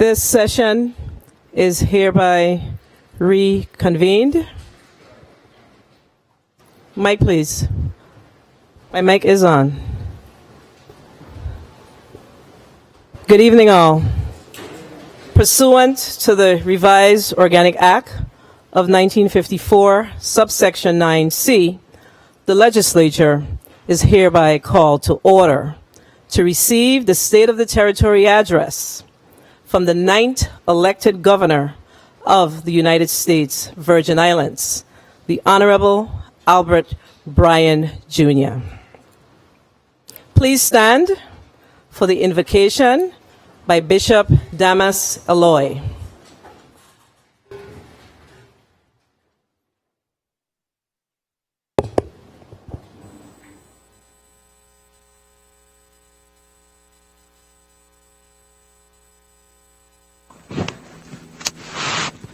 This session is hereby reconvened. Mic, please. My mic is on. Good evening, all. Pursuant to the Revised Organic Act of 1954, subsection 9C, the legislature is hereby called to order to receive the State of the Territory address from the 9th elected governor of the United States Virgin Islands, the Honorable Albert Bryan Jr. Please stand for the invocation by Bishop Damas Eloy.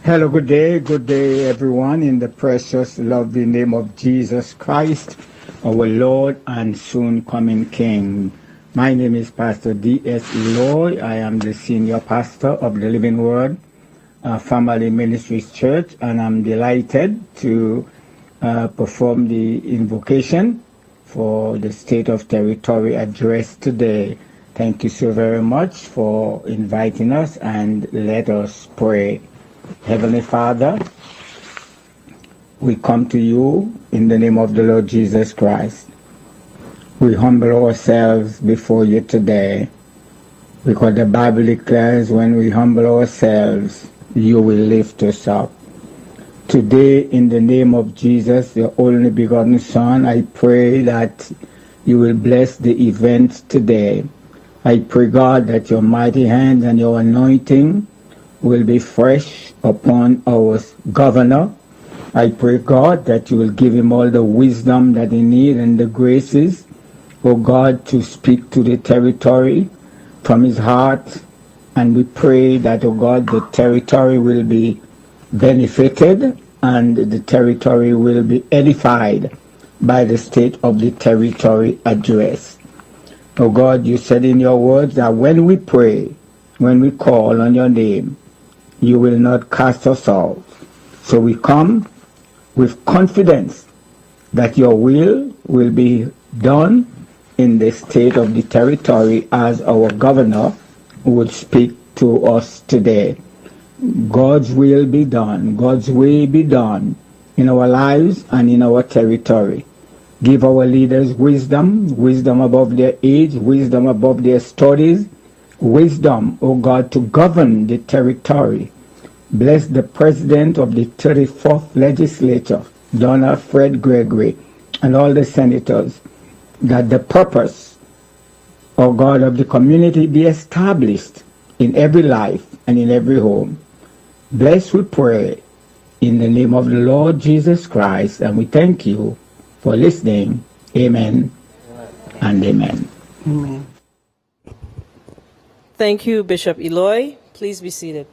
Hello, good day everyone, in the precious, lovely name of Jesus Christ, our Lord and soon coming King. My name is Pastor D.S. Eloy. I am the senior pastor of the Living Word Family Ministries Church, and I'm delighted to perform the invocation for the State of Territory address today. Thank you so very much for inviting us, and let us pray. Heavenly Father, we come to you in the name of the Lord Jesus Christ. We humble ourselves before you today, because the Bible declares when we humble ourselves, you will lift us up. Today, in the name of Jesus, the only begotten Son, I pray that you will bless the event today. I pray, God, that your mighty hand and your anointing will be fresh upon our governor. I pray, God, that you will give him all the wisdom that he needs and the graces, oh God, to speak to the territory from his heart. And we pray that, oh God, the territory will be benefited and the territory will be edified by the State of the Territory address. Oh God, you said in your words that when we pray, when we call on your name, you will not cast us off. So we come with confidence that your will be done in the state of the territory as our governor would speak to us today. God's will be done, God's way be done in our lives and in our territory. Give our leaders wisdom, wisdom above their age, wisdom above their studies, wisdom, O God, to govern the territory. Bless the president of the 34th legislature, Donna Fred Gregory, and all the senators, that the purpose, O God, of the community be established in every life and in every home. Bless, we pray, in the name of the Lord Jesus Christ, and we thank you for listening. Amen and amen. Amen. Thank you, Bishop Eloy. Please be seated.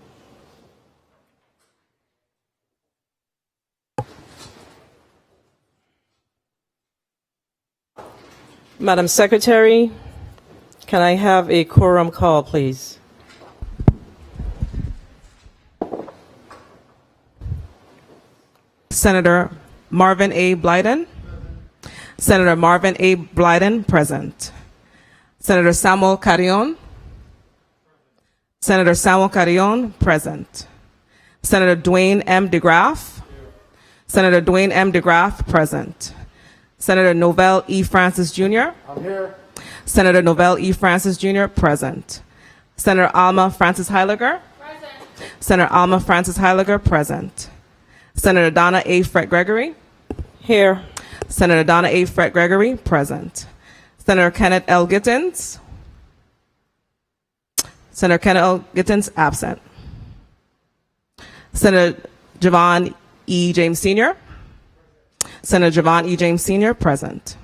Madam Secretary, can I have a quorum call, please? Senator Marvin A. Blyden. Senator Marvin A. Blyden, present. Senator Samuel Carrion. Senator Samuel Carrion, present. Senator Dwayne M. DeGraff. Senator Dwayne M. DeGraff, present. Senator Novell E. Francis Jr. I'm here. Senator Novell E. Francis Jr., present. Senator Alma Francis Heiliger. Present. Senator Alma Francis Heiliger, present. Senator Donna A. Fred Gregory. Here. Senator Donna A. Fred Gregory, present. Senator Kenneth L. Gittens. Senator Kenneth L. Gittens, absent. Senator Javon E. James Sr. Senator Javon E. James Sr., present.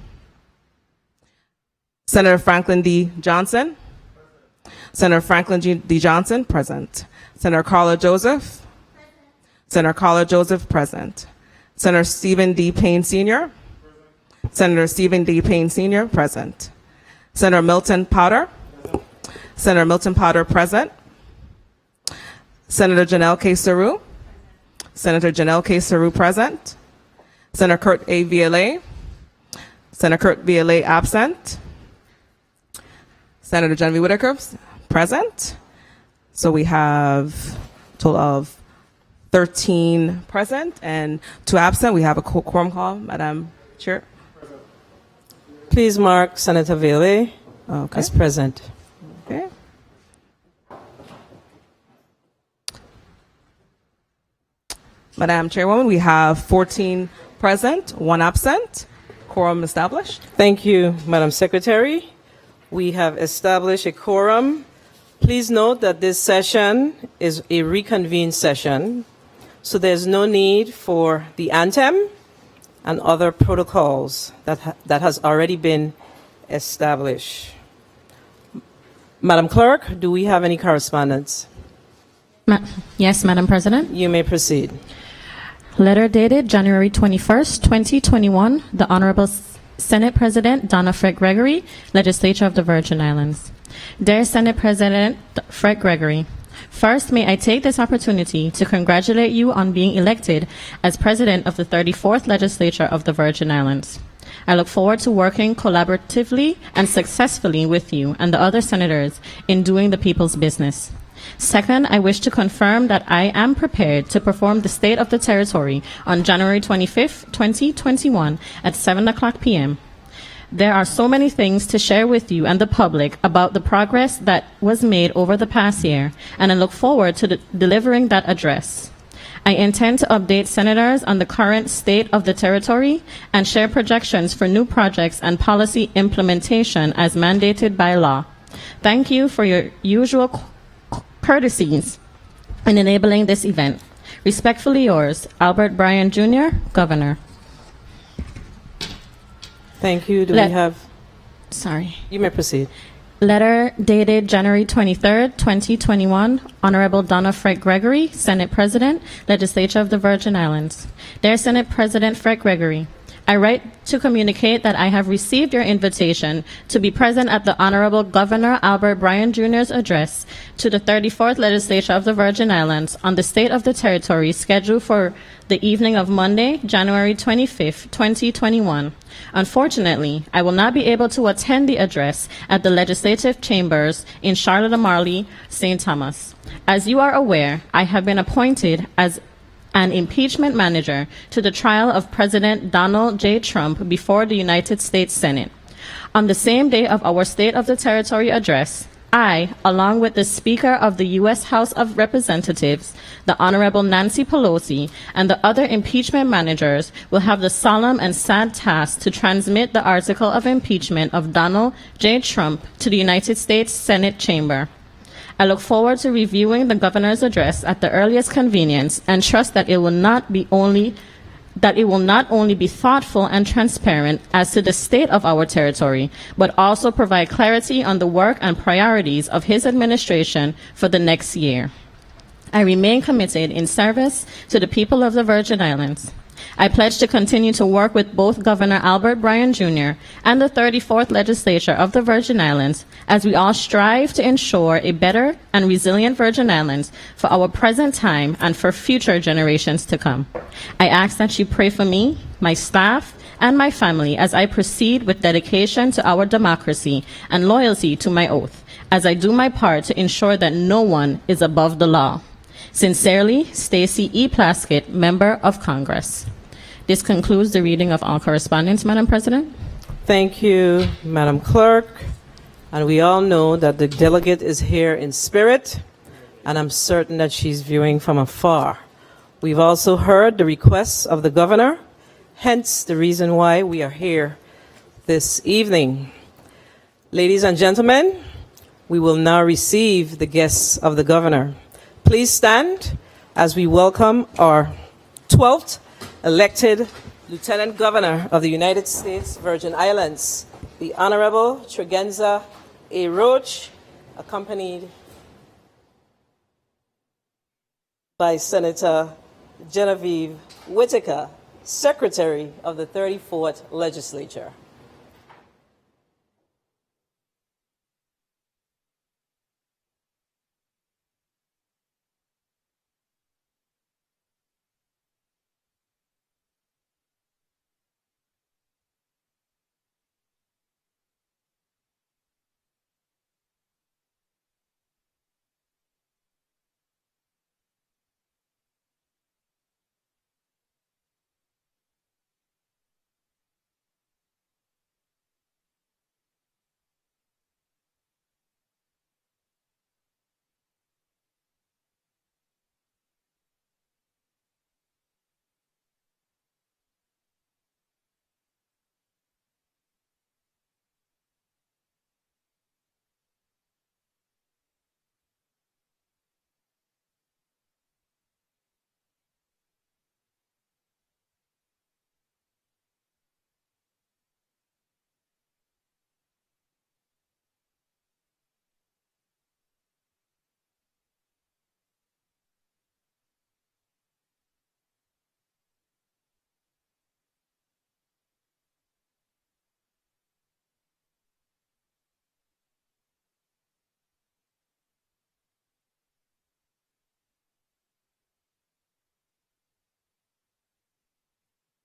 Senator Franklin D. Johnson. Senator Franklin D. Johnson, present. Senator Carla Joseph. Senator Carla Joseph, present. Senator Stephen D. Payne Sr. Senator Stephen D. Payne Sr., present. Senator Milton Powder. Senator Milton Powder, present. Senator Janelle K. Saru. Senator Janelle K. Saru, present. Senator Kurt A. Vialet. Senator Kurt Vialet, absent. Senator Genevieve Whitaker, present. So we have a total of 13 present and 2 absent. We have a quorum call, Madam Chair. Please mark Senator Vialet as present. Okay. Madam Chairwoman, we have 14 present, 1 absent. Quorum established. Thank you, Madam Secretary. We have established a quorum. Please note that this session is a reconvened session, so there's no need for the anthem and other protocols that has already been established. Madam Clerk, do we have any correspondence? Yes, Madam President. You may proceed. Letter dated January 21st, 2021, the Honorable Senate President Donna Fred Gregory, Legislature of the Virgin Islands. Dear Senate President Fred Gregory, first, may I take this opportunity to congratulate you on being elected as President of the 34th Legislature of the Virgin Islands. I look forward to working collaboratively and successfully with you and the other senators in doing the people's business. Second, I wish to confirm that I am prepared to perform the State of the Territory on January 25th, 2021 at 7:00 p.m. There are so many things to share with you and the public about the progress that was made over the past year, and I look forward to delivering that address. I intend to update senators on the current state of the territory and share projections for new projects and policy implementation as mandated by law. Thank you for your usual courtesies in enabling this event. Respectfully yours, Albert Bryan Jr., Governor. Thank you. Do we have? Sorry. You may proceed. Letter dated January 23rd, 2021, Honorable Donna Fred Gregory, Senate President, Legislature of the Virgin Islands. Dear Senate President Fred Gregory, I write to communicate that I have received your invitation to be present at the Honorable Governor Albert Bryan Jr.'s address to the 34th Legislature of the Virgin Islands on the state of the territory scheduled for the evening of Monday, January 25th, 2021. Unfortunately, I will not be able to attend the address at the legislative chambers in Charlotte-Amalie, St. Thomas. As you are aware, I have been appointed as an impeachment manager to the trial of President Donald J. Trump before the United States Senate. On the same day of our State of the Territory address, I, along with the Speaker of the U.S. House of Representatives, the Honorable Nancy Pelosi, and the other impeachment managers will have the solemn and sad task to transmit the article of impeachment of Donald J. Trump to the United States Senate chamber. I look forward to reviewing the governor's address at the earliest convenience and trust that it will not only be thoughtful and transparent as to the state of our territory, but also provide clarity on the work and priorities of his administration for the next year. I remain committed in service to the people of the Virgin Islands. I pledge to continue to work with both Governor Albert Bryan Jr. and the 34th Legislature of the Virgin Islands as we all strive to ensure a better and resilient Virgin Islands for our present time and for future generations to come. I ask that you pray for me, my staff, and my family as I proceed with dedication to our democracy and loyalty to my oath, as I do my part to ensure that no one is above the law. Sincerely, Stacey E. Plaskett, Member of Congress. This concludes the reading of all correspondence, Madam President. Thank you, Madam Clerk. And we all know that the delegate is here in spirit, and I'm certain that she's viewing from afar. We've also heard the requests of the governor, hence the reason why we are here this evening. Ladies and gentlemen, we will now receive the guests of the governor. Please stand as we welcome our 12th elected Lieutenant Governor of the United States Virgin Islands, the Honorable Tregenza A. Roach, accompanied by Senator Genevieve Whitaker, Secretary of the 34th Legislature.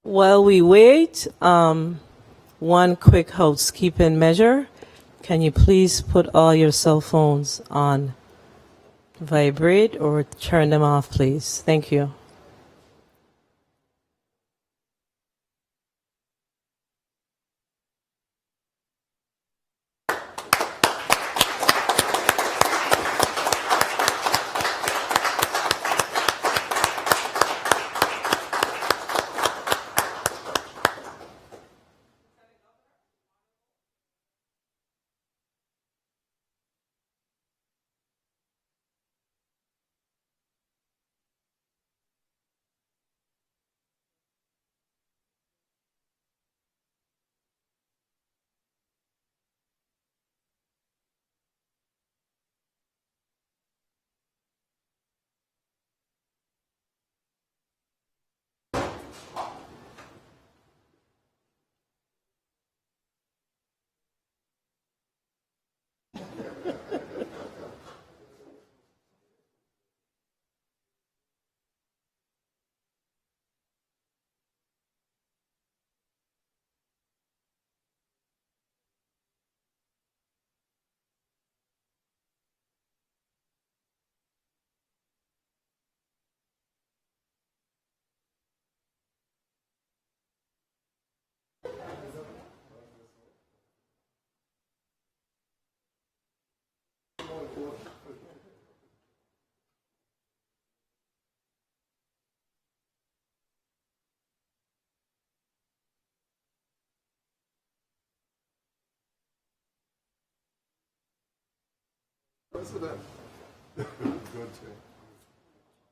While we wait, one quick housekeeping measure. Can you please put all your cell phones on vibrate or turn them off, please? Thank you.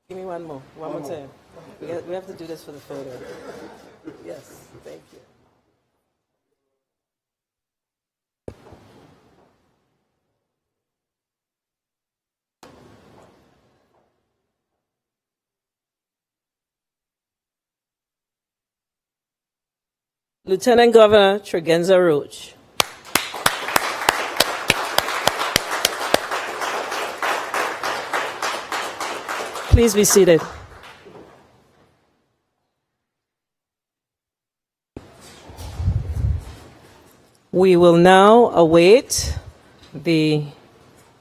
Give me one more time. We have to do this for the photo. Yes, thank you. Lieutenant Governor Tregenza Roach. Please be seated. We will now await the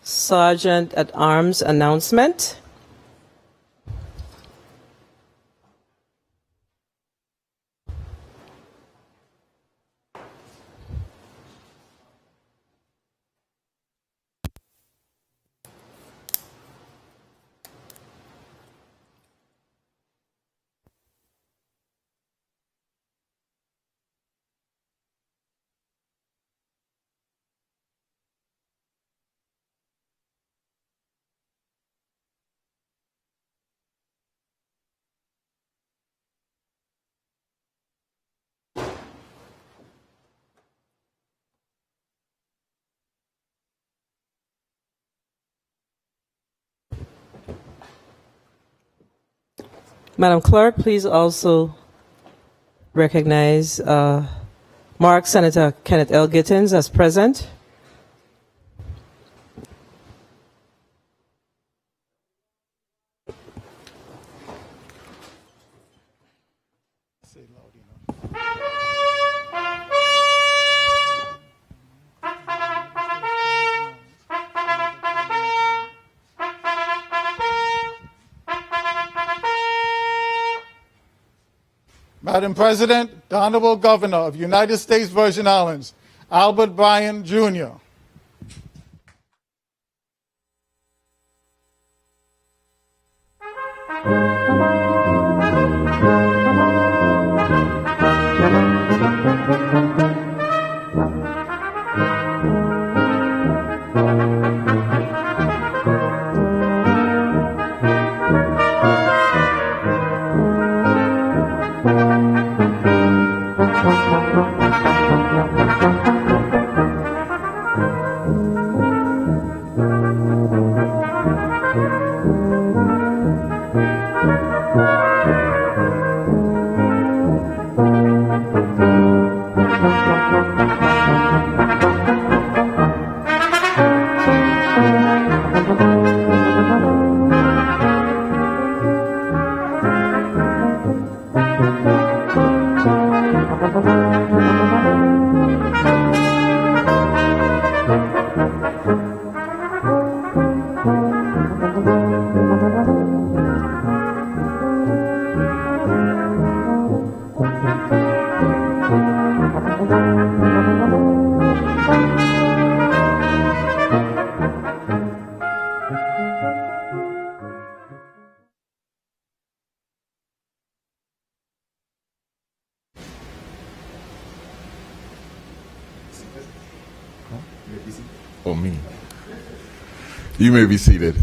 Sergeant at Arms announcement. Madam Clerk, please also recognize mark Senator Kenneth L. Gittins as present. Madam President, the Honorable Governor of United States Virgin Islands, Albert Bryan, Jr. Oh, me. You may be seated.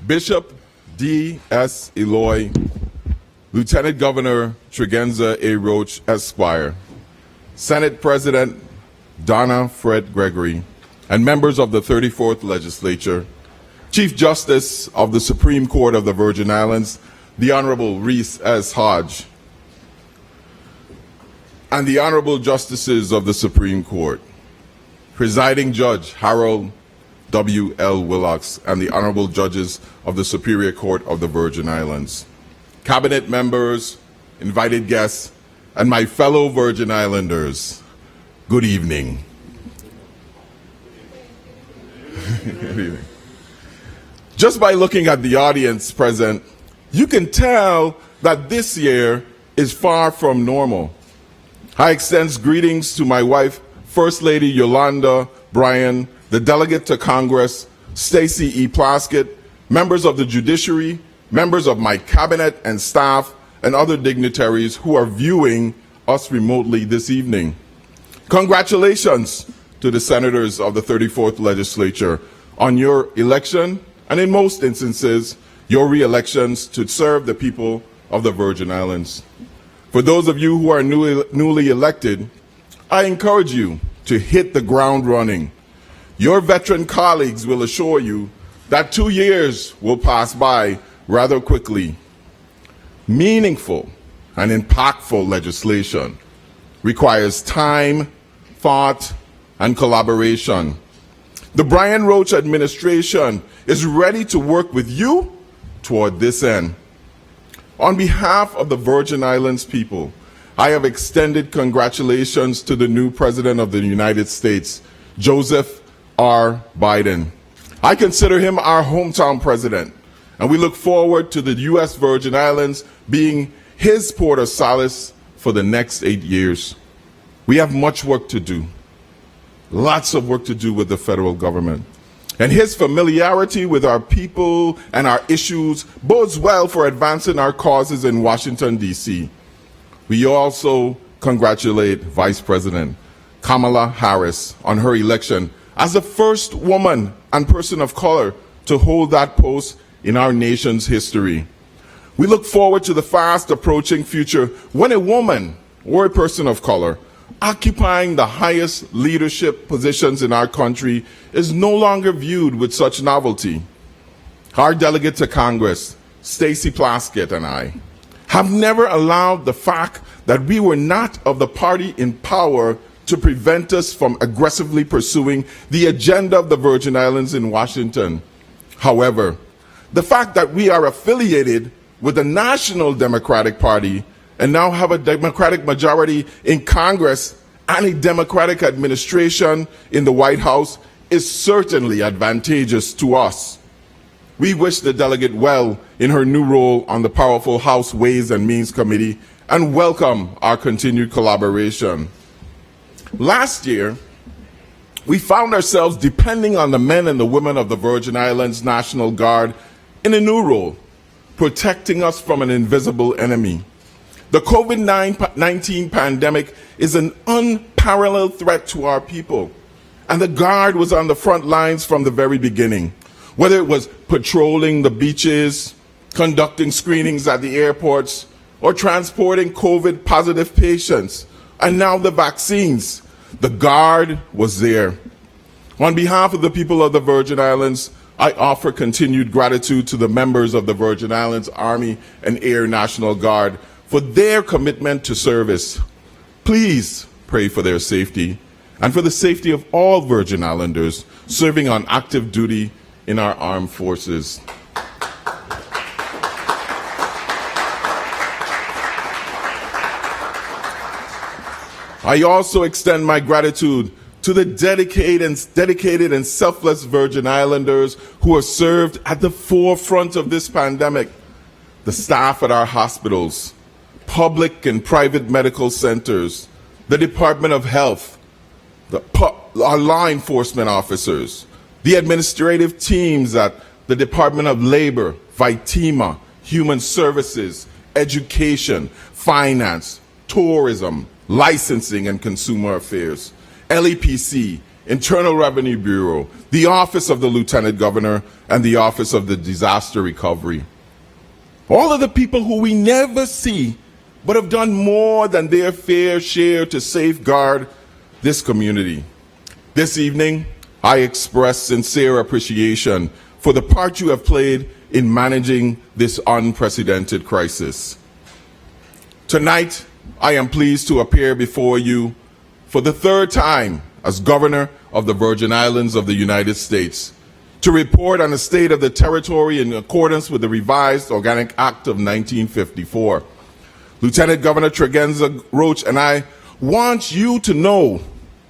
Bishop D.S. Eloy, Lieutenant Governor Tregenza A. Roach, Esquire, Senate President Donna Fred Gregory, and members of the 34th Legislature, Chief Justice of the Supreme Court of the Virgin Islands, the Honorable Reese S. Hodge, and the Honorable Justices of the Supreme Court, Presiding Judge Harold W. L. Willocks, and the Honorable Judges of the Superior Court of the Virgin Islands, Cabinet members, invited guests, and my fellow Virgin Islanders, good evening. Good evening. Just by looking at the audience present, you can tell that this year is far from normal. I extend greetings to my wife, First Lady Yolanda Bryan, the delegate to Congress, Stacey E. Plaskett, members of the judiciary, members of my cabinet and staff, and other dignitaries who are viewing us remotely this evening. Congratulations to the senators of the 34th Legislature on your election, and in most instances, your re-elections to serve the people of the Virgin Islands. For those of you who are newly elected, I encourage you to hit the ground running. Your veteran colleagues will assure you that 2 years will pass by rather quickly. Meaningful and impactful legislation requires time, thought, and collaboration. The Brian Roach administration is ready to work with you toward this end. On behalf of the Virgin Islands people, I have extended congratulations to the new President of the United States, Joseph R. Biden. I consider him our hometown president, and we look forward to the U.S. Virgin Islands being his port of solace for the next 8 years. We have much work to do, lots of work to do with the federal government. And his familiarity with our people and our issues bodes well for advancing our causes in Washington, D.C. We also congratulate Vice President Kamala Harris on her election as the first woman and person of color to hold that post in our nation's history. We look forward to the fast approaching future when a woman or a person of color occupying the highest leadership positions in our country is no longer viewed with such novelty. Our delegate to Congress, Stacey Plaskett, and I have never allowed the fact that we were not of the party in power to prevent us from aggressively pursuing the agenda of the Virgin Islands in Washington. However, the fact that we are affiliated with the National Democratic Party and now have a Democratic majority in Congress and a Democratic administration in the White House is certainly advantageous to us. We wish the delegate well in her new role on the powerful House Ways and Means Committee and welcome our continued collaboration. Last year, we found ourselves depending on the men and the women of the Virgin Islands National Guard in a new role, protecting us from an invisible enemy. The COVID-19 pandemic is an unparalleled threat to our people, and the Guard was on the front lines from the very beginning. Whether it was patrolling the beaches, conducting screenings at the airports, or transporting COVID-positive patients, and now the vaccines, the Guard was there. On behalf of the people of the Virgin Islands, I offer continued gratitude to the members of the Virgin Islands Army and Air National Guard for their commitment to service. Please pray for their safety and for the safety of all Virgin Islanders serving on active duty in our armed forces. I also extend my gratitude to the dedicated and selfless Virgin Islanders who have served at the forefront of this pandemic. The staff at our hospitals, public and private medical centers, the Department of Health, our law enforcement officers, the administrative teams at the Department of Labor, Vitima, Human Services, Education, Finance, Tourism, Licensing and Consumer Affairs, LEPC, Internal Revenue Bureau, the Office of the Lieutenant Governor, and the Office of the Disaster Recovery. All of the people who we never see but have done more than their fair share to safeguard this community. This evening, I express sincere appreciation for the part you have played in managing this unprecedented crisis. Tonight, I am pleased to appear before you for the third time as Governor of the Virgin Islands of the United States to report on the state of the territory in accordance with the revised Organic Act of 1954. Lieutenant Governor Tregenza Roach and I want you to know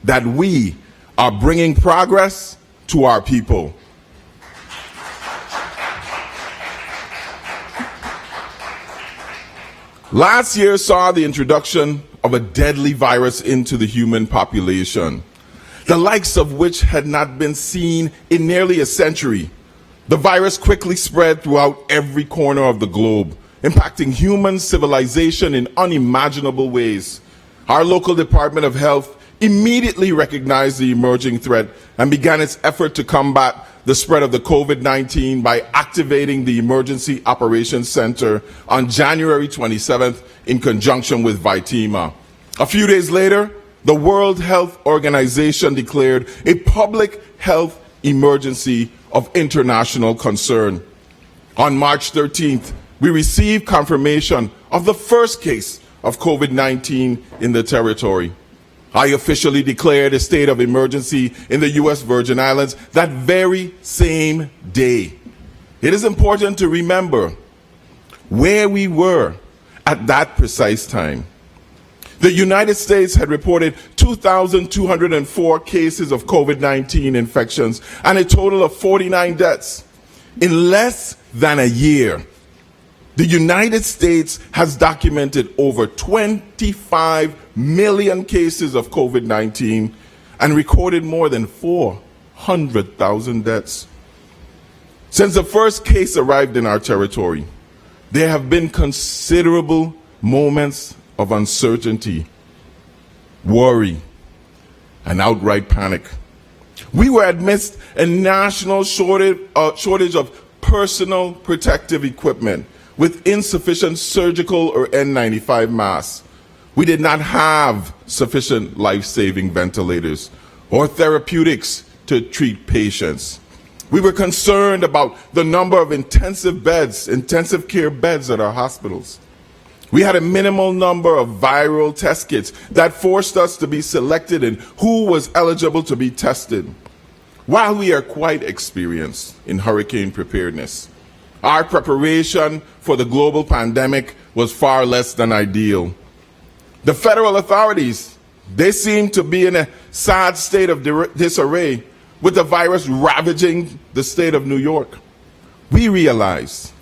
that we are bringing progress to our people. Last year saw the introduction of a deadly virus into the human population, the likes of which had not been seen in nearly a century. The virus quickly spread throughout every corner of the globe, impacting human civilization in unimaginable ways. Our local Department of Health immediately recognized the emerging threat and began its effort to combat the spread of the COVID-19 by activating the Emergency Operations Center on January 27th in conjunction with VITEMA. A few days later, the World Health Organization declared a public health emergency of international concern. On March 13th, we received confirmation of the first case of COVID-19 in the territory. I officially declared a state of emergency in the U.S. Virgin Islands that very same day. It is important to remember where we were at that precise time. The United States had reported 2,204 cases of COVID-19 infections and a total of 49 deaths. In less than a year, the United States has documented over 25 million cases of COVID-19 and recorded more than 400,000 deaths. Since the first case arrived in our territory, there have been considerable moments of uncertainty, worry, and outright panic. We were amidst a national shortage of personal protective equipment with insufficient surgical or N95 masks. We did not have sufficient life-saving ventilators or therapeutics to treat patients. We were concerned about the number of intensive care beds at our hospitals. We had a minimal number of viral test kits that forced us to be selected in who was eligible to be tested. While we are quite experienced in hurricane preparedness, our preparation for the global pandemic was far less than ideal. The federal authorities, they seem to be in a sad state of disarray with the virus ravaging the state of New York. We realized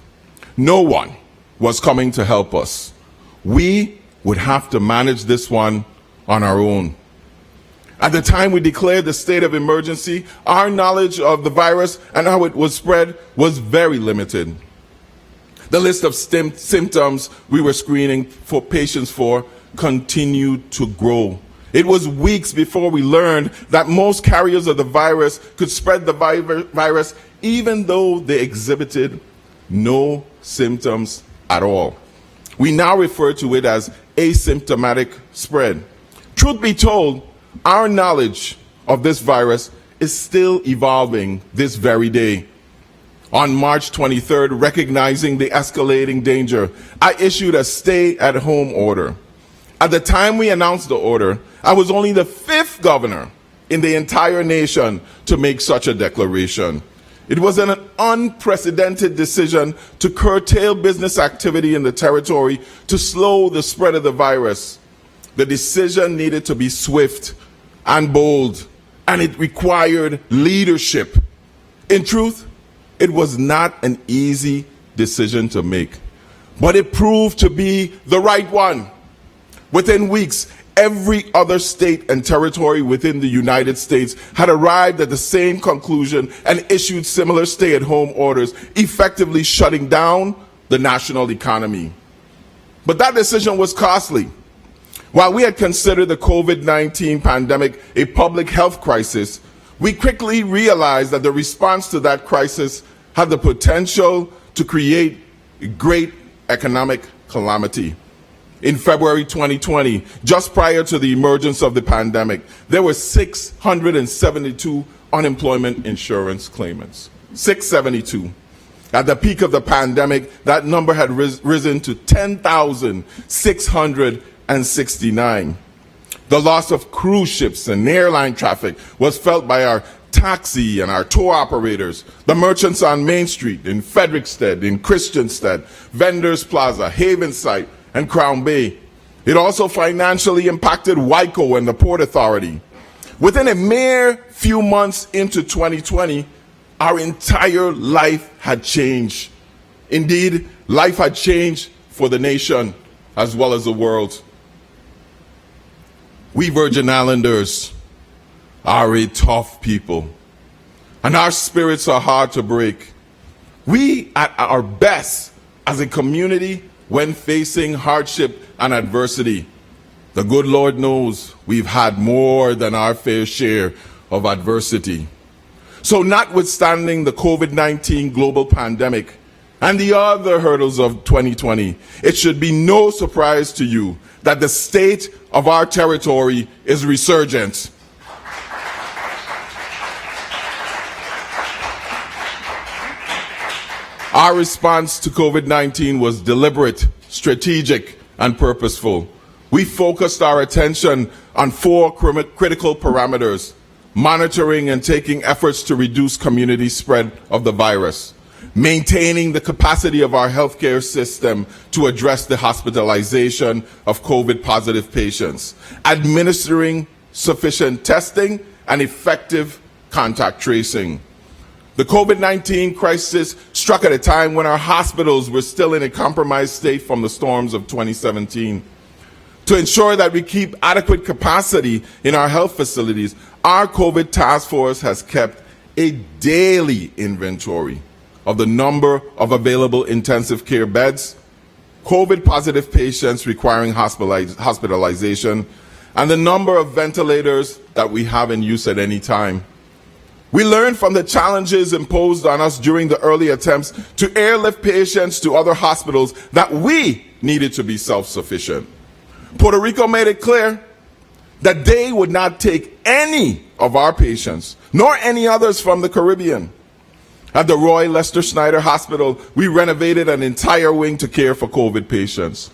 no one was coming to help us. We would have to manage this one on our own. At the time we declared the state of emergency, our knowledge of the virus and how it was spread was very limited. The list of symptoms we were screening for patients for continued to grow. It was weeks before we learned that most carriers of the virus could spread the virus even though they exhibited no symptoms at all. We now refer to it as asymptomatic spread. Truth be told, our knowledge of this virus is still evolving this very day. On March 23rd, recognizing the escalating danger, I issued a stay-at-home order. At the time we announced the order, I was only the 5th governor in the entire nation to make such a declaration. It was an unprecedented decision to curtail business activity in the territory to slow the spread of the virus. The decision needed to be swift and bold, and it required leadership. In truth, it was not an easy decision to make, but it proved to be the right one. Within weeks, every other state and territory within the United States had arrived at the same conclusion and issued similar stay-at-home orders, effectively shutting down the national economy. But that decision was costly. While we had considered the COVID-19 pandemic a public health crisis, we quickly realized that the response to that crisis had the potential to create a great economic calamity. In February 2020, just prior to the emergence of the pandemic, there were 672 unemployment insurance claimants. 672. At the peak of the pandemic, that number had risen to 10,669. The loss of cruise ships and airline traffic was felt by our taxi and our tour operators, the merchants on Main Street, in Frederickstead, in Christiansted, Vendors Plaza, Havenside, and Crown Bay. It also financially impacted WICO and the Port Authority. Within a mere few months into 2020, our entire life had changed. Indeed, life had changed for the nation as well as the world. We Virgin Islanders are a tough people, and our spirits are hard to break. We, at our best, as a community, when facing hardship and adversity. The good Lord knows we've had more than our fair share of adversity. So notwithstanding the COVID-19 global pandemic and the other hurdles of 2020, it should be no surprise to you that the state of our territory is resurgent. Our response to COVID-19 was deliberate, strategic, and purposeful. We focused our attention on four critical parameters: monitoring and taking efforts to reduce community spread of the virus, maintaining the capacity of our healthcare system to address the hospitalization of COVID-positive patients, administering sufficient testing, and effective contact tracing. The COVID-19 crisis struck at a time when our hospitals were still in a compromised state from the storms of 2017. To ensure that we keep adequate capacity in our health facilities, our COVID task force has kept a daily inventory of the number of available intensive care beds, COVID-positive patients requiring hospitalization, and the number of ventilators that we have in use at any time. We learned from the challenges imposed on us during the early attempts to airlift patients to other hospitals that we needed to be self-sufficient. Puerto Rico made it clear that they would not take any of our patients, nor any others from the Caribbean. At the Roy Lester Schneider Hospital, we renovated an entire wing to care for COVID patients.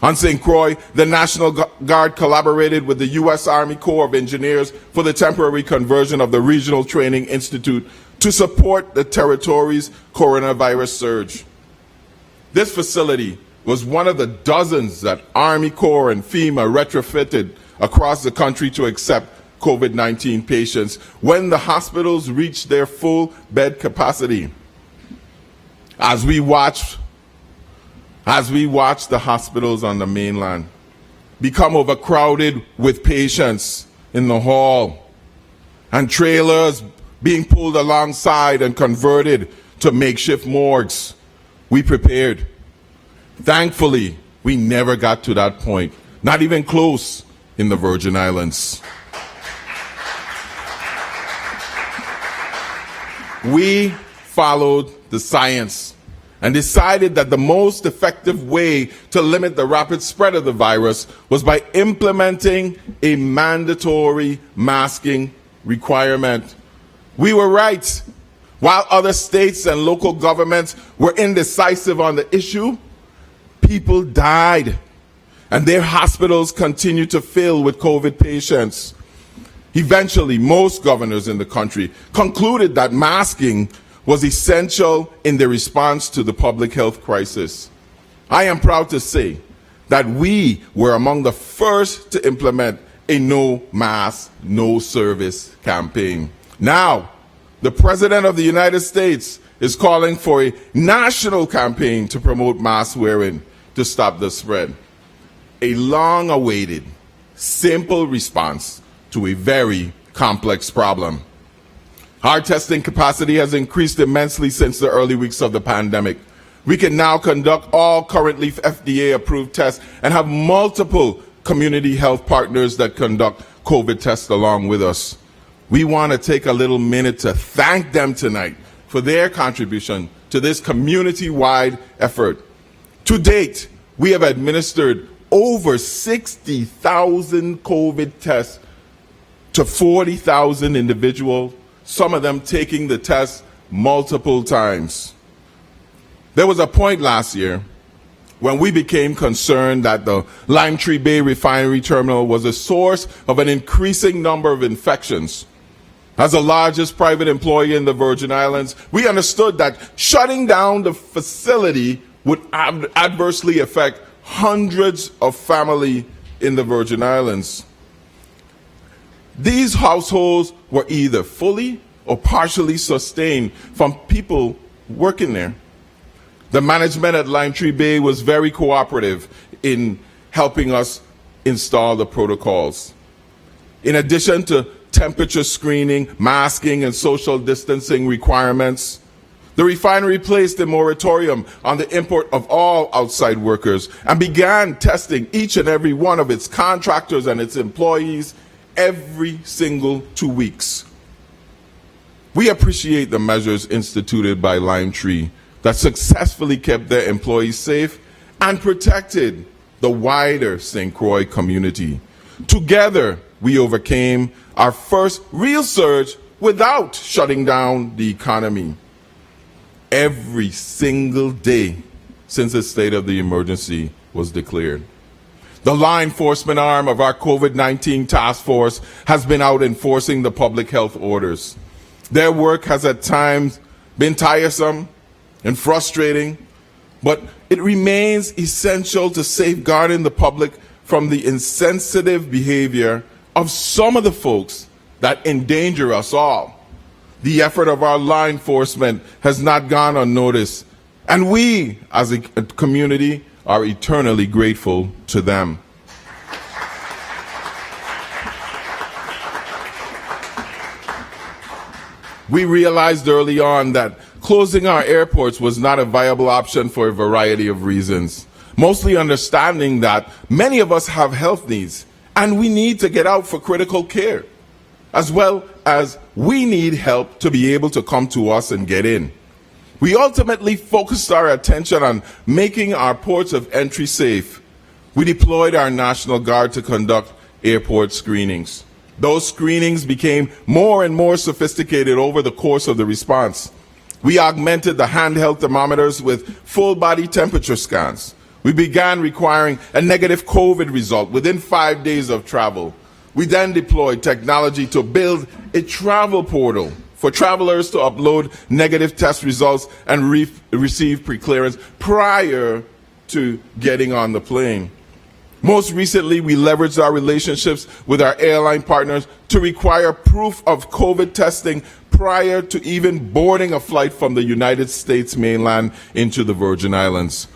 On St. Croix, the National Guard collaborated with the U.S. Army Corps of Engineers for the temporary conversion of the Regional Training Institute to support the territory's coronavirus surge. This facility was one of the dozens that Army Corps and FEMA retrofitted across the country to accept COVID-19 patients when the hospitals reached their full bed capacity. As we watch the hospitals on the mainland become overcrowded with patients in the hall and trailers being pulled alongside and converted to makeshift morgues, we prepared. Thankfully, we never got to that point, not even close in the Virgin Islands. We followed the science and decided that the most effective way to limit the rapid spread of the virus was by implementing a mandatory masking requirement. We were right. While other states and local governments were indecisive on the issue, people died, and their hospitals continued to fill with COVID patients. Eventually, most governors in the country concluded that masking was essential in the response to the public health crisis. I am proud to say that we were among the first to implement a no mask, no service campaign. Now, the President of the United States is calling for a national campaign to promote mask wearing to stop the spread. A long-awaited, simple response to a very complex problem. Our testing capacity has increased immensely since the early weeks of the pandemic. We can now conduct all currently FDA-approved tests and have multiple community health partners that conduct COVID tests along with us. We want to take a little minute to thank them tonight for their contribution to this community-wide effort. To date, we have administered over 60,000 COVID tests to 40,000 individuals, some of them taking the test multiple times. There was a point last year when we became concerned that the Lime Tree Bay refinery terminal was a source of an increasing number of infections. As the largest private employer in the Virgin Islands, we understood that shutting down the facility would adversely affect hundreds of families in the Virgin Islands. These households were either fully or partially sustained from people working there. The management at Lime Tree Bay was very cooperative in helping us install the protocols. In addition to temperature screening, masking, and social distancing requirements, The refinery placed a moratorium on the import of all outside workers and began testing each and every one of its contractors and its employees every single 2 weeks. We appreciate the measures instituted by Limetree that successfully kept their employees safe and protected the wider St. Croix community. Together, we overcame our first real surge without shutting down the economy. Every single day since the state of the emergency was declared. The law enforcement arm of our COVID-19 task force has been out enforcing the public health orders. Their work has at times been tiresome and frustrating, but it remains essential to safeguarding the public from the insensitive behavior of some of the folks that endanger us all. The effort of our law enforcement has not gone unnoticed, and we, as a community, are eternally grateful to them. We realized early on that closing our airports was not a viable option for a variety of reasons, mostly understanding that many of us have health needs and we need to get out for critical care, as well as we need help to be able to come to us and get in. We ultimately focused our attention on making our ports of entry safe. We deployed our National Guard to conduct airport screenings. Those screenings became more and more sophisticated over the course of the response. We augmented the handheld thermometers with full body temperature scans. We began requiring a negative COVID result within 5 days of travel. We then deployed technology to build a travel portal for travelers to upload negative test results and receive pre-clearance prior to getting on the plane. Most recently, we leveraged our relationships with our airline partners to require proof of COVID testing prior to even boarding a flight from the United States mainland into the Virgin Islands.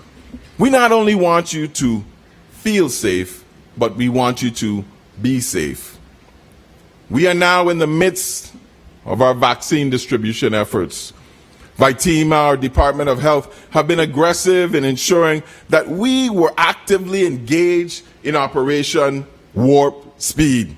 We not only want you to feel safe, but we want you to be safe. We are now in the midst of our vaccine distribution efforts. VITEMA, our Department of Health, have been aggressive in ensuring that we were actively engaged in Operation Warp Speed.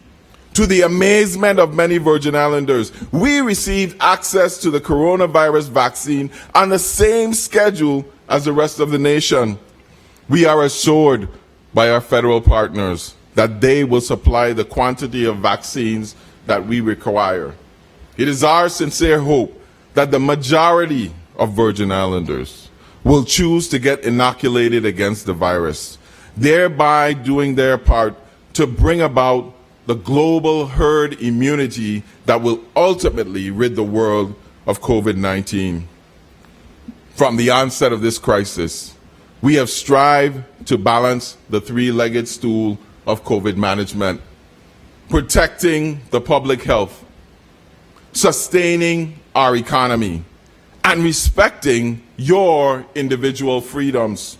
To the amazement of many Virgin Islanders, we received access to the coronavirus vaccine on the same schedule as the rest of the nation. We are assured by our federal partners that they will supply the quantity of vaccines that we require. It is our sincere hope that the majority of Virgin Islanders will choose to get inoculated against the virus, thereby doing their part to bring about the global herd immunity that will ultimately rid the world of COVID-19. From the onset of this crisis, we have strived to balance the three-legged stool of COVID management, protecting the public health, sustaining our economy, and respecting your individual freedoms.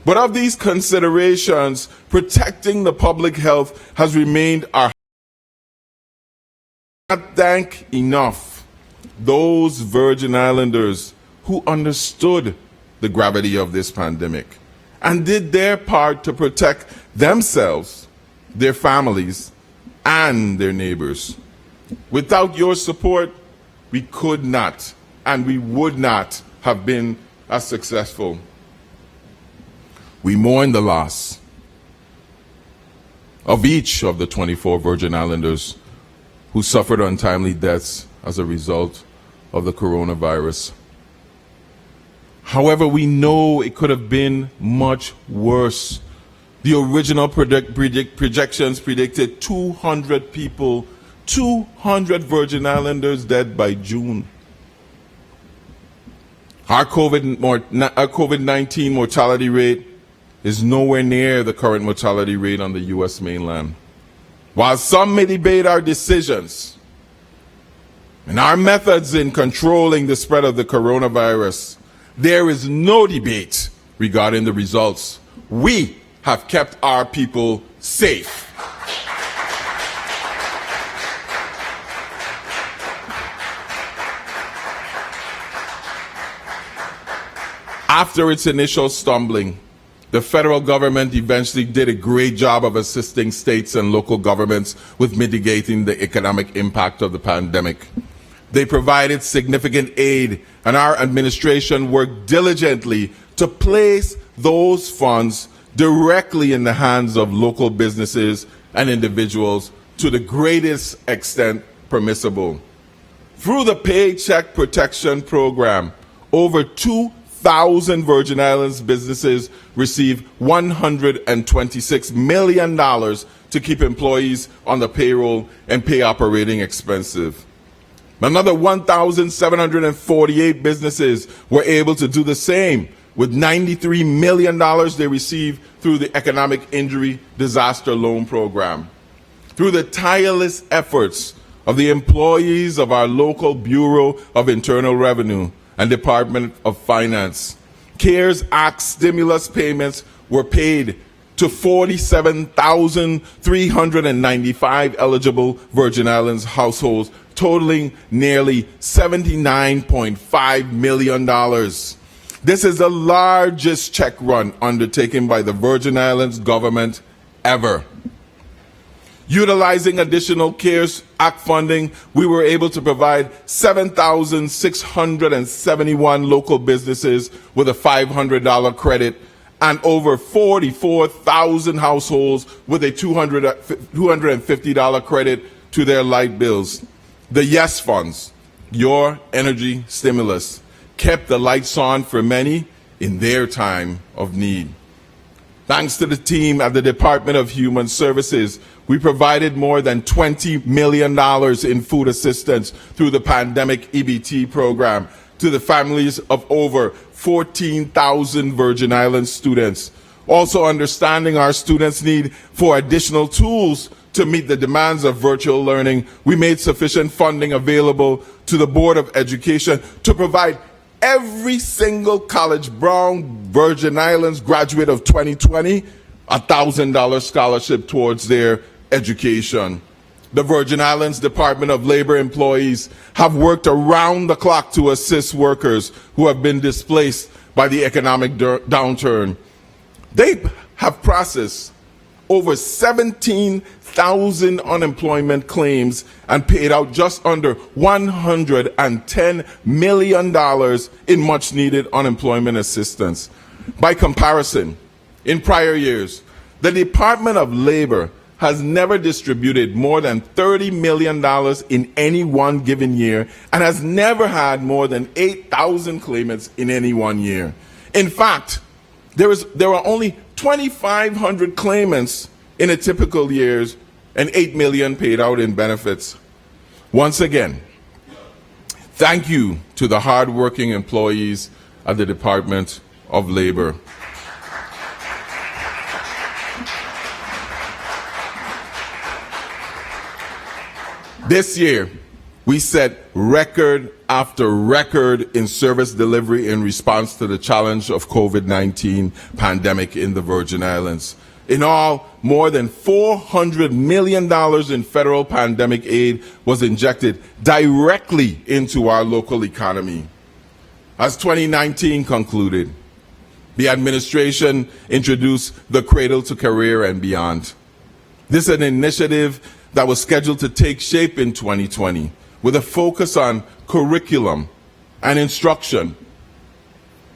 But of these considerations, protecting the public health has remained our not thank enough those Virgin Islanders who understood the gravity of this pandemic and did their part to protect themselves, their families, and their neighbors. Without your support, we could not and we would not have been as successful. We mourn the loss of each of the 24 Virgin Islanders who suffered untimely deaths as a result of the coronavirus. However, we know it could have been much worse. The original projections predicted 200 people, 200 Virgin Islanders dead by June. Our COVID-19 mortality rate is nowhere near the current mortality rate on the U.S. mainland. While some may debate our decisions and our methods in controlling the spread of the coronavirus, there is no debate regarding the results. We have kept our people safe. After its initial stumbling, the federal government eventually did a great job of assisting states and local governments with mitigating the economic impact of the pandemic. They provided significant aid, and our administration worked diligently to place those funds directly in the hands of local businesses and individuals to the greatest extent permissible. Through the Paycheck Protection Program, over 2,000 Virgin Islands businesses received $126 million to keep employees on the payroll and pay operating expenses. Another 1,748 businesses were able to do the same, with $93 million they received through the Economic Injury Disaster Loan Program. Through the tireless efforts of the employees of our local Bureau of Internal Revenue and Department of Finance, CARES Act stimulus payments were paid to 47,395 eligible Virgin Islands households, totaling nearly $79.5 million. This is the largest check run undertaken by the Virgin Islands government ever. Utilizing additional CARES Act funding, we were able to provide 7,671 local businesses with a $500 credit and over 44,000 households with a $250 credit to their light bills. The YES funds, Your Energy Stimulus, kept the lights on for many in their time of need. Thanks to the team at the Department of Human Services, we provided more than $20 million in food assistance through the pandemic EBT program to the families of over 14,000 Virgin Islands students. Also understanding our students' need for additional tools to meet the demands of virtual learning, we made sufficient funding available to the Board of Education to provide every single College Brown Virgin Islands graduate of 2020 a $1,000 scholarship towards their education. The Virgin Islands Department of Labor employees have worked around the clock to assist workers who have been displaced by the economic downturn. They have processed over 17,000 unemployment claims and paid out just under $110 million in much needed unemployment assistance. By comparison, in prior years, the Department of Labor has never distributed more than $30 million in any one given year and has never had more than 8,000 claimants in any one year. In fact, there are only 2,500 claimants in a typical year and $8 million paid out in benefits. Once again, thank you to the hardworking employees at the Department of Labor. This year, we set record after record in service delivery in response to the challenge of COVID-19 pandemic in the Virgin Islands. In all, more than $400 million in federal pandemic aid was injected directly into our local economy. As 2019 concluded, the administration introduced the Cradle to Career and Beyond. This is an initiative that was scheduled to take shape in 2020 with a focus on curriculum and instruction.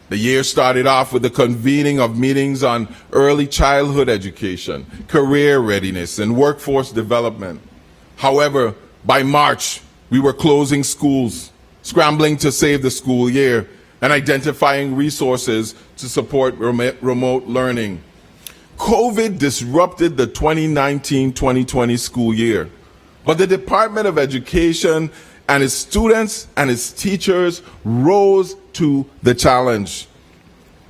The year started off with the convening of meetings on early childhood education, career readiness, and workforce development. However, by March, we were closing schools, scrambling to save the school year, and identifying resources to support remote learning. COVID disrupted the 2019-2020 school year, but the Department of Education and its students and its teachers rose to the challenge.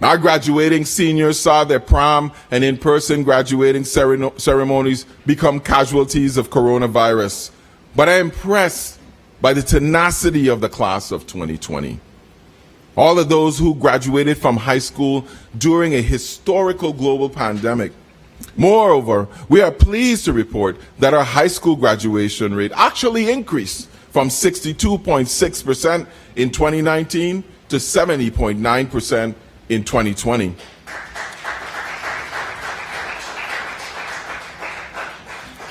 Our graduating seniors saw their prom and in-person graduating ceremonies become casualties of coronavirus, but I'm impressed by the tenacity of the class of 2020. All of those who graduated from high school during a historical global pandemic. Moreover, we are pleased to report that our high school graduation rate actually increased from 62.6% in 2019 to 70.9% in 2020.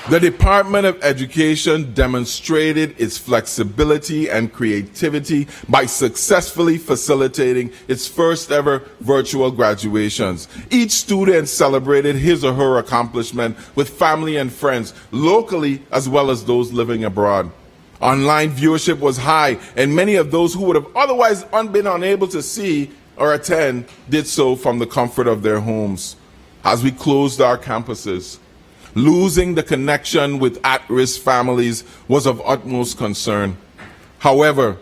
The Department of Education demonstrated its flexibility and creativity by successfully facilitating its first ever virtual graduations. Each student celebrated his or her accomplishment with family and friends, locally as well as those living abroad. Online viewership was high, and many of those who would have otherwise been unable to see or attend did so from the comfort of their homes. As we closed our campuses, losing the connection with at-risk families was of utmost concern. However,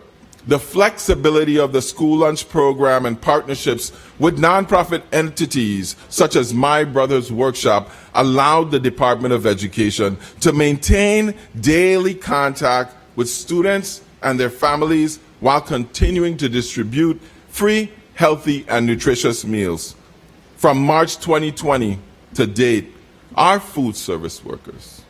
the flexibility of the school lunch program and partnerships with nonprofit entities such as My Brother's Workshop allowed the Department of Education to maintain daily contact with students and their families while continuing to distribute free, healthy, and nutritious meals. From March 2020 to date, our food service workers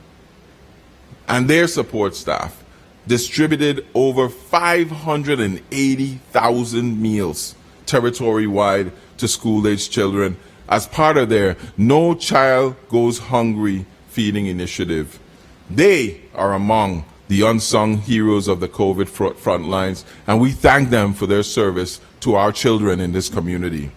and their support staff distributed over 580,000 meals territory-wide to school-aged children as part of their No Child Goes Hungry feeding initiative. They are among the unsung heroes of the COVID front lines, and we thank them for their service to our children in this community.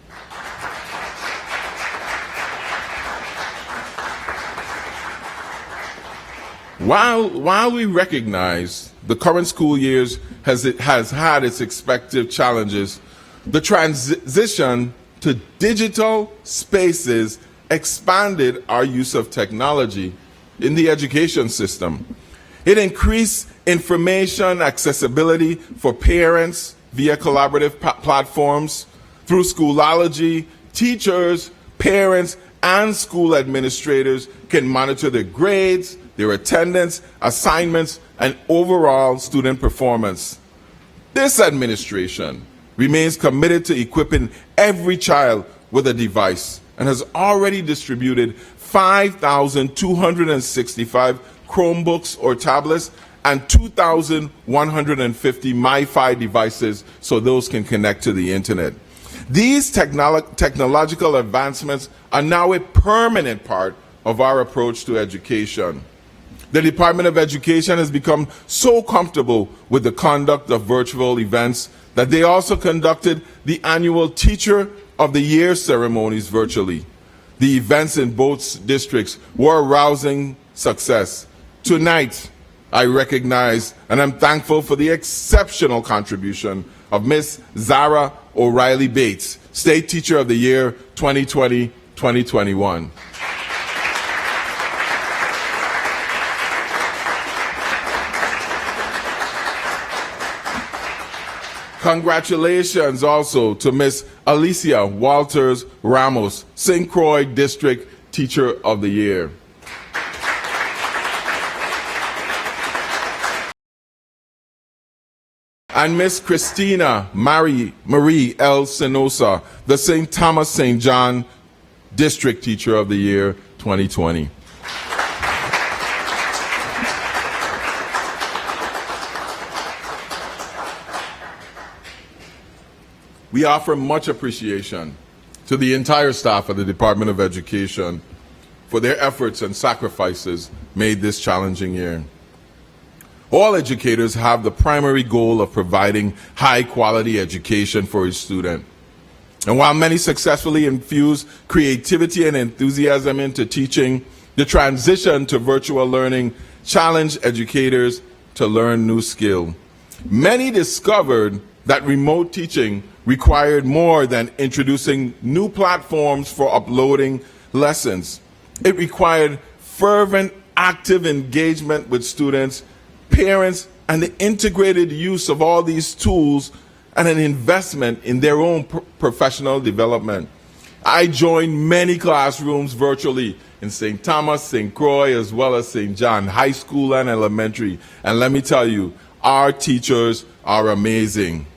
While we recognize the current school year has had its expected challenges, the transition to digital spaces expanded our use of technology in the education system. It increased information accessibility for parents via collaborative platforms. Through Schoology, teachers, parents, and school administrators can monitor their grades, their attendance, assignments, and overall student performance. This administration remains committed to equipping every child with a device and has already distributed 5,265 Chromebooks or tablets and 2,150 MiFi devices so those can connect to the internet. These technological advancements are now a permanent part of our approach to education. The Department of Education has become so comfortable with the conduct of virtual events that they also conducted the annual Teacher of the Year ceremonies virtually. The events in both districts were a rousing success. Tonight, I recognize and I'm thankful for the exceptional contribution of Ms. Zara O'Reilly Bates, State Teacher of the Year 2020-2021. Congratulations also to Ms. Alicia Walters Ramos, St. Croix District Teacher of the Year. And Miss Christina Marie L. Senosa, the St. Thomas St. John District Teacher of the Year 2020. We offer much appreciation to the entire staff of the Department of Education for their efforts and sacrifices made this challenging year. All educators have the primary goal of providing high-quality education for each student. And while many successfully infuse creativity and enthusiasm into teaching, the transition to virtual learning challenged educators to learn new skills. Many discovered that remote teaching required more than introducing new platforms for uploading lessons. It required fervent, active engagement with students, parents, and the integrated use of all these tools and an investment in their own professional development. I joined many classrooms virtually in St. Thomas, St. Croix, as well as St. John, high school and elementary. And let me tell you, our teachers are amazing.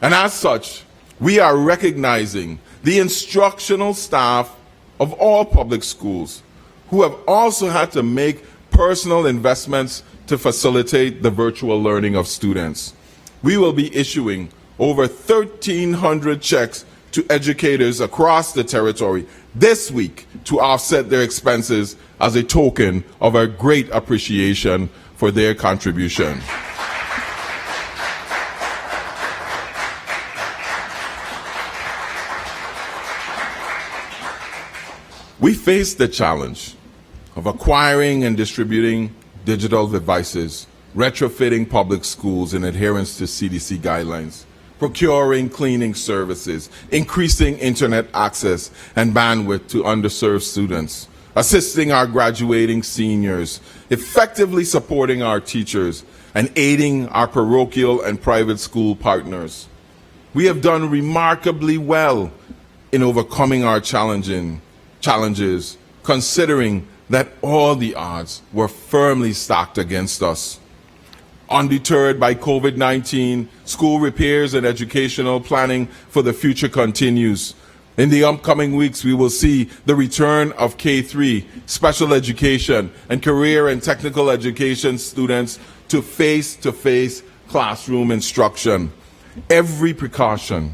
And as such, we are recognizing the instructional staff of all public schools who have also had to make personal investments to facilitate the virtual learning of students. We will be issuing over 1,300 checks to educators across the territory this week to offset their expenses as a token of our great appreciation for their contribution. We face the challenge of acquiring and distributing digital devices, retrofitting public schools in adherence to CDC guidelines, procuring cleaning services, increasing internet access and bandwidth to underserved students, assisting our graduating seniors, effectively supporting our teachers, and aiding our parochial and private school partners. We have done remarkably well in overcoming our challenges, considering that all the odds were firmly stacked against us. Undeterred by COVID-19, school repairs and educational planning for the future continues. In the upcoming weeks, we will see the return of K-3, special education, and career and technical education students to face-to-face classroom instruction. Every precaution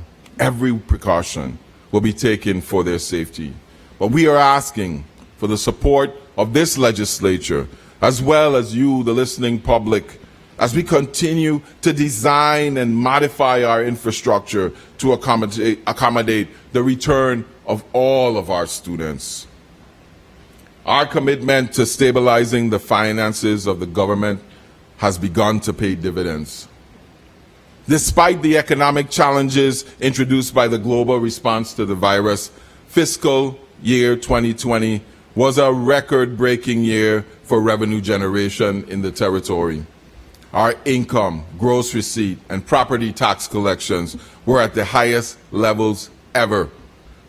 will be taken for their safety. But we are asking for the support of this legislature, as well as you, the listening public, as we continue to design and modify our infrastructure to accommodate the return of all of our students. Our commitment to stabilizing the finances of the government has begun to pay dividends. Despite the economic challenges introduced by the global response to the virus, fiscal year 2020 was a record-breaking year for revenue generation in the territory. Our income, gross receipt, and property tax collections were at the highest levels ever.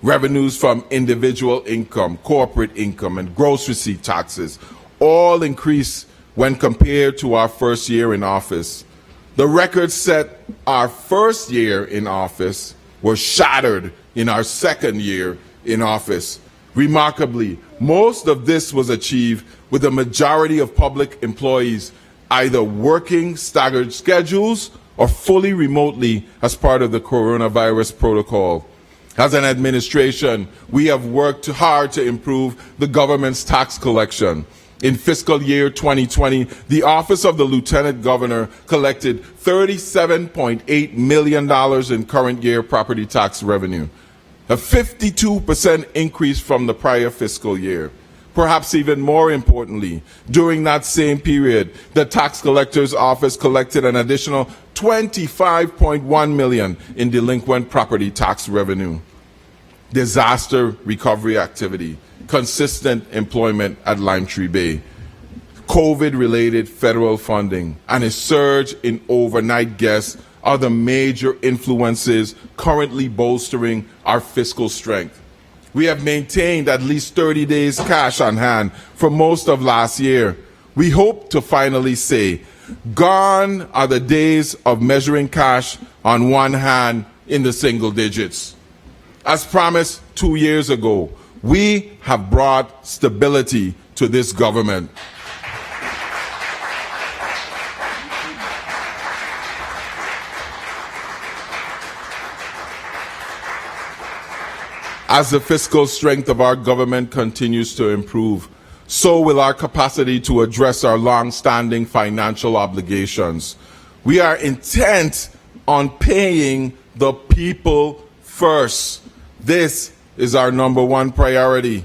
Revenues from individual income, corporate income, and gross receipt taxes all increased when compared to our first year in office. The records set our first year in office were shattered in our second year in office. Remarkably, most of this was achieved with the majority of public employees either working staggered schedules or fully remotely as part of the coronavirus protocol. As an administration, we have worked hard to improve the government's tax collection. In fiscal year 2020, the Office of the Lieutenant Governor collected $37.8 million in current year property tax revenue, a 52% increase from the prior fiscal year. Perhaps even more importantly, during that same period, the tax collector's office collected an additional $25.1 million in delinquent property tax revenue. Disaster recovery activity, consistent employment at Lime Tree Bay, COVID-related federal funding, and a surge in overnight guests are the major influences currently bolstering our fiscal strength. We have maintained at least 30 days cash on hand for most of last year. We hope to finally say, gone are the days of measuring cash on one hand in the single digits. As promised 2 years ago, we have brought stability to this government. As the fiscal strength of our government continues to improve, so will our capacity to address our long-standing financial obligations. We are intent on paying the people first. This is our number one priority.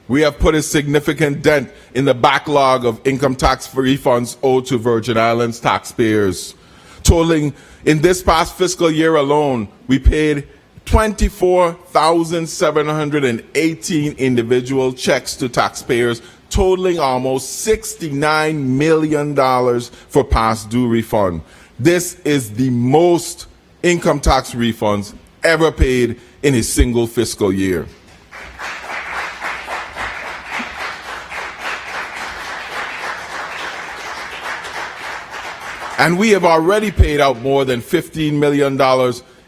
We have put a significant dent in the backlog of income tax refunds owed to Virgin Islands taxpayers. Totaling, in this past fiscal year alone, we paid 24,718 individual checks to taxpayers, totaling almost $69 million for past due refund. This is the most income tax refunds ever paid in a single fiscal year. And we have already paid out more than $15 million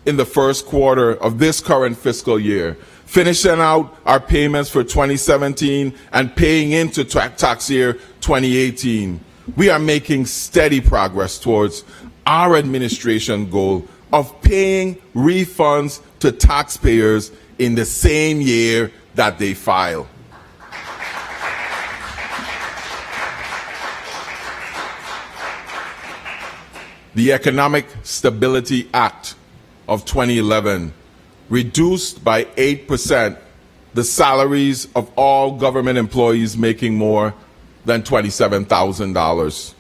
in the first quarter of this current fiscal year, finishing out our payments for 2017 and paying into tax year 2018. We are making steady progress towards our administration goal of paying refunds to taxpayers in the same year that they file. The Economic Stability Act of 2011 reduced by 8% the salaries of all government employees making more than $27,000.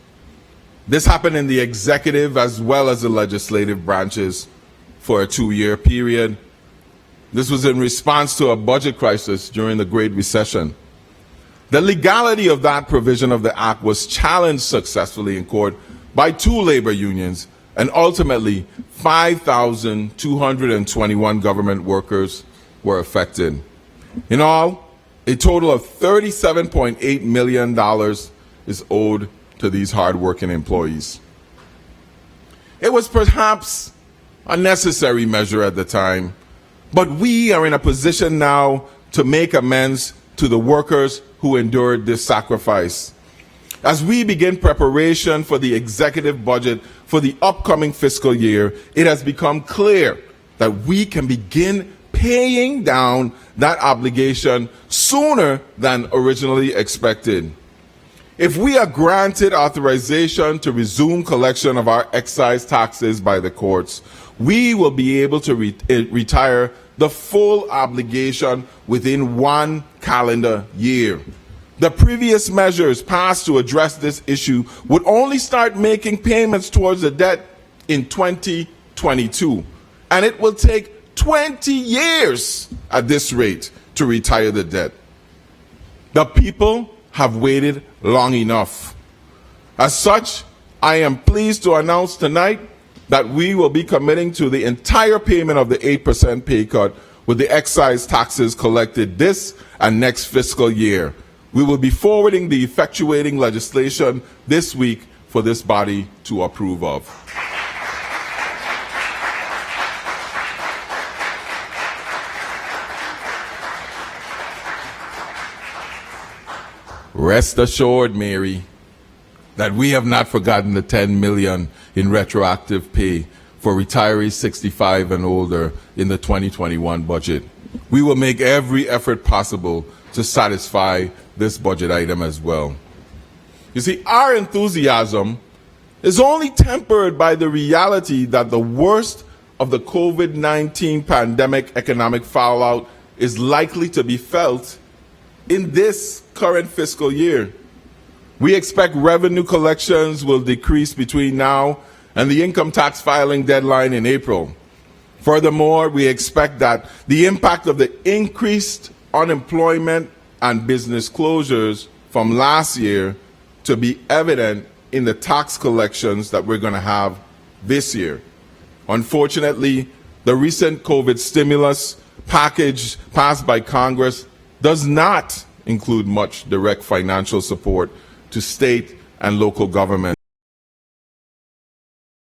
This happened in the executive as well as the legislative branches for a 2-year period. This was in response to a budget crisis during the Great Recession. The legality of that provision of the act was challenged successfully in court by 2 labor unions, and ultimately 5,221 government workers were affected. In all, a total of $37.8 million is owed to these hardworking employees. It was perhaps a necessary measure at the time, but we are in a position now to make amends to the workers who endured this sacrifice. As we begin preparation for the executive budget for the upcoming fiscal year, it has become clear that we can begin paying down that obligation sooner than originally expected. If we are granted authorization to resume collection of our excise taxes by the courts, we will be able to retire the full obligation within 1 calendar year. The previous measures passed to address this issue would only start making payments towards the debt in 2022, and it will take 20 years at this rate to retire the debt. The people have waited long enough. As such, I am pleased to announce tonight that we will be committing to the entire payment of the 8% pay cut with the excise taxes collected this and next fiscal year. We will be forwarding the effectuating legislation this week for this body to approve of. Rest assured, Mary, that we have not forgotten the $10 million in retroactive pay for retirees 65 and older in the 2021 budget. We will make every effort possible to satisfy this budget item as well. You see, our enthusiasm is only tempered by the reality that the worst of the COVID-19 pandemic economic fallout is likely to be felt in this current fiscal year. We expect revenue collections will decrease between now and the income tax filing deadline in April. Furthermore, we expect that the impact of the increased unemployment and business closures from last year to be evident in the tax collections that we're going to have this year. Unfortunately, the recent COVID stimulus package passed by Congress does not include much direct financial support to state and local government.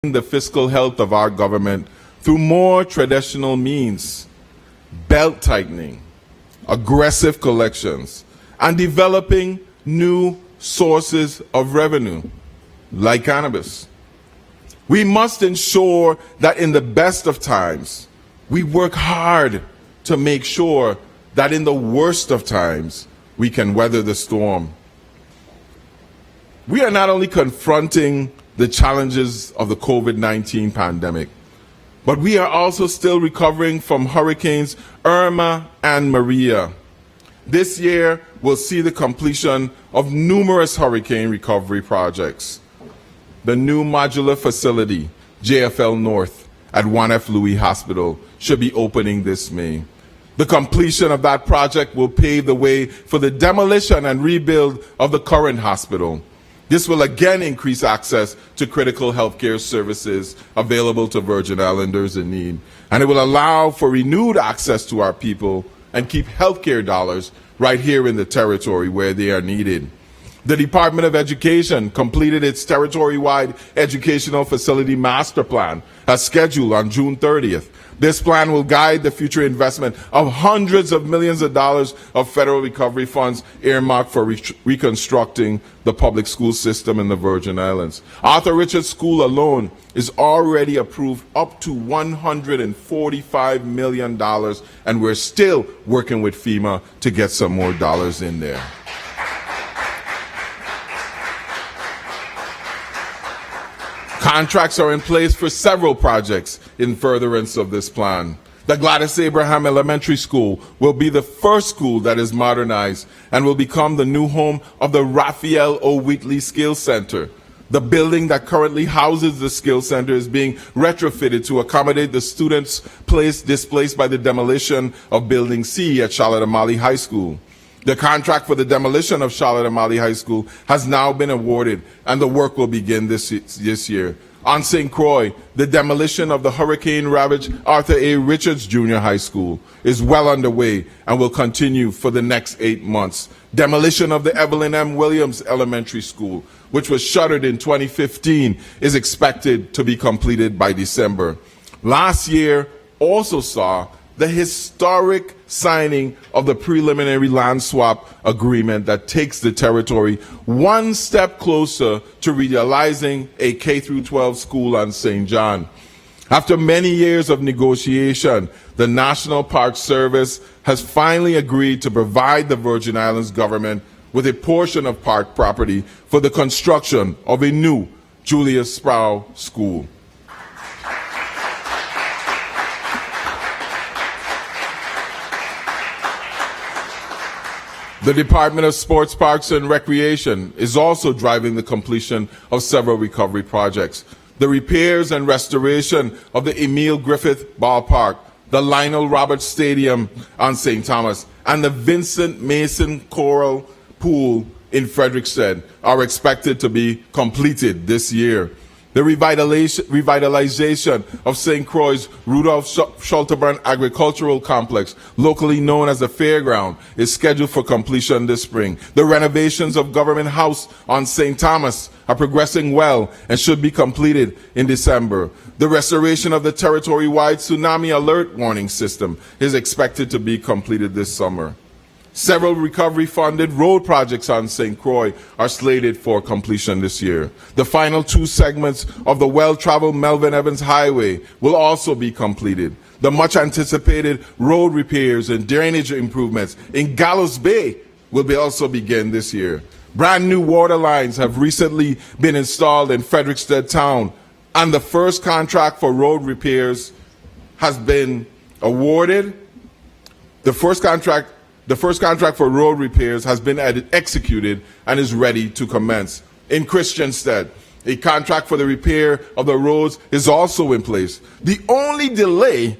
The fiscal health of our government through more traditional means, belt tightening, aggressive collections, and developing new sources of revenue, like cannabis. We must ensure that in the best of times, we work hard to make sure that in the worst of times, we can weather the storm. We are not only confronting the challenges of the COVID-19 pandemic, but we are also still recovering from hurricanes Irma and Maria. This year will see the completion of numerous hurricane recovery projects. The new modular facility, JFL North, at 1F Louis Hospital should be opening this May. The completion of that project will pave the way for the demolition and rebuild of the current hospital. This will again increase access to critical healthcare services available to Virgin Islanders in need, and it will allow for renewed access to our people and keep healthcare dollars right here in the territory where they are needed. The Department of Education completed its territory-wide educational facility master plan as scheduled on June 30th. This plan will guide the future investment of hundreds of millions of dollars of federal recovery funds earmarked for reconstructing the public school system in the Virgin Islands. Arthur Richards School alone is already approved up to $145 million, and we're still working with FEMA to get some more dollars in there. Contracts are in place for several projects in furtherance of this plan. The Gladys Abraham Elementary School will be the first school that is modernized and will become the new home of the Raphael O. Wheatley Skills Center. The building that currently houses the Skills Center is being retrofitted to accommodate the students displaced by the demolition of Building C at Charlotte Amalie High School. The contract for the demolition of Charlotte Amalie High School has now been awarded, and the work will begin this year. On St. Croix, the demolition of the hurricane-ravaged Arthur A. Richards Junior High School is well underway and will continue for the next 8 months. Demolition of the Evelyn M. Williams Elementary School, which was shuttered in 2015, is expected to be completed by December. Last year also saw the historic signing of the preliminary land swap agreement that takes the territory one step closer to realizing a K-12 school on St. John. After many years of negotiation, the National Park Service has finally agreed to provide the Virgin Islands government with a portion of park property for the construction of a new Julius Sproul School. The Department of Sports, Parks, and Recreation is also driving the completion of several recovery projects. The repairs and restoration of the Emile Griffith Ballpark, the Lionel Roberts Stadium on St. Thomas, and the Vincent Mason Coral Pool in Frederiksted are expected to be completed this year. The revitalization of St. Croix's Rudolph Schulterbrand Agricultural Complex, locally known as the Fairground, is scheduled for completion this spring. The renovations of Government House on St. Thomas are progressing well and should be completed in December. The restoration of the territory-wide tsunami alert warning system is expected to be completed this summer. Several recovery-funded road projects on St. Croix are slated for completion this year. The final 2 segments of the well-traveled Melvin Evans Highway will also be completed. The much-anticipated road repairs and drainage improvements in Gallows Bay will also begin this year. Brand new water lines have recently been installed in Frederiksted Town, and the first contract for road repairs has been awarded. The first contract for road repairs has been executed and is ready to commence. In Christiansted, a contract for the repair of the roads is also in place. The only delay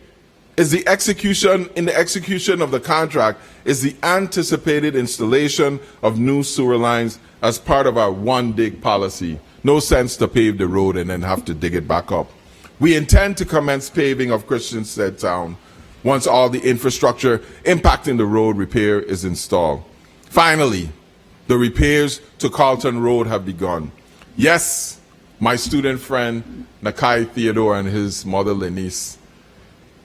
is the execution of the contract is the anticipated installation of new sewer lines as part of our one dig policy. No sense to pave the road and then have to dig it back up. We intend to commence paving of Christiansted Town once all the infrastructure impacting the road repair is installed. Finally, the repairs to Carlton Road have begun. Yes, my student friend Nakai Theodore and his mother Lenice,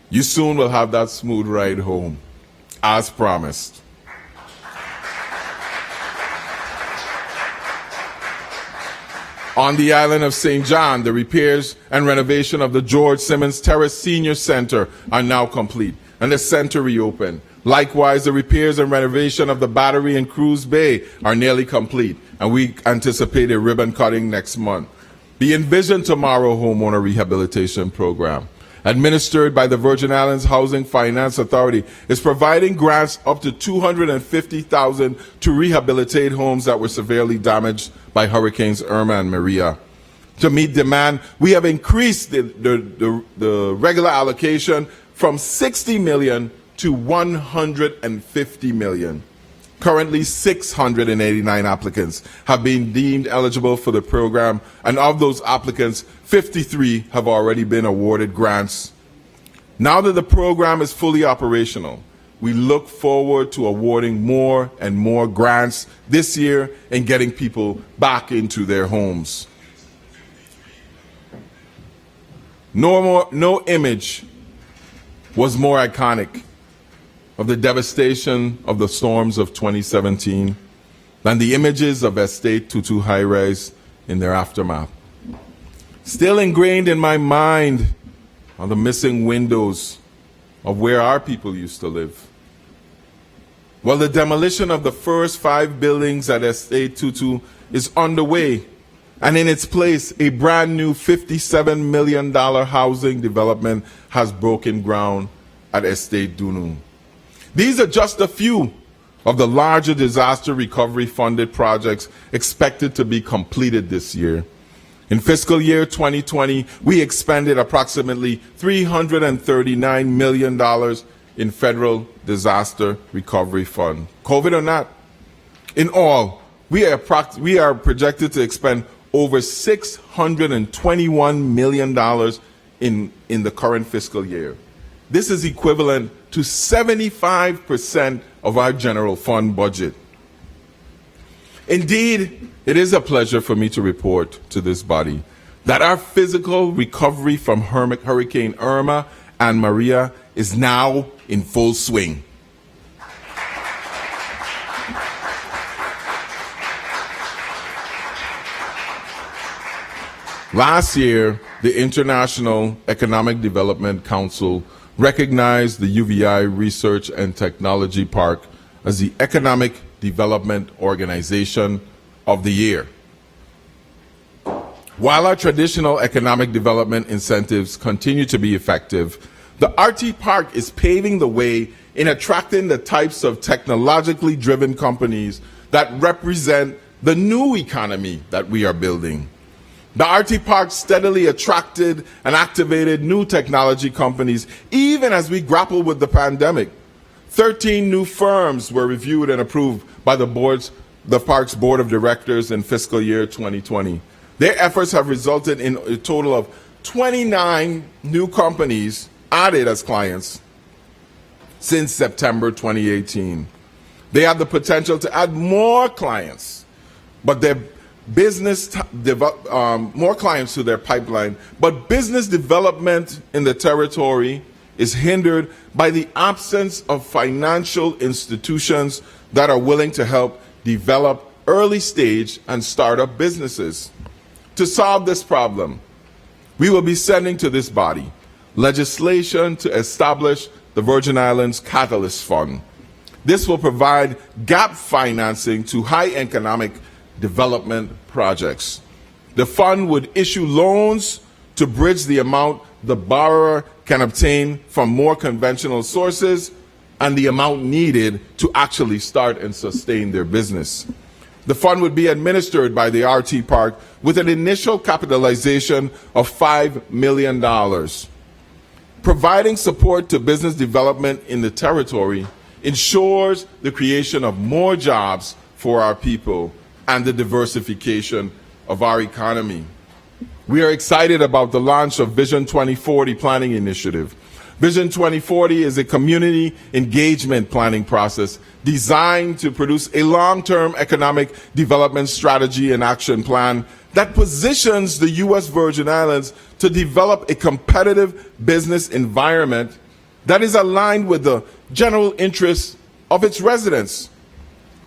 you soon will have that smooth ride home, as promised. On the island of St. John, the repairs and renovation of the George Simmons Terrace Senior Center are now complete, and the center reopened. Likewise, the repairs and renovation of the Battery in Cruz Bay are nearly complete, and we anticipate a ribbon cutting next month. The Envision Tomorrow Homeowner Rehabilitation Program, administered by the Virgin Islands Housing Finance Authority, is providing grants up to $250,000 to rehabilitate homes that were severely damaged by Hurricanes Irma and Maria. To meet demand, we have increased the regular allocation from $60 million to $150 million. Currently, 689 applicants have been deemed eligible for the program, and of those applicants, 53 have already been awarded grants. Now that the program is fully operational, we look forward to awarding more and more grants this year and getting people back into their homes. No image was more iconic of the devastation of the storms of 2017 than the images of Estate Tutu high-rise in their aftermath. Still ingrained in my mind are the missing windows of where our people used to live. Well, the demolition of the first 5 buildings at Estate Tutu is underway, and in its place, a brand new $57 million housing development has broken ground at Estate Dunu. These are just a few of the larger disaster recovery funded projects expected to be completed this year. In fiscal year 2020, we expended approximately $339 million in federal disaster recovery fund. COVID or not, in all, we are projected to expend over $621 million in the current fiscal year. This is equivalent to 75% of our general fund budget. Indeed, it is a pleasure for me to report to this body that our physical recovery from Hurricane Irma and Maria is now in full swing. Last year, the International Economic Development Council recognized the UVI Research and Technology Park as the Economic Development Organization of the Year. While our traditional economic development incentives continue to be effective, the RT Park is paving the way in attracting the types of technologically driven companies that represent the new economy that we are building. The RT Park steadily attracted and activated new technology companies even as we grapple with the pandemic. 13 new firms were reviewed and approved by the park's board of directors in fiscal year 2020. Their efforts have resulted in a total of 29 new companies added as clients since September 2018. They have the potential to add more clients, but more clients to their pipeline, but business development in the territory is hindered by the absence of financial institutions that are willing to help develop early stage and startup businesses. To solve this problem, we will be sending to this body legislation to establish the Virgin Islands Catalyst Fund. This will provide gap financing to high economic development projects. The fund would issue loans to bridge the amount the borrower can obtain from more conventional sources and the amount needed to actually start and sustain their business. The fund would be administered by the RT Park with an initial capitalization of $5 million. Providing support to business development in the territory ensures the creation of more jobs for our people and the diversification of our economy. We are excited about the launch of Vision 2040 Planning Initiative. Vision 2040 is a community engagement planning process designed to produce a long-term economic development strategy and action plan that positions the U.S. Virgin Islands to develop a competitive business environment that is aligned with the general interests of its residents.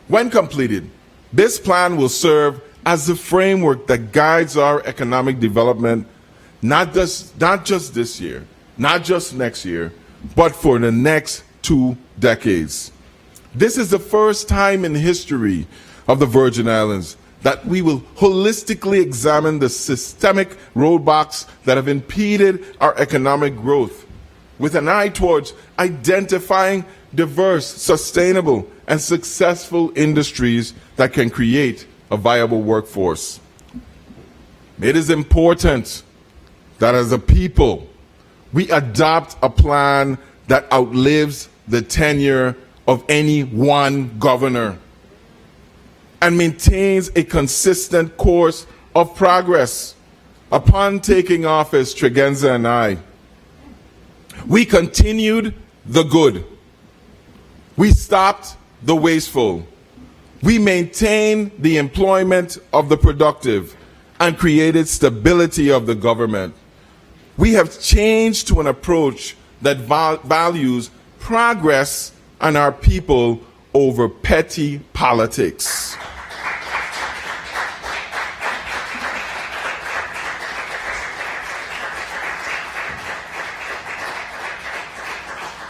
When completed, this plan will serve as the framework that guides our economic development, not just this year, not just next year, but for the next 2 decades. This is the first time in history of the Virgin Islands that we will holistically examine the systemic roadblocks that have impeded our economic growth, with an eye towards identifying diverse, sustainable, and successful industries that can create a viable workforce. It is important that as a people, we adopt a plan that outlives the tenure of any one governor and maintains a consistent course of progress. Upon taking office, Tregenza and I, we continued the good. We stopped the wasteful. We maintained the employment of the productive and created stability of the government. We have changed to an approach that values progress and our people over petty politics.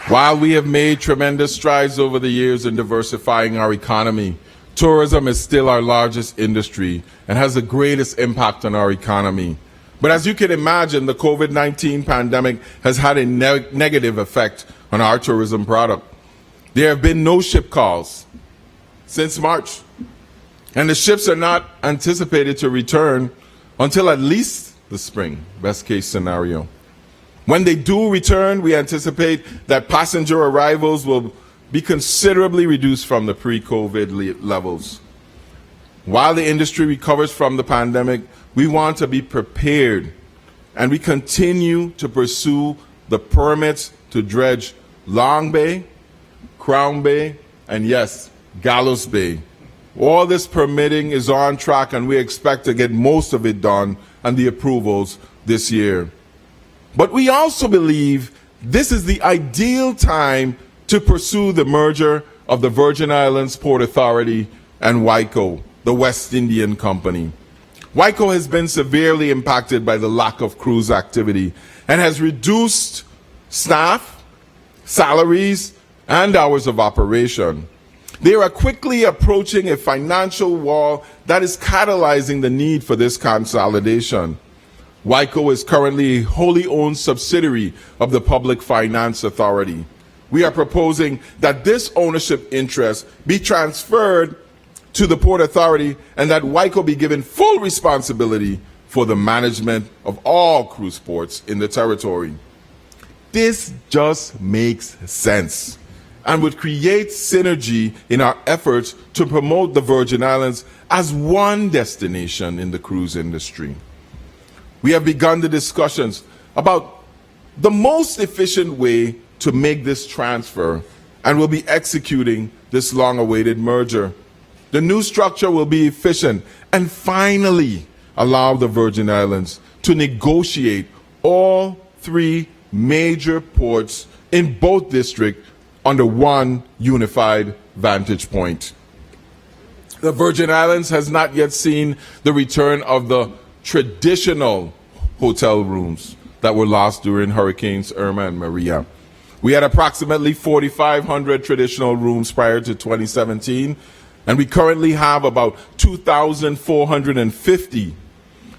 While we have made tremendous strides over the years in diversifying our economy, tourism is still our largest industry and has the greatest impact on our economy. But as you can imagine, the COVID-19 pandemic has had a negative effect on our tourism product. There have been no ship calls since March, and the ships are not anticipated to return until at least the spring, best case scenario. When they do return, we anticipate that passenger arrivals will be considerably reduced from the pre-COVID levels. While the industry recovers from the pandemic, we want to be prepared, and we continue to pursue the permits to dredge Long Bay, Crown Bay, and yes, Gallows Bay. All this permitting is on track, and we expect to get most of it done and the approvals this year. But we also believe this is the ideal time to pursue the merger of the Virgin Islands Port Authority and WICO, the West Indian Company. WICO has been severely impacted by the lack of cruise activity and has reduced staff, salaries, and hours of operation. They are quickly approaching a financial wall that is catalyzing the need for this consolidation. WICO is currently a wholly owned subsidiary of the Public Finance Authority. We are proposing that this ownership interest be transferred to the Port Authority and that WICO be given full responsibility for the management of all cruise ports in the territory. This just makes sense and would create synergy in our efforts to promote the Virgin Islands as one destination in the cruise industry. We have begun the discussions about the most efficient way to make this transfer and will be executing this long-awaited merger. The new structure will be efficient and finally allow the Virgin Islands to negotiate all three major ports in both districts under one unified vantage point. The Virgin Islands has not yet seen the return of the traditional hotel rooms that were lost during Hurricanes Irma and Maria. We had approximately 4,500 traditional rooms prior to 2017, and we currently have about 2,450.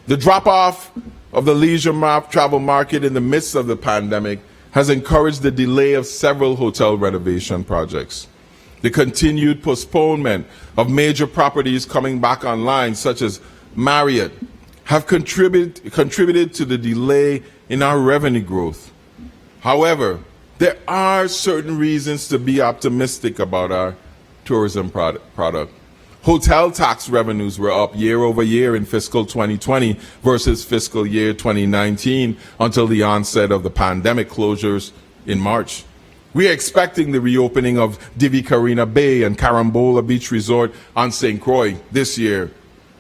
The drop-off of the leisure travel market in the midst of the pandemic has encouraged the delay of several hotel renovation projects. The continued postponement of major properties coming back online, such as Marriott, have contributed to the delay in our revenue growth. However, there are certain reasons to be optimistic about our tourism product. Hotel tax revenues were up year over year in fiscal 2020 versus fiscal year 2019 until the onset of the pandemic closures in March. We are expecting the reopening of Divi Carina Bay and Carambola Beach Resort on St. Croix this year.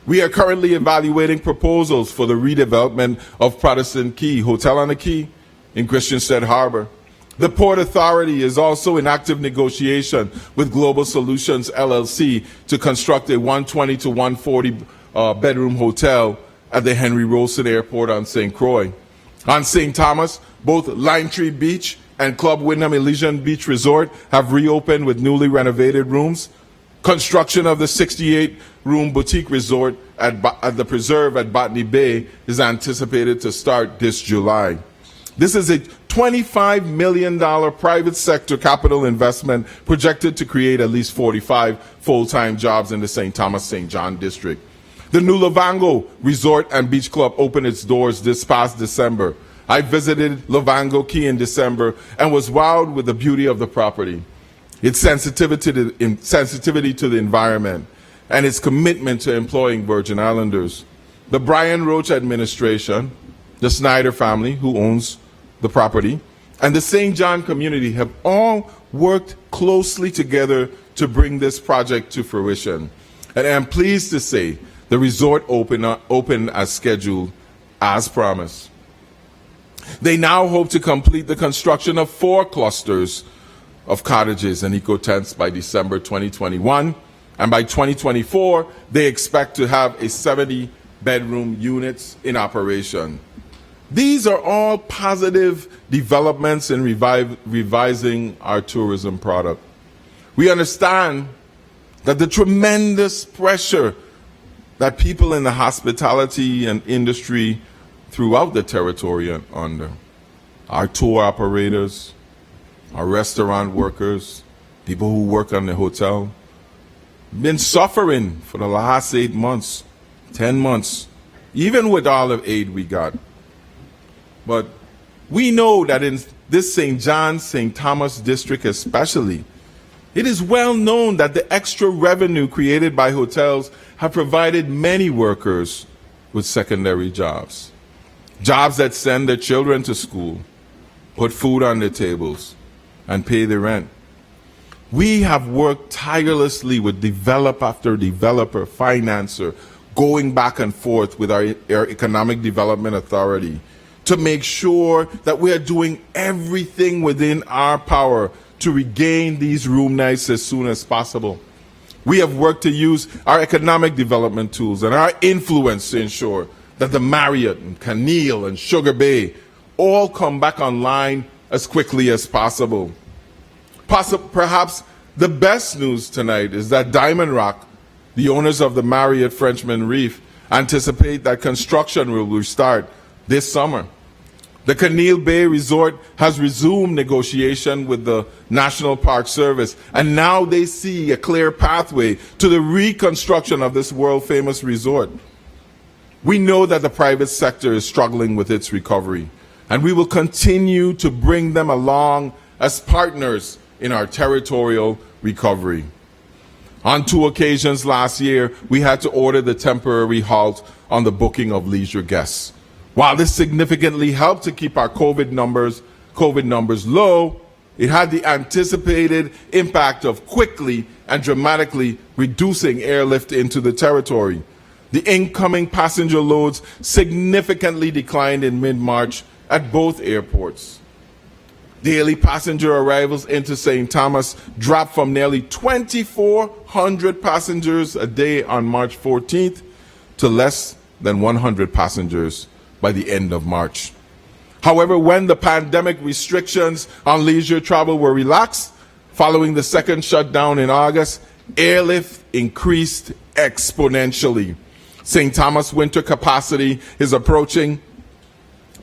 We are currently evaluating proposals for the redevelopment of Protestant Key, Hotel on the Key in Christiansted Harbor. The Port Authority is also in active negotiation with Global Solutions LLC to construct a 120 to 140 bedroom hotel at the Henry Rosen Airport on St. Croix. On St. Thomas, both Lime Tree Beach and Club Wyndham Elysian Beach Resort have reopened with newly renovated rooms. Construction of the 68-room boutique resort at the Preserve at Botany Bay is anticipated to start this July. This is a $25 million private sector capital investment projected to create at least 45 full-time jobs in the St. Thomas-St. John district. The new Lovango Resort and Beach Club opened its doors this past December. I visited Lovango Key in December and was wowed with the beauty of the property, its sensitivity to the environment, and its commitment to employing Virgin Islanders. The Brian Roach administration, the Snyder family, who owns the property, and the St. John community have all worked closely together to bring this project to fruition. And I'm pleased to say the resort opened as scheduled, as promised. They now hope to complete the construction of 4 clusters of cottages and eco-tents by December 2021. And by 2024, they expect to have a 70-bedroom units in operation. These are all positive developments in revising our tourism product. We understand that the tremendous pressure that people in the hospitality and industry throughout the territory are under, our tour operators, our restaurant workers, people who work on the hotel, been suffering for the last 8 months, 10 months, even with all the aid we got. But we know that in this St. John, St. Thomas district especially, it is well known that the extra revenue created by hotels have provided many workers with secondary jobs. Jobs that send their children to school, put food on their tables, and pay the rent. We have worked tirelessly with developer after developer, financer, going back and forth with our Economic Development Authority to make sure that we are doing everything within our power to regain these room nights as soon as possible. We have worked to use our economic development tools and our influence to ensure that the Marriott and Canil and Sugar Bay all come back online as quickly as possible. Perhaps the best news tonight is that Diamond Rock, the owners of the Marriott Frenchman Reef, anticipate that construction will restart this summer. The Canil Bay Resort has resumed negotiation with the National Park Service, and now they see a clear pathway to the reconstruction of this world-famous resort. We know that the private sector is struggling with its recovery, and we will continue to bring them along as partners in our territorial recovery. On 2 occasions last year, we had to order the temporary halt on the booking of leisure guests. While this significantly helped to keep our COVID numbers low, it had the anticipated impact of quickly and dramatically reducing airlift into the territory. The incoming passenger loads significantly declined in mid-March at both airports. Daily passenger arrivals into St. Thomas dropped from nearly 2,400 passengers a day on March 14th to less than 100 passengers by the end of March. However, when the pandemic restrictions on leisure travel were relaxed, following the second shutdown in August, airlift increased exponentially. St. Thomas winter capacity is approaching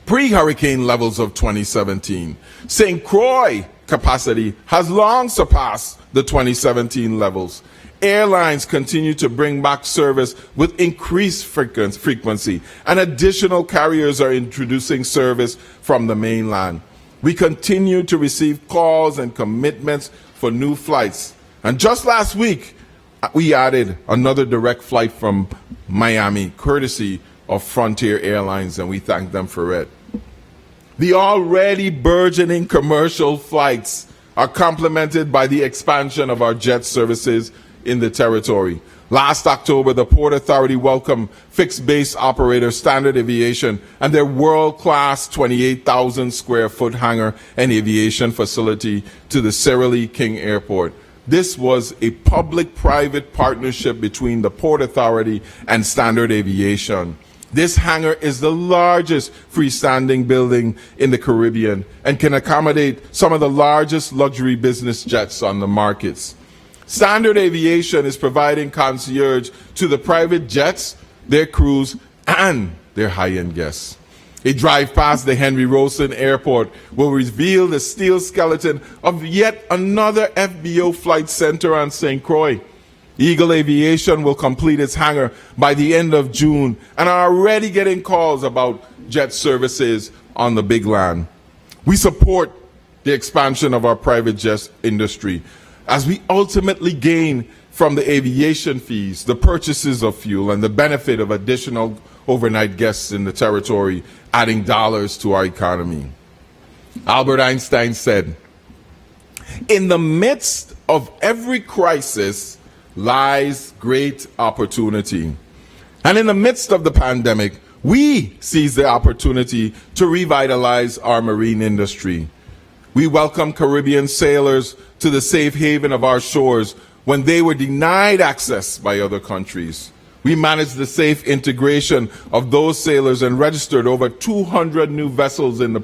pre-hurricane levels of 2017. St. Croix capacity has long surpassed the 2017 levels. Airlines continue to bring back service with increased frequency, and additional carriers are introducing service from the mainland. We continue to receive calls and commitments for new flights. And just last week, we added another direct flight from Miami, courtesy of Frontier Airlines, and we thank them for it. The already burgeoning commercial flights are complemented by the expansion of our jet services in the territory. Last October, the Port Authority welcomed fixed-base operator Standard Aviation and their world-class 28,000 square foot hangar and aviation facility to the Sara Lee King Airport. This was a public-private partnership between the Port Authority and Standard Aviation. This hangar is the largest freestanding building in the Caribbean and can accommodate some of the largest luxury business jets on the markets. Standard Aviation is providing concierge to the private jets, their crews, and their high-end guests. A drive past the Henry Rosen Airport will reveal the steel skeleton of yet another FBO flight center on St. Croix. Eagle Aviation will complete its hangar by the end of June and are already getting calls about jet services on the Big Land. We support the expansion of our private jet industry as we ultimately gain from the aviation fees, the purchases of fuel, and the benefit of additional overnight guests in the territory, adding dollars to our economy. Albert Einstein said, "In the midst of every crisis lies great opportunity." And in the midst of the pandemic, we seize the opportunity to revitalize our marine industry. We welcome Caribbean sailors to the safe haven of our shores when they were denied access by other countries. We managed the safe integration of those sailors and registered over 200 new vessels in the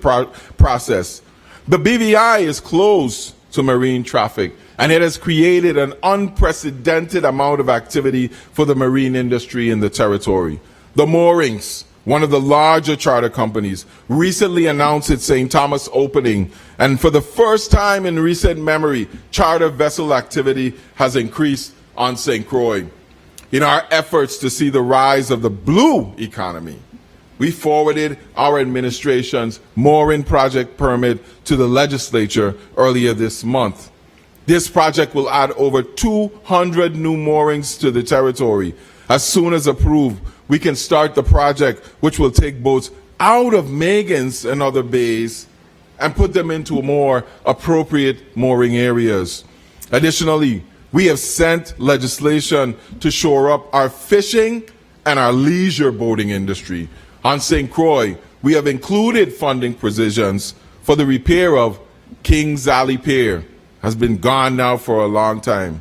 process. The BVI is close to marine traffic, and it has created an unprecedented amount of activity for the marine industry in the territory. The Moorings, one of the larger charter companies, recently announced its St. Thomas opening, and for the first time in recent memory, charter vessel activity has increased on St. Croix. In our efforts to see the rise of the blue economy, we forwarded our administration's mooring project permit to the legislature earlier this month. This project will add over 200 new moorings to the territory. As soon as approved, we can start the project, which will take boats out of Megan's and other bays and put them into more appropriate mooring areas. Additionally, we have sent legislation to shore up our fishing and our leisure boating industry. On St. Croix, we have included funding provisions for the repair of Kings Alley Pier, has been gone now for a long time,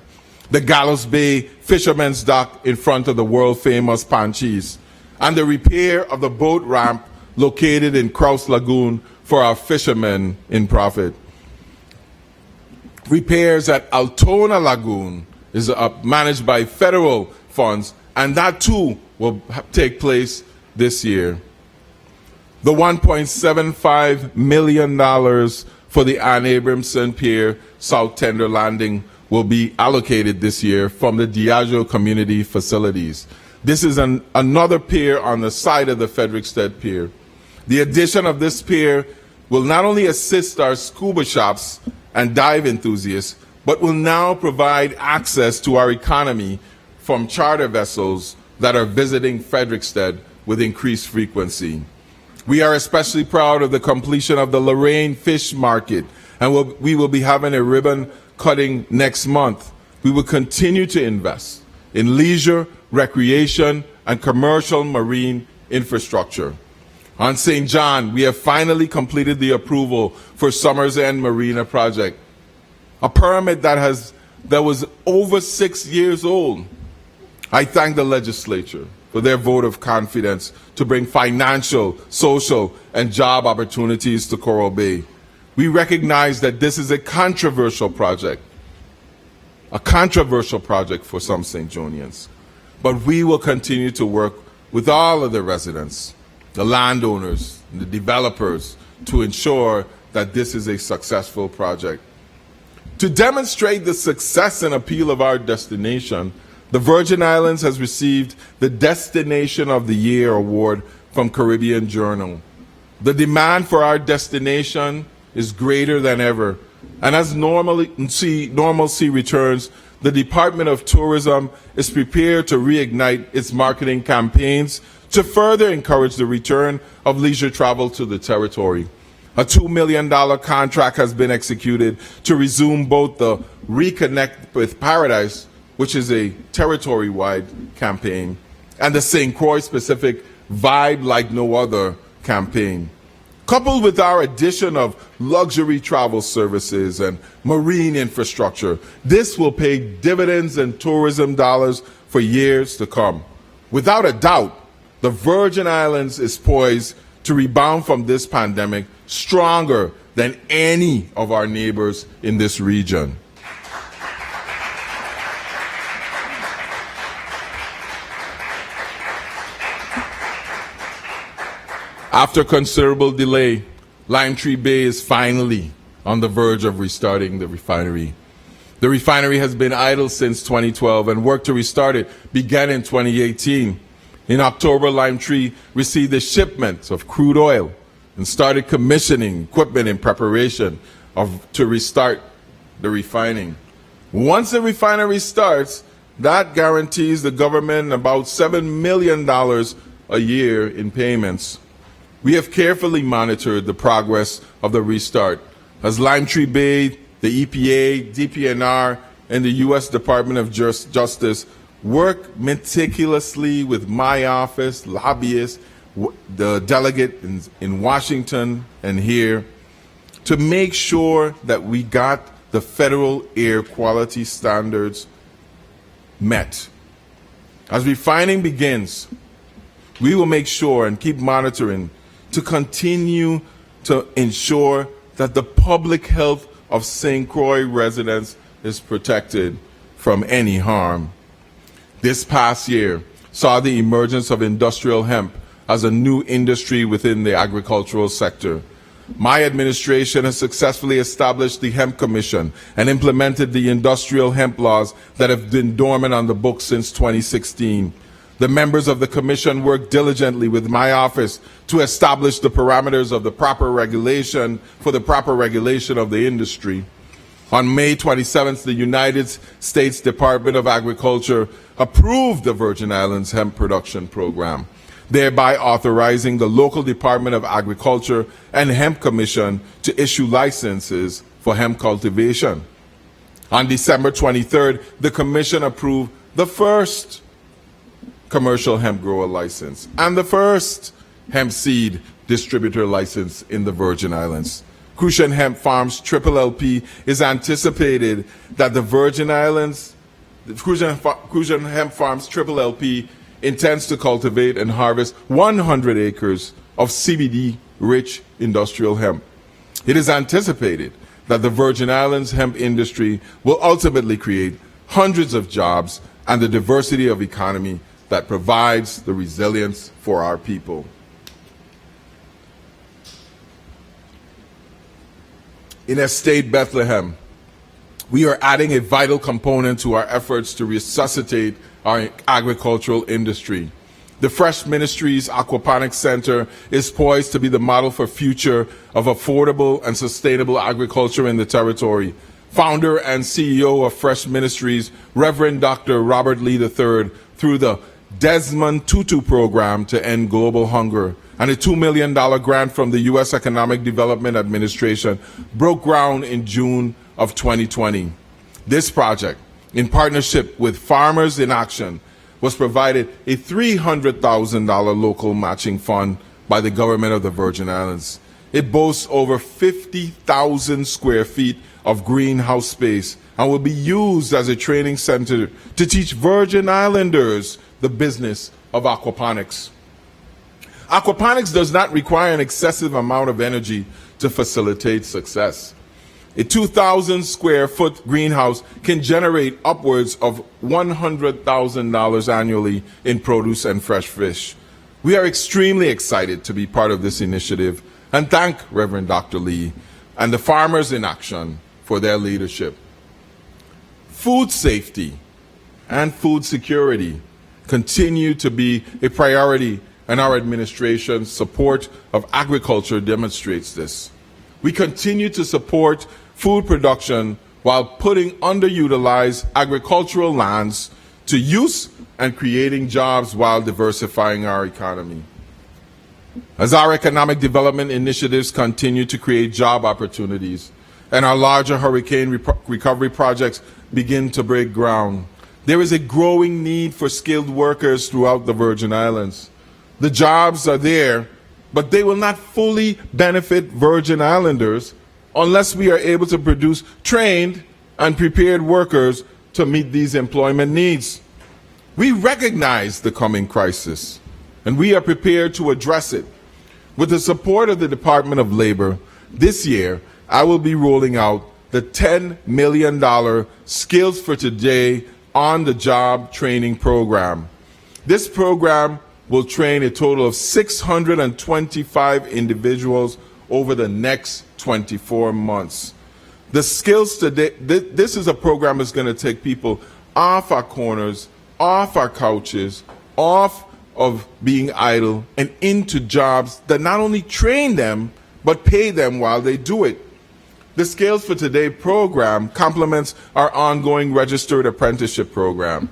the Gallows Bay Fisherman's Dock in front of the world-famous Panchis, and the repair of the boat ramp located in Crouse Lagoon for our fishermen in profit. Repairs at Altona Lagoon is managed by federal funds, and that too will take place this year. The $1.75 million for the Ann Abramson Pier South Tender Landing will be allocated this year from the Diageo Community Facilities. This is another pier on the side of the Frederiksted Pier. The addition of this pier will not only assist our scuba shops and dive enthusiasts, but will now provide access to our economy from charter vessels that are visiting Frederiksted with increased frequency. We are especially proud of the completion of the Lorraine Fish Market, and we will be having a ribbon cutting next month. We will continue to invest in leisure, recreation, and commercial marine infrastructure. On St. John, we have finally completed the approval for Summers End Marina project, a permit that was over 6 years old. I thank the legislature for their vote of confidence to bring financial, social, and job opportunities to Coral Bay. We recognize that this is a controversial project for some St. Johnians, but we will continue to work with all of the residents, the landowners, and the developers to ensure that this is a successful project. To demonstrate the success and appeal of our destination, the Virgin Islands has received the Destination of the Year award from Caribbean Journal. The demand for our destination is greater than ever, and as normalcy returns, the Department of Tourism is prepared to reignite its marketing campaigns to further encourage the return of leisure travel to the territory. A $2 million contract has been executed to resume both the Reconnect with Paradise, which is a territory-wide campaign, and the St. Croix specific Vibe Like No Other campaign. Coupled with our addition of luxury travel services and marine infrastructure, this will pay dividends and tourism dollars for years to come. Without a doubt, the Virgin Islands is poised to rebound from this pandemic stronger than any of our neighbors in this region. After considerable delay, Lime Tree Bay is finally on the verge of restarting the refinery. The refinery has been idle since 2012, and work to restart it began in 2018. In October, Lime Tree received a shipment of crude oil and started commissioning equipment in preparation to restart the refining. Once the refinery starts, that guarantees the government about $7 million a year in payments. We have carefully monitored the progress of the restart as Limetree Bay, the EPA, DPNR, and the U.S. Department of Justice work meticulously with my office, lobbyists, the delegate in Washington and here to make sure that we got the federal air quality standards met. As refining begins, we will make sure and keep monitoring to continue to ensure that the public health of St. Croix residents is protected from any harm. This past year saw the emergence of industrial hemp as a new industry within the agricultural sector. My administration has successfully established the Hemp Commission and implemented the industrial hemp laws that have been dormant on the books since 2016. The members of the Commission worked diligently with my office to establish the parameters of the proper regulation for the proper regulation of the industry. On May 27th, the United States Department of Agriculture approved the Virgin Islands Hemp Production Program, thereby authorizing the local Department of Agriculture and Hemp Commission to issue licenses for hemp cultivation. On December 23rd, the Commission approved the first commercial hemp grower license and the first hemp seed distributor license in the Virgin Islands. Crucian Hemp Farms Triple LP is anticipated that the Virgin Islands, Crucian Hemp Farms Triple LP intends to cultivate and harvest 100 acres of CBD-rich industrial hemp. It is anticipated that the Virgin Islands hemp industry will ultimately create hundreds of jobs and the diversity of economy that provides the resilience for our people. In Estate Bethlehem, we are adding a vital component to our efforts to resuscitate our agricultural industry. The Fresh Ministries Aquaponics Center is poised to be the model for future of affordable and sustainable agriculture in the territory. Founder and CEO of Fresh Ministries, Reverend Dr. Robert Lee III, through the Desmond Tutu program to end global hunger, and a $2 million grant from the U.S. Economic Development Administration broke ground in June of 2020. This project, in partnership with Farmers in Action, was provided a $300,000 local matching fund by the government of the Virgin Islands. It boasts over 50,000 square feet of greenhouse space and will be used as a training center to teach Virgin Islanders the business of aquaponics. Aquaponics does not require an excessive amount of energy to facilitate success. A 2,000 square foot greenhouse can generate upwards of $100,000 annually in produce and fresh fish. We are extremely excited to be part of this initiative and thank Reverend Dr. Lee and the Farmers in Action for their leadership. Food safety and food security continue to be a priority, and our administration's support of agriculture demonstrates this. We continue to support food production while putting underutilized agricultural lands to use and creating jobs while diversifying our economy. As our economic development initiatives continue to create job opportunities and our larger hurricane recovery projects begin to break ground, there is a growing need for skilled workers throughout the Virgin Islands. The jobs are there, but they will not fully benefit Virgin Islanders unless we are able to produce trained and prepared workers to meet these employment needs. We recognize the coming crisis, and we are prepared to address it. With the support of the Department of Labor, this year I will be rolling out the $10 million Skills for Today on-the-job training program. This program will train a total of 625 individuals over the next 24 months. The Skills Today, this is a program that's going to take people off our corners, off our couches, off of being idle, and into jobs that not only train them, but pay them while they do it. The Skills for Today program complements our ongoing registered apprenticeship program.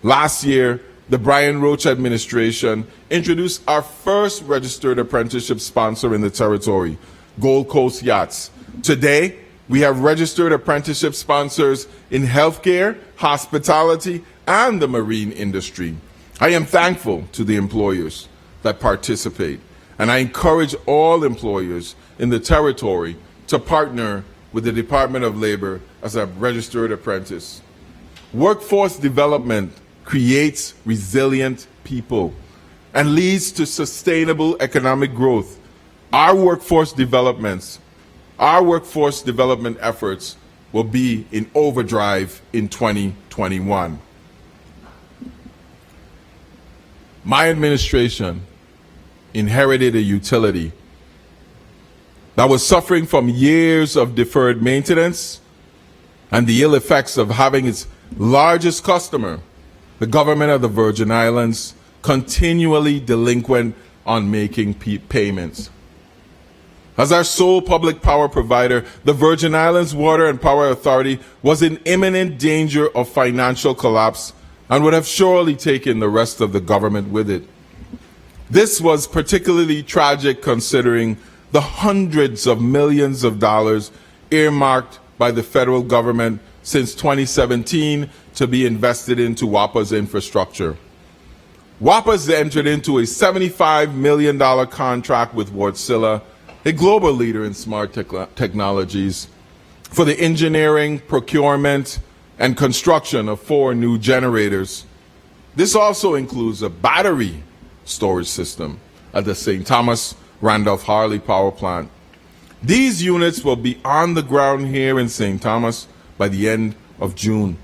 Last year, the Brian Roach administration introduced our first registered apprenticeship sponsor in the territory, Gold Coast Yachts. Today, we have registered apprenticeship sponsors in healthcare, hospitality, and the marine industry. I am thankful to the employers that participate, and I encourage all employers in the territory to partner with the Department of Labor as a registered apprentice. Workforce development creates resilient people and leads to sustainable economic growth. Our workforce development efforts will be in overdrive in 2021. My administration inherited a utility that was suffering from years of deferred maintenance and the ill effects of having its largest customer, the government of the Virgin Islands, continually delinquent on making payments. As our sole public power provider, the Virgin Islands Water and Power Authority was in imminent danger of financial collapse and would have surely taken the rest of the government with it. This was particularly tragic considering the hundreds of millions of dollars earmarked by the federal government since 2017 to be invested into WAPA's infrastructure. WAPA's entered into a $75 million contract with Wärtsilä, a global leader in smart technologies, for the engineering, procurement, and construction of 4 new generators. This also includes a battery storage system at the St. Thomas Randolph-Harley Power Plant. These units will be on the ground here in St. Thomas by the end of June.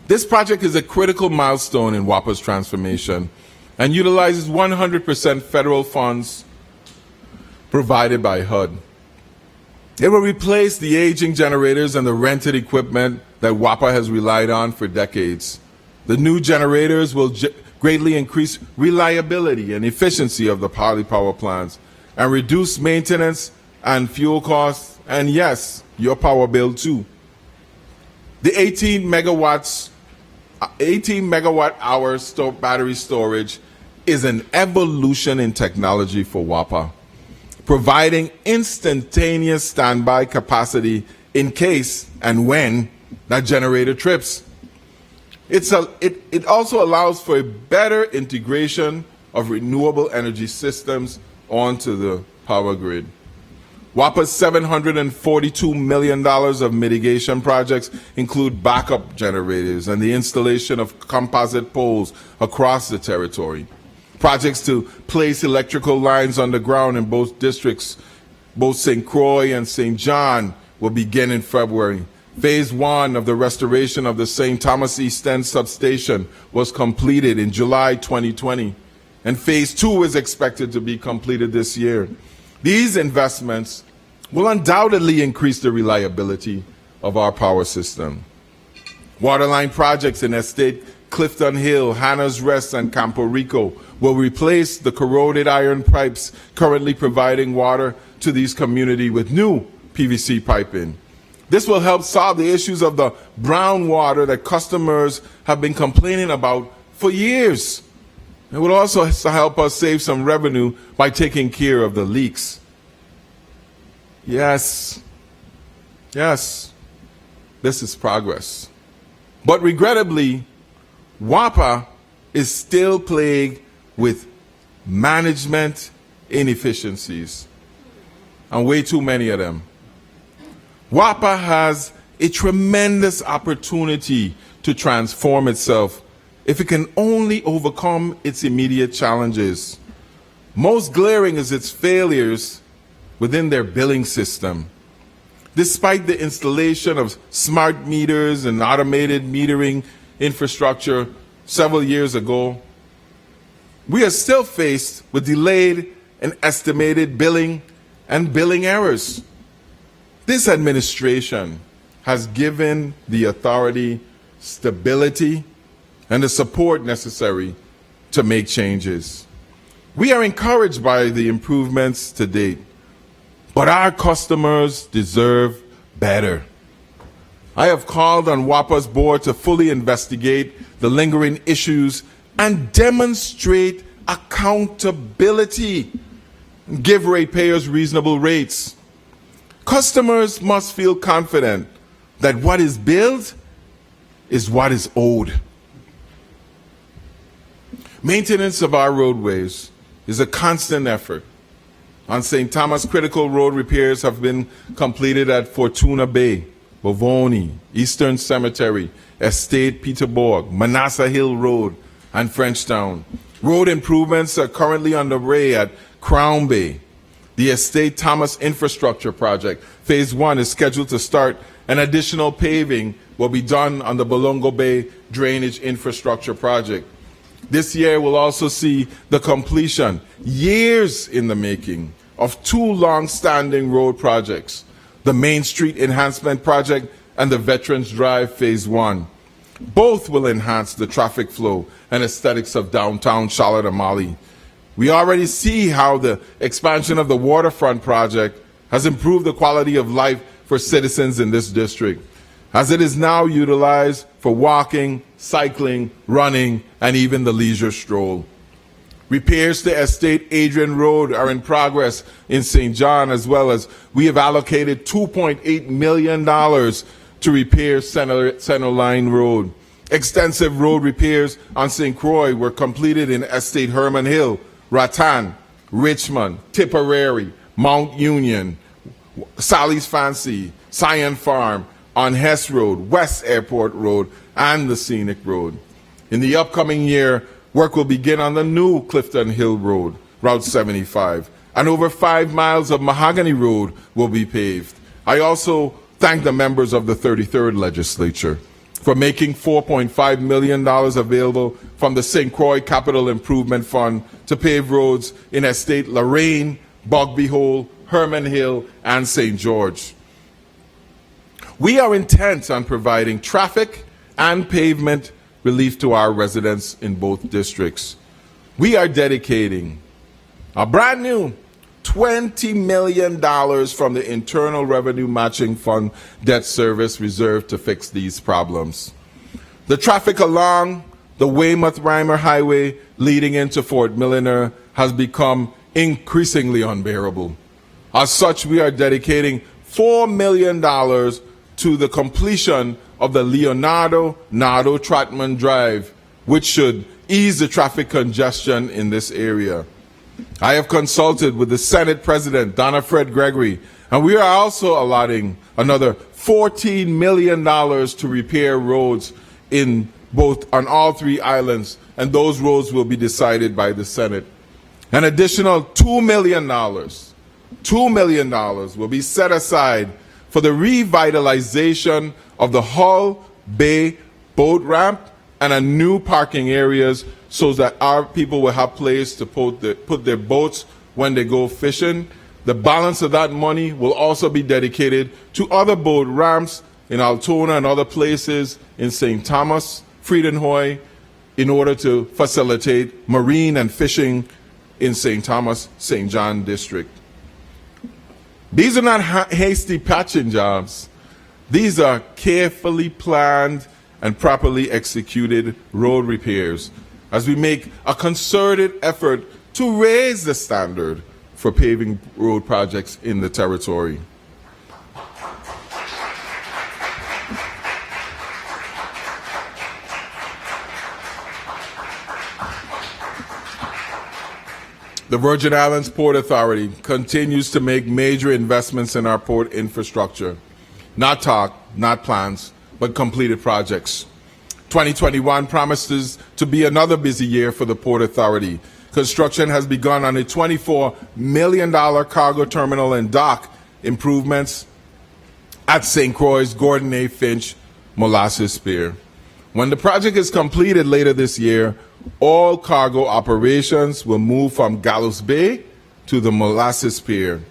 This project is a critical milestone in WAPA's transformation and utilizes 100% federal funds provided by HUD. It will replace the aging generators and the rented equipment that WAPA has relied on for decades. The new generators will greatly increase reliability and efficiency of the Harley power plants and reduce maintenance and fuel costs, and yes, your power bill too. The 18 megawatt hour battery storage is an evolution in technology for WAPA, providing instantaneous standby capacity in case and when that generator trips. It also allows for a better integration of renewable energy systems onto the power grid. WAPA's $742 million of mitigation projects include backup generators and the installation of composite poles across the territory. Projects to place electrical lines underground in both districts, both St. Croix and St. John, will begin in February. Phase 1 of the restoration of the St. Thomas East End substation was completed in July 2020, and Phase 2 is expected to be completed this year. These investments will undoubtedly increase the reliability of our power system. Waterline projects in Estate Clifton Hill, Hannah's Rest, and Campo Rico will replace the corroded iron pipes currently providing water to these communities with new PVC piping. This will help solve the issues of the brown water that customers have been complaining about for years. It will also help us save some revenue by taking care of the leaks. Yes, this is progress. But regrettably, WAPA is still plagued with management inefficiencies, and way too many of them. WAPA has a tremendous opportunity to transform itself if it can only overcome its immediate challenges. Most glaring is its failures within their billing system. Despite the installation of smart meters and automated metering infrastructure several years ago, we are still faced with delayed and estimated billing and billing errors. This administration has given the authority stability and the support necessary to make changes. We are encouraged by the improvements to date, but our customers deserve better. I have called on WAPA's board to fully investigate the lingering issues and demonstrate accountability. Give ratepayers reasonable rates. Customers must feel confident that what is billed is what is owed. Maintenance of our roadways is a constant effort. On St. Thomas, critical road repairs have been completed at Fortuna Bay, Bovoni, Eastern Cemetery, Estate Peterborg, Manasseh Hill Road, and Frenchtown. Road improvements are currently underway at Crown Bay. The Estate Thomas Infrastructure Project, Phase 1, is scheduled to start, and additional paving will be done on the Bolongo Bay Drainage Infrastructure Project. This year will also see the completion, years in the making, of two long-standing road projects, the Main Street Enhancement Project and the Veterans Drive Phase 1. Both will enhance the traffic flow and aesthetics of downtown Charlotte Amalie. We already see how the expansion of the waterfront project has improved the quality of life for citizens in this district, as it is now utilized for walking, cycling, running, and even the leisure stroll. Repairs to Estate Adrian Road are in progress in St. John, as well as we have allocated $2.8 million to repair Center Line Road. Extensive road repairs on St. Croix were completed in Estate Herman Hill, Rattan, Richmond, Tipperary, Mount Union, Sally's Fancy, Scion Farm, on Hess Road, West Airport Road, and the Scenic Road. In the upcoming year, work will begin on the new Clifton Hill Road, Route 75, and over 5 miles of Mahogany Road will be paved. I also thank the members of the 33rd Legislature for making $4.5 million available from the St. Croix Capital Improvement Fund to pave roads in Estate Lorraine, Bugby Hole, Herman Hill, and St. George. We are intent on providing traffic and pavement relief to our residents in both districts. We are dedicating a brand new $20 million from the Internal Revenue Matching Fund debt service reserve to fix these problems. The traffic along the Weymouth-Reimer Highway leading into Fort Milliner has become increasingly unbearable. As such, we are dedicating $4 million to the completion of the Leonardo Nardo Trotman Drive, which should ease the traffic congestion in this area. I have consulted with the Senate President, Donna Fred Gregory, and we are also allotting another $14 million to repair roads on all three islands, and those roads will be decided by the Senate. An additional $2 million will be set aside for the revitalization of the Hull Bay boat ramp and a new parking areas so that our people will have place to put their boats when they go fishing. The balance of that money will also be dedicated to other boat ramps in Altona and other places in St. Thomas, Friedenhoy, in order to facilitate marine and fishing in St. Thomas, St. John district. These are not hasty patching jobs. These are carefully planned and properly executed road repairs as we make a concerted effort to raise the standard for paving road projects in the territory. The Virgin Islands Port Authority continues to make major investments in our port infrastructure. Not talk, not plans, but completed projects. 2021 promises to be another busy year for the Port Authority. Construction has begun on a $24 million cargo terminal and dock improvements at St. Croix, Gordon A. Finch, Molasses Pier. When the project is completed later this year, all cargo operations will move from Gallows Bay to the Molasses Pier.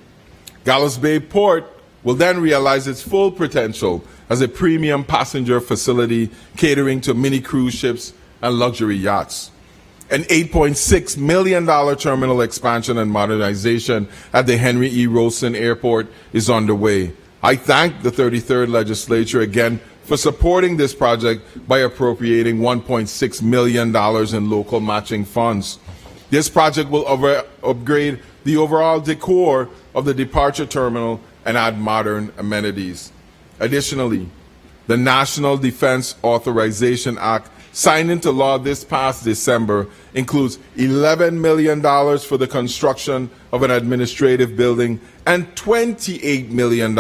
Gallows Bay Port will then realize its full potential as a premium passenger facility catering to mini cruise ships and luxury yachts. An $8.6 million terminal expansion and modernization at the Henry E. Rosen Airport is underway, I thank the 33rd Legislature again for supporting this project by appropriating $1.6 million in local matching funds. This project will upgrade the overall decor of the departure terminal and add modern amenities. Additionally, the National Defense Authorization Act, signed into law this past December, includes $11 million for the construction of an administrative building and $28 million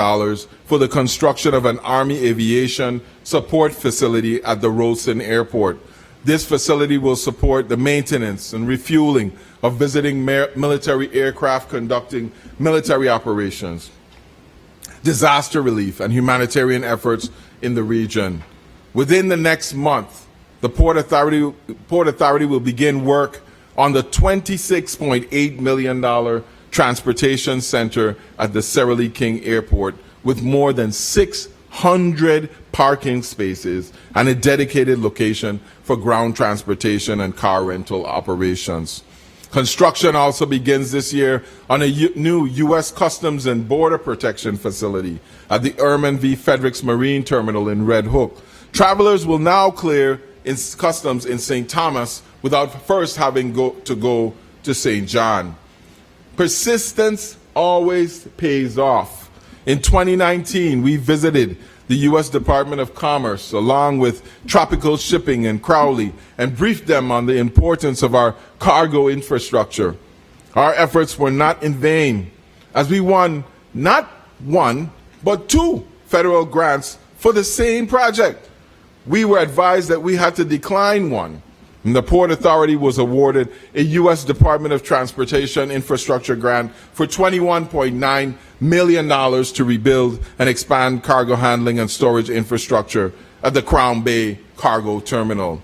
for the construction of an Army aviation support facility at the Rolston Airport. This facility will support the maintenance and refueling of visiting military aircraft conducting military operations, disaster relief, and humanitarian efforts in the region. Within the next month, the Port Authority will begin work on the $26.8 million transportation center at the Sara Lee King Airport, with more than 600 parking spaces and a dedicated location for ground transportation and car rental operations. Construction also begins this year on a new U.S. Customs and Border Protection facility at the Herman V. Fredericks Marine Terminal in Red Hook. Travelers will now clear in customs in St. Thomas without first having to go to St. John. Persistence always pays off. In 2019, we visited the U.S. Department of Commerce along with Tropical Shipping and Crowley and briefed them on the importance of our cargo infrastructure. Our efforts were not in vain, as we won not one, but 2 federal grants for the same project. We were advised that we had to decline one, and the Port Authority was awarded a U.S. Department of Transportation infrastructure grant for $21.9 million to rebuild and expand cargo handling and storage infrastructure at the Crown Bay Cargo Terminal.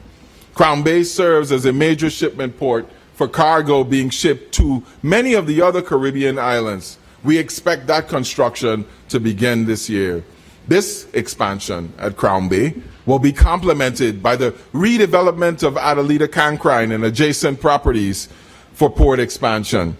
Crown Bay serves as a major shipment port for cargo being shipped to many of the other Caribbean islands. We expect that construction to begin this year. This expansion at Crown Bay will be complemented by the redevelopment of Adelita Cancrine and adjacent properties for port expansion.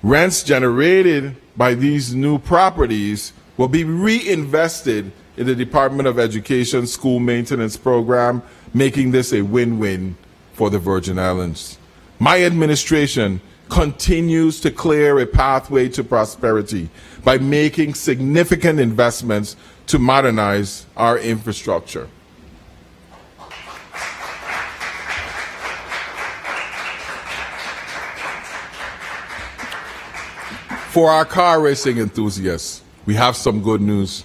Rents generated by these new properties will be reinvested in the Department of Education school maintenance program, making this a win-win for the Virgin Islands. My administration continues to clear a pathway to prosperity by making significant investments to modernize our infrastructure. For our car racing enthusiasts, we have some good news.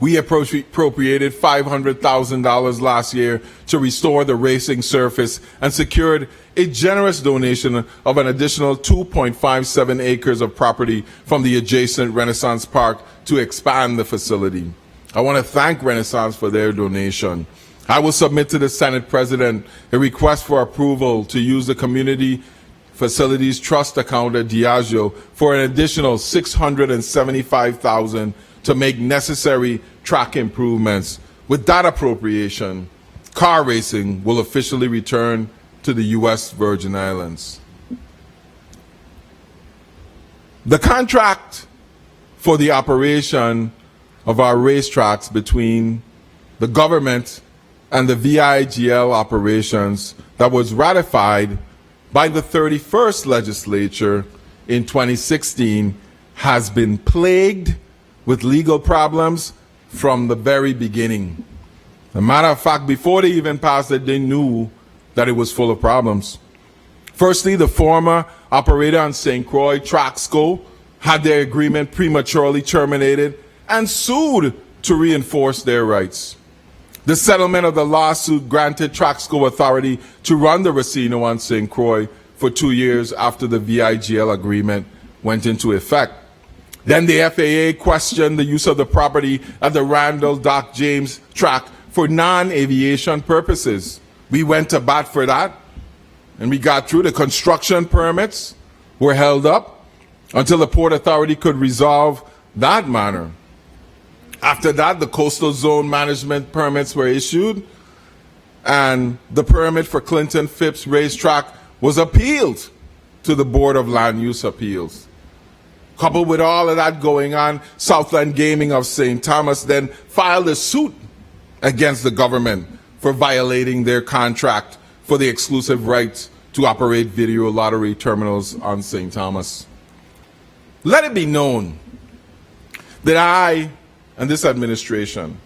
We appropriated $500,000 last year to restore the racing surface and secured a generous donation of an additional 2.57 acres of property from the adjacent Renaissance Park to expand the facility. I want to thank Renaissance for their donation. I will submit to the Senate President a request for approval to use the Community Facilities Trust account at Diageo for an additional $675,000 to make necessary track improvements. With that appropriation, car racing will officially return to the U.S. Virgin Islands. The contract for the operation of our racetracks between the government and the VIGL operations that was ratified by the 31st Legislature in 2016 has been plagued with legal problems from the very beginning. As a matter of fact, before they even passed it, they knew that it was full of problems. Firstly, the former operator on St. Croix, Traxco, had their agreement prematurely terminated and sued to reinforce their rights. The settlement of the lawsuit granted Traxco authority to run the Racino on St. Croix for 2 years after the VIGL agreement went into effect. Then the FAA questioned the use of the property at the Randall Doc James track for non-aviation purposes. We went to bat for that, and we got through. The construction permits were held up until the Port Authority could resolve that matter. After that, the coastal zone management permits were issued, and the permit for Clinton Phipps Racetrack was appealed to the Board of Land Use Appeals. Coupled with all of that going on, Southland Gaming of St. Thomas then filed a suit against the government for violating their contract for the exclusive rights to operate video lottery terminals on St. Thomas. Let it be known that I and this administration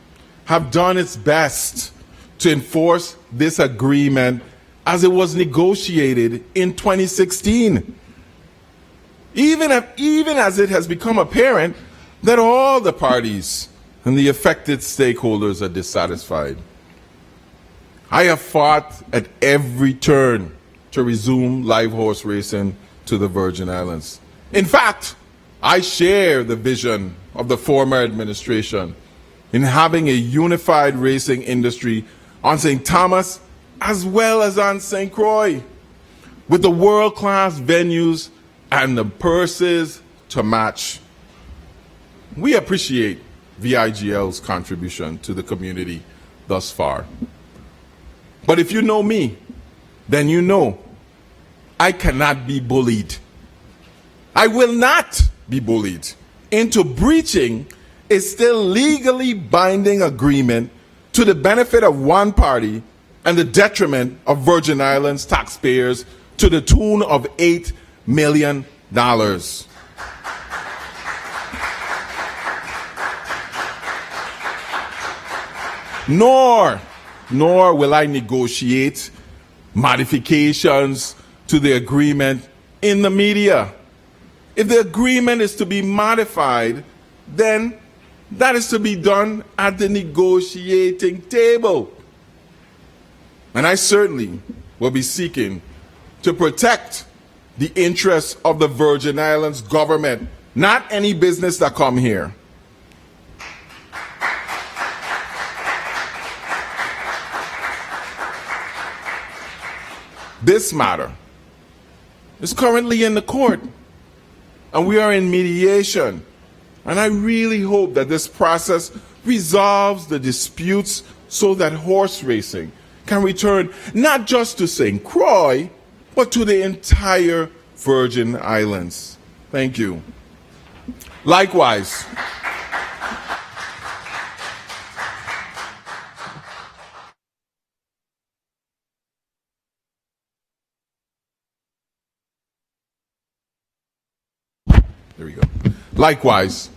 have done its best to enforce this agreement as it was negotiated in 2016. Even as it has become apparent that all the parties and the affected stakeholders are dissatisfied. I have fought at every turn to resume live horse racing to the Virgin Islands. In fact, I share the vision of the former administration in having a unified racing industry on St. Thomas as well as on St. Croix, with the world-class venues and the purses to match. We appreciate VIGL's contribution to the community thus far. But if you know me, then you know I cannot be bullied. I will not be bullied into breaching a still legally binding agreement to the benefit of one party and the detriment of Virgin Islands taxpayers to the tune of $8 million. Nor will I negotiate modifications to the agreement in the media. If the agreement is to be modified, then that is to be done at the negotiating table. And I certainly will be seeking to protect the interests of the Virgin Islands government, not any business that come here. This matter is currently in the court, and we are in mediation. And I really hope that this process resolves the disputes so that horse racing can return not just to St. Croix, but to the entire Virgin Islands. Thank you. Likewise, there we go. Likewise,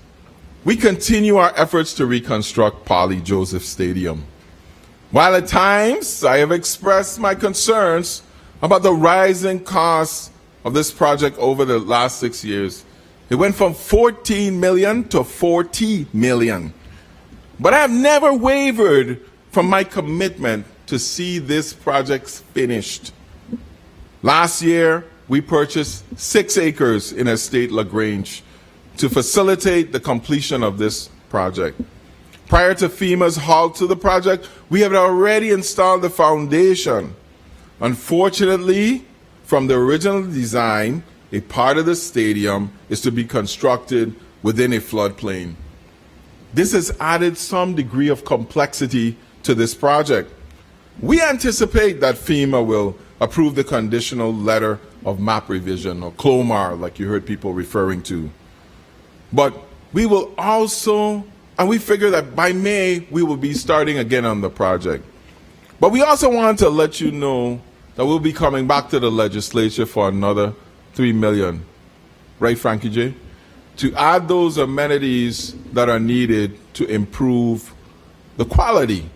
we continue our efforts to reconstruct Polly Joseph Stadium. While at times I have expressed my concerns about the rising costs of this project over the last 6 years, it went from 14 million to 40 million. But I have never wavered from my commitment to see this project finished. Last year, we purchased 6 acres in Estate LaGrange to facilitate the completion of this project. Prior to FEMA's halt to the project, we had already installed the foundation. Unfortunately, from the original design, a part of the stadium is to be constructed within a floodplain. This has added some degree of complexity to this project. We anticipate that FEMA will approve the conditional letter of map revision, or CLOMAR, like you heard people referring to. But we will also, and we figure that by May, we will be starting again on the project. But we also want to let you know that we'll be coming back to the legislature for another $3 million. Right, Frankie J? To add those amenities that are needed to improve the quality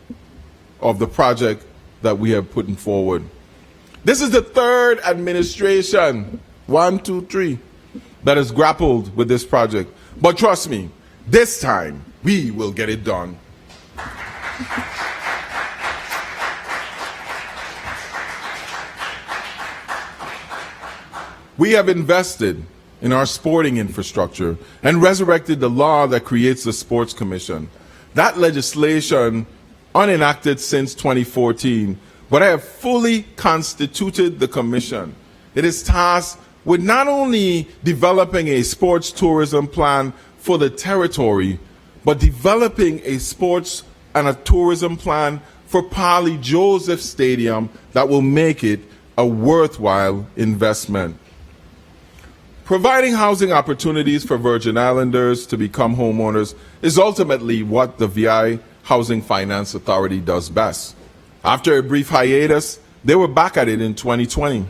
of the project that we have put forward. This is the third administration, 1, 2, 3, that has grappled with this project. But trust me, this time we will get it done. We have invested in our sporting infrastructure and resurrected the law that creates the Sports Commission. That legislation, unenacted since 2014, but I have fully constituted the commission. It is tasked with not only developing a sports tourism plan for the territory, but developing a sports and a tourism plan for Polly Joseph Stadium that will make it a worthwhile investment. Providing housing opportunities for Virgin Islanders to become homeowners is ultimately what the VI Housing Finance Authority does best. After a brief hiatus, they were back at it in 2020.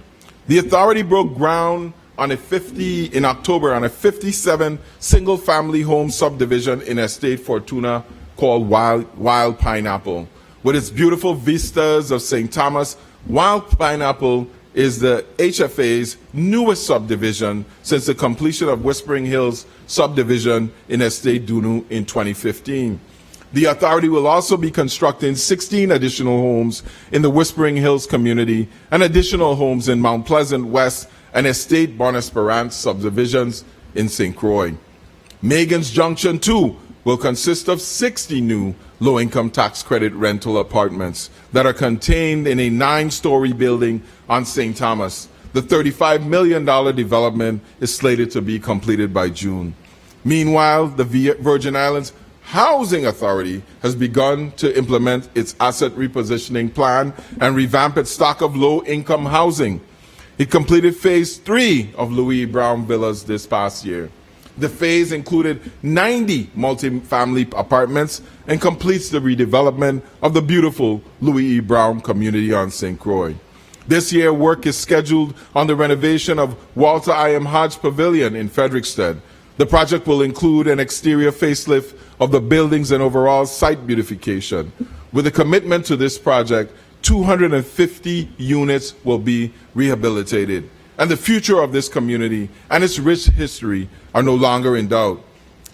The authority broke ground in October on a 57 single-family home subdivision in Estate Fortuna called Wild Pineapple. With its beautiful vistas of St. Thomas, Wild Pineapple is the HFA's newest subdivision since the completion of Whispering Hills subdivision in Estate Dunu in 2015. The authority will also be constructing 16 additional homes in the Whispering Hills community and additional homes in Mount Pleasant West and Estate Bon Esperance subdivisions in St. Croix. Megan's Junction 2 will consist of 60 new low-income tax credit rental apartments that are contained in a 9-story building on St. Thomas. The $35 million development is slated to be completed by June. Meanwhile, the Virgin Islands Housing Authority has begun to implement its asset repositioning plan and revamp its stock of low-income housing. It completed Phase 3 of Louis Brown Villas this past year. The phase included 90 multi-family apartments and completes the redevelopment of the beautiful Louis E. Brown community on St. Croix. This year, work is scheduled on the renovation of Walter I. M. Hodge Pavilion in Frederiksted. The project will include an exterior facelift of the buildings and overall site beautification. With a commitment to this project, 250 units will be rehabilitated, and the future of this community and its rich history are no longer in doubt.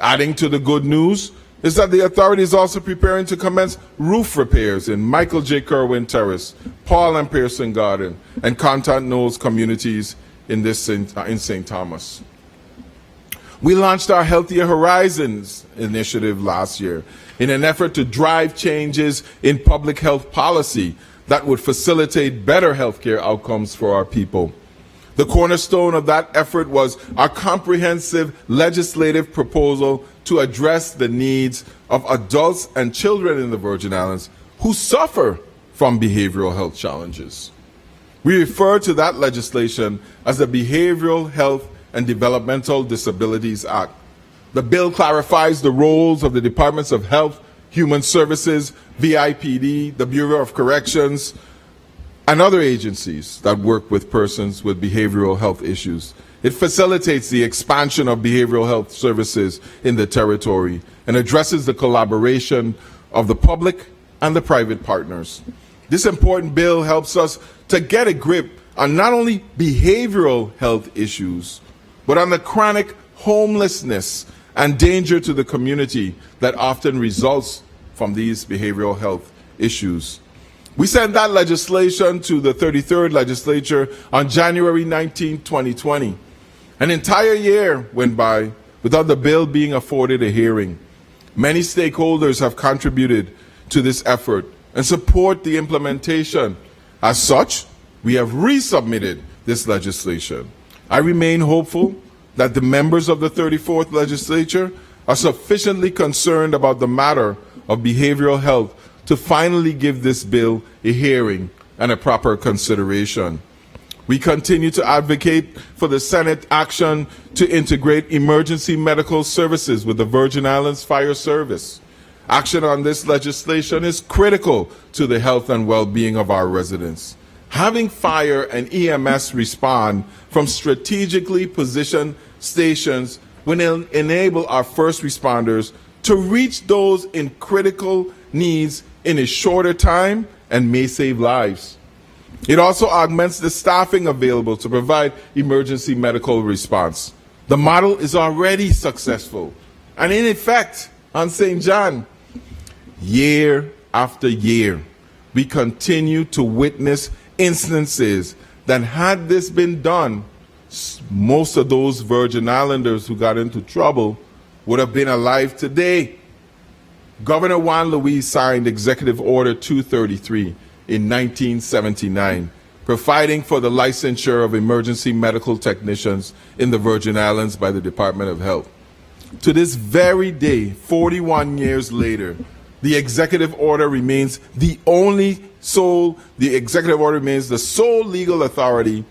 Adding to the good news is that the authority is also preparing to commence roof repairs in Michael J. Kerwin Terrace, Paul and Pearson Garden, and Contant Knolls communities in St. Thomas. We launched our Healthier Horizons initiative last year in an effort to drive changes in public health policy that would facilitate better healthcare outcomes for our people. The cornerstone of that effort was our comprehensive legislative proposal to address the needs of adults and children in the Virgin Islands who suffer from behavioral health challenges. We refer to that legislation as the Behavioral Health and Developmental Disabilities Act. The bill clarifies the roles of the Departments of Health, Human Services, VIPD, the Bureau of Corrections, and other agencies that work with persons with behavioral health issues. It facilitates the expansion of behavioral health services in the territory and addresses the collaboration of the public and the private partners. This important bill helps us to get a grip on not only behavioral health issues, but on the chronic homelessness and danger to the community that often results from these behavioral health issues. We sent that legislation to the 33rd Legislature on January 19, 2020. An entire year went by without the bill being afforded a hearing. Many stakeholders have contributed to this effort and support the implementation. As such, we have resubmitted this legislation. I remain hopeful that the members of the 34th Legislature are sufficiently concerned about the matter of behavioral health to finally give this bill a hearing and a proper consideration. We continue to advocate for the Senate action to integrate emergency medical services with the Virgin Islands Fire Service. Action on this legislation is critical to the health and well-being of our residents. Having fire and EMS respond from strategically positioned stations will enable our first responders to reach those in critical needs in a shorter time and may save lives. It also augments the staffing available to provide emergency medical response. The model is already successful, and in effect, on St. John, year after year, we continue to witness instances that had this been done, most of those Virgin Islanders who got into trouble would have been alive today. Governor Juan Luis signed Executive Order 233 in 1979, providing for the licensure of emergency medical technicians in the Virgin Islands by the Department of Health. To this very day, 41 years later, the executive order remains the sole legal authority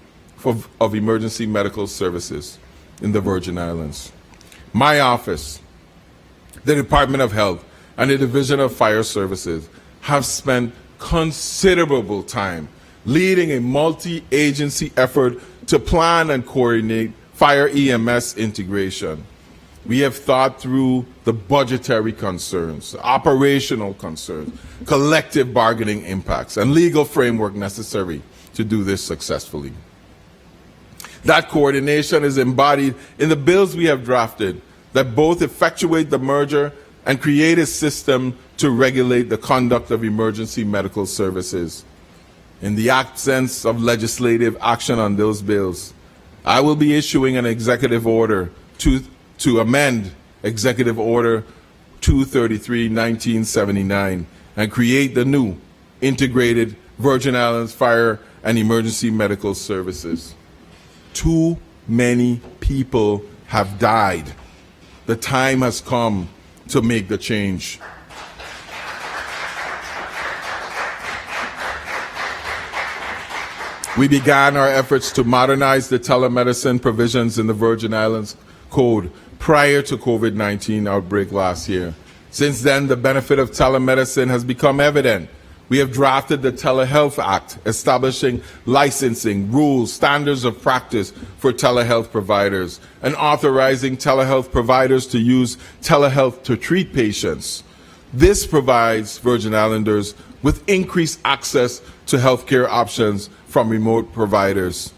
of emergency medical services. in the Virgin Islands. My office, the Department of Health, and the Division of Fire Services have spent considerable time leading a multi-agency effort to plan and coordinate fire EMS integration. We have thought through the budgetary concerns, operational concerns, collective bargaining impacts, and legal framework necessary to do this successfully. That coordination is embodied in the bills we have drafted that both effectuate the merger and create a system to regulate the conduct of emergency medical services. In the absence of legislative action on those bills, I will be issuing an executive order to amend Executive Order 233/1979 and create the new integrated Virgin Islands Fire and Emergency Medical Services. Too many people have died. The time has come to make the change. We began our efforts to modernize the telemedicine provisions in the Virgin Islands Code prior to COVID-19 outbreak last year. Since then, the benefit of telemedicine has become evident. We have drafted the Telehealth Act, establishing licensing, rules, standards of practice for telehealth providers, and authorizing telehealth providers to use telehealth to treat patients. This provides Virgin Islanders with increased access to healthcare options from remote providers.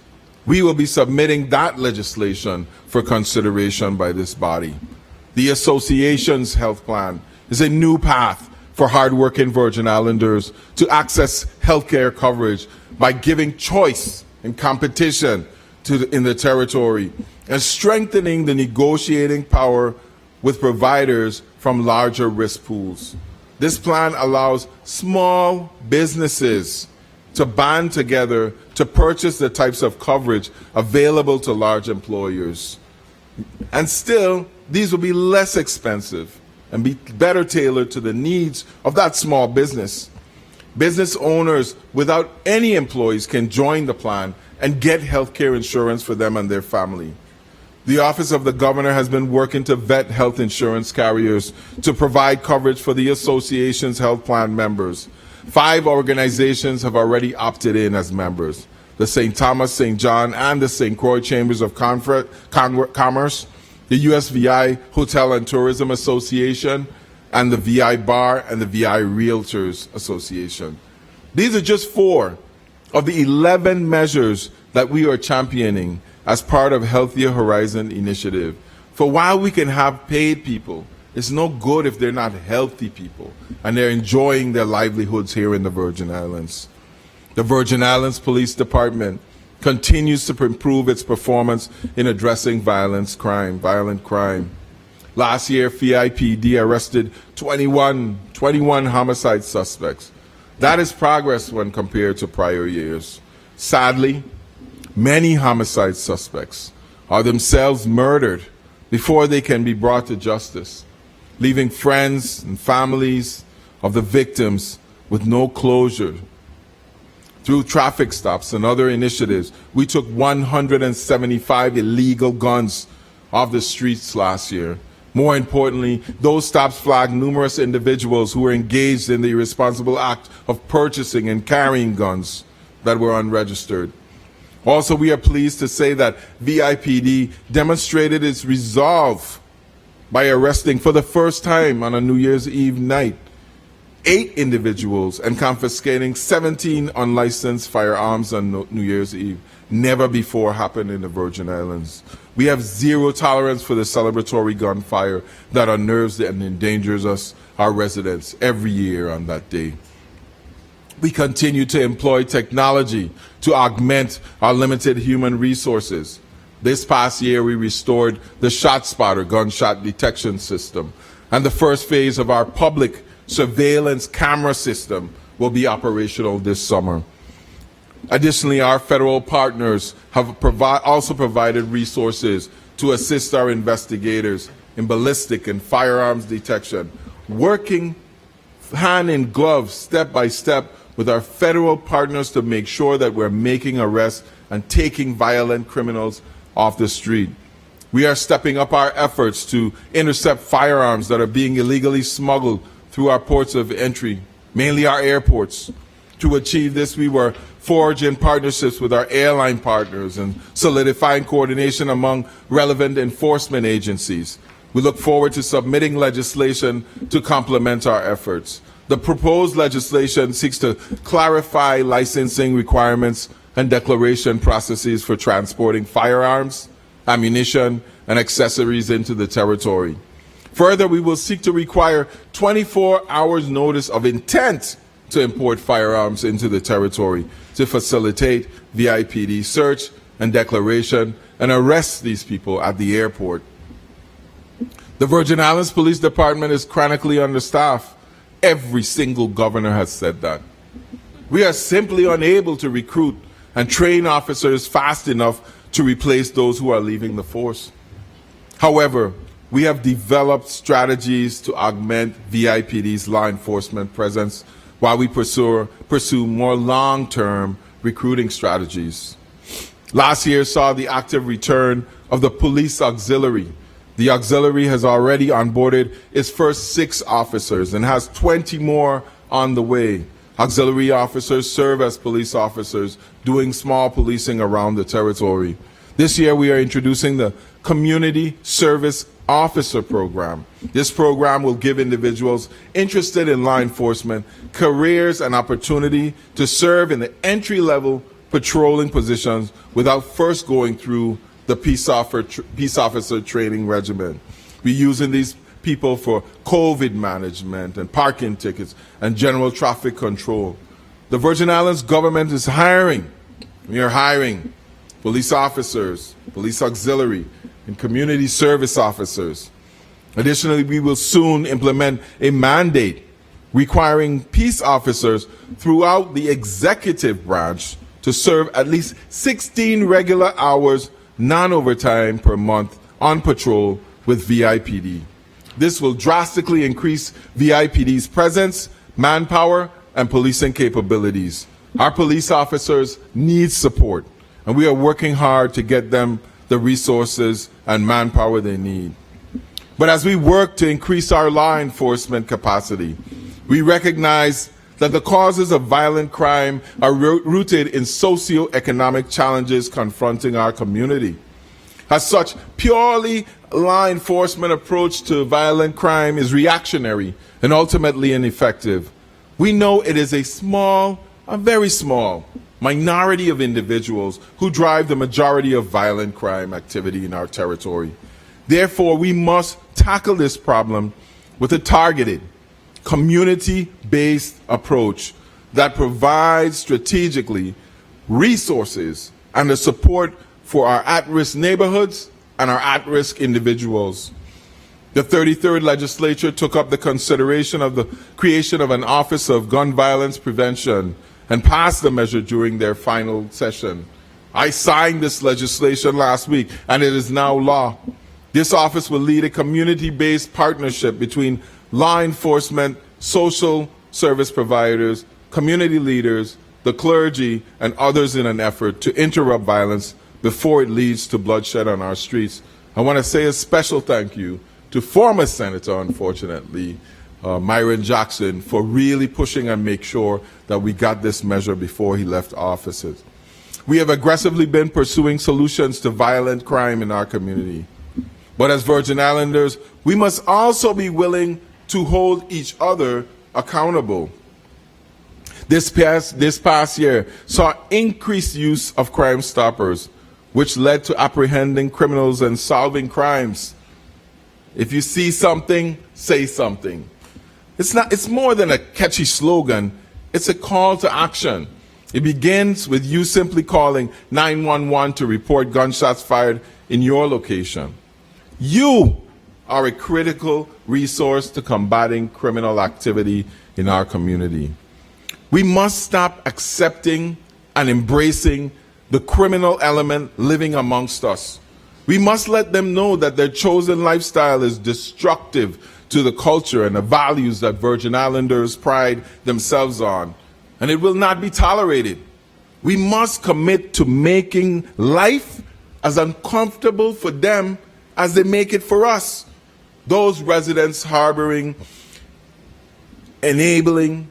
We will be submitting that legislation for consideration by this body. The Association's health plan is a new path for hardworking Virgin Islanders to access healthcare coverage by giving choice and competition in the territory and strengthening the negotiating power with providers from larger risk pools. This plan allows small businesses to band together to purchase the types of coverage available to large employers. And still, these will be less expensive and be better tailored to the needs of that small business. Business owners without any employees can join the plan and get health care insurance for them and their family. The Office of the Governor has been working to vet health insurance carriers to provide coverage for the Association's health plan members. 5 organizations have already opted in as members: the St. Thomas, St. John, and the St. Croix Chambers of Commerce, the USVI Hotel and Tourism Association, and the VI Bar and the VI Realtors Association. These are just 4 of the 11 measures that we are championing as part of Healthier Horizon initiative. For while we can have paid people, it's no good if they're not healthy people and they're enjoying their livelihoods here in the Virgin Islands. The Virgin Islands Police Department continues to improve its performance in addressing violent crime. Last year, FIPD arrested 21 homicide suspects. That is progress when compared to prior years. Sadly, many homicide suspects are themselves murdered before they can be brought to justice, leaving friends and families of the victims with no closure. Through traffic stops and other initiatives, we took 175 illegal guns off the streets last year. More importantly, those stops flagged numerous individuals who were engaged in the irresponsible act of purchasing and carrying guns that were unregistered. Also, we are pleased to say that VIPD demonstrated its resolve by arresting for the first time on a New Year's Eve night 8 individuals and confiscating 17 unlicensed firearms on New Year's Eve. Never before happened in the Virgin Islands. We have zero tolerance for the celebratory gunfire that unnerves and endangers us, our residents, every year on that day. We continue to employ technology to augment our limited human resources. This past year, we restored the ShotSpotter gunshot detection system, and the first phase of our public surveillance camera system will be operational this summer. Additionally, our federal partners have also provided resources to assist our investigators in ballistic and firearms detection, working hand in glove, step by step, with our federal partners to make sure that we're making arrests and taking violent criminals off the street. We are stepping up our efforts to intercept firearms that are being illegally smuggled through our ports of entry, mainly our airports. To achieve this, we were forging partnerships with our airline partners and solidifying coordination among relevant enforcement agencies. We look forward to submitting legislation to complement our efforts. The proposed legislation seeks to clarify licensing requirements and declaration processes for transporting firearms, ammunition, and accessories into the territory. Further, we will seek to require 24 hours notice of intent to import firearms into the territory to facilitate VIPD search and declaration and arrest these people at the airport. The Virgin Islands Police Department is chronically understaffed. Every single governor has said that. We are simply unable to recruit and train officers fast enough to replace those who are leaving the force. However, we have developed strategies to augment VIPD's law enforcement presence while we pursue more long-term recruiting strategies. Last year saw the active return of the police auxiliary. The auxiliary has already onboarded its first 6 officers and has 20 more on the way. Auxiliary officers serve as police officers doing small policing around the territory. This year we are introducing the Community Service Officer Program. This program will give individuals interested in law enforcement careers and opportunity to serve in the entry-level patrolling positions without first going through the peace officer training regimen. We're using these people for COVID management and parking tickets and general traffic control. The Virgin Islands government is hiring. We are hiring police officers, police auxiliary, and community service officers. Additionally, we will soon implement a mandate requiring peace officers throughout the executive branch to serve at least 16 regular hours, non-overtime per month on patrol with VIPD. This will drastically increase VIPD's presence, manpower, and policing capabilities. Our police officers need support, and we are working hard to get them the resources and manpower they need. But as we work to increase our law enforcement capacity, we recognize that the causes of violent crime are rooted in socioeconomic challenges confronting our community. As such, purely law enforcement approach to violent crime is reactionary and ultimately ineffective. We know it is a very small minority of individuals who drive the majority of violent crime activity in our territory. Therefore, we must tackle this problem with a targeted, community-based approach that provides strategically resources and the support for our at-risk neighborhoods and our at-risk individuals. The 33rd legislature took up the consideration of the creation of an Office of Gun Violence Prevention and passed the measure during their final session. I signed this legislation last week, and it is now law. This office will lead a community-based partnership between law enforcement, social service providers, community leaders, the clergy, and others in an effort to interrupt violence before it leads to bloodshed on our streets. I want to say a special thank you to former Senator, unfortunately, Myron Jackson, for really pushing and make sure that we got this measure before he left office. We have aggressively been pursuing solutions to violent crime in our community. But as Virgin Islanders, we must also be willing to hold each other accountable. This past year saw increased use of Crime Stoppers, which led to apprehending criminals and solving crimes. If you see something, say something. It's more than a catchy slogan. It's a call to action. It begins with you simply calling 911 to report gunshots fired in your location. You are a critical resource to combating criminal activity in our community. We must stop accepting and embracing the criminal element living amongst us. We must let them know that their chosen lifestyle is destructive to the culture and the values that Virgin Islanders pride themselves on, and it will not be tolerated. We must commit to making life as uncomfortable for them as they make it for us. Those residents harboring, enabling,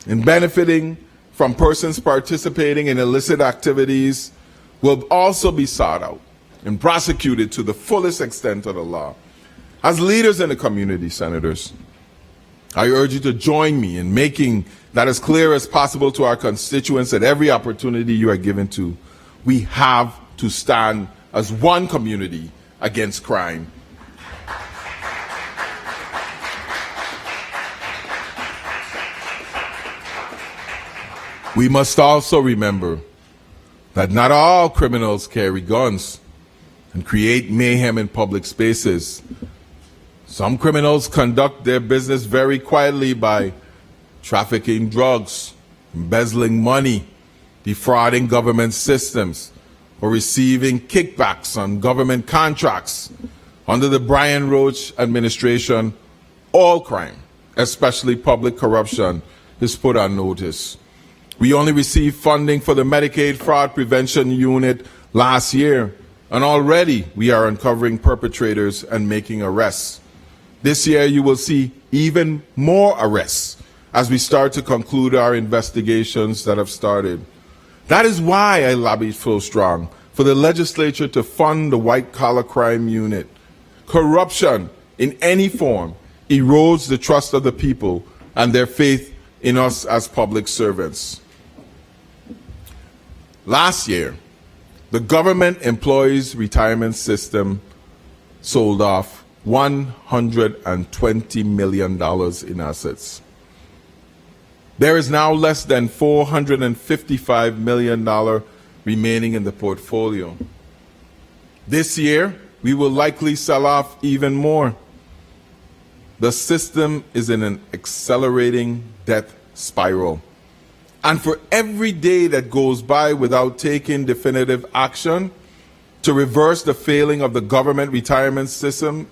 and benefiting from persons participating in illicit activities will also be sought out and prosecuted to the fullest extent of the law. As leaders in the community, senators, I urge you to join me in making that as clear as possible to our constituents at every opportunity you are given to. We have to stand as one community against crime. We must also remember that not all criminals carry guns and create mayhem in public spaces. Some criminals conduct their business very quietly by trafficking drugs, embezzling money, defrauding government systems, or receiving kickbacks on government contracts. Under the Brian Roach administration, all crime, especially public corruption, is put on notice. We only received funding for the Medicaid Fraud Prevention Unit last year, and already we are uncovering perpetrators and making arrests. This year you will see even more arrests as we start to conclude our investigations that have started. That is why I lobbied so strong for the legislature to fund the white-collar crime unit. Corruption in any form erodes the trust of the people and their faith in us as public servants. Last year, the government employees retirement system sold off $120 million in assets. There is now less than $455 million remaining in the portfolio. This year, we will likely sell off even more. The system is in an accelerating death spiral. And for every day that goes by without taking definitive action to reverse the failing of the government retirement system,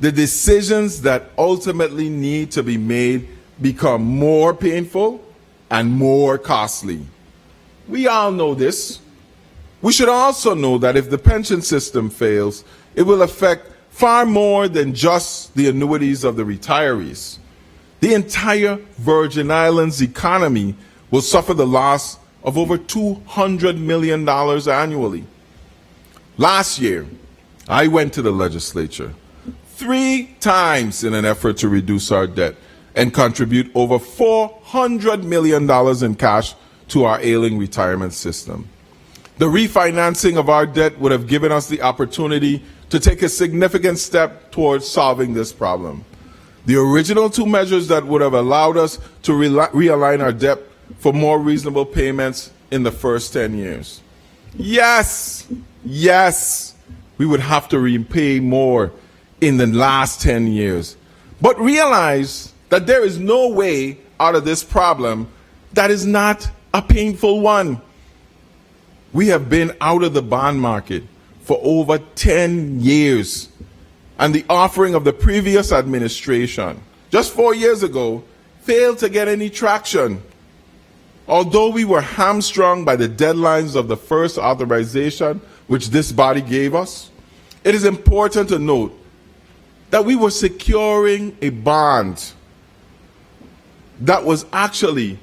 the decisions that ultimately need to be made become more painful and more costly. We all know this. We should also know that if the pension system fails, it will affect far more than just the annuities of the retirees. The entire Virgin Islands economy will suffer the loss of over $200 million annually. Last year, I went to the legislature 3 times in an effort to reduce our debt and contribute over $400 million in cash to our ailing retirement system. The refinancing of our debt would have given us the opportunity to take a significant step towards solving this problem. The original 2 measures that would have allowed us to realign our debt for more reasonable payments in the first 10 years. Yes, we would have to repay more in the last 10 years. But realize that there is no way out of this problem that is not a painful one. We have been out of the bond market for over 10 years. And the offering of the previous administration, just 4 years ago, failed to get any traction. Although we were hamstrung by the deadlines of the first authorization, which this body gave us, it is important to note that we were securing a bond that was actually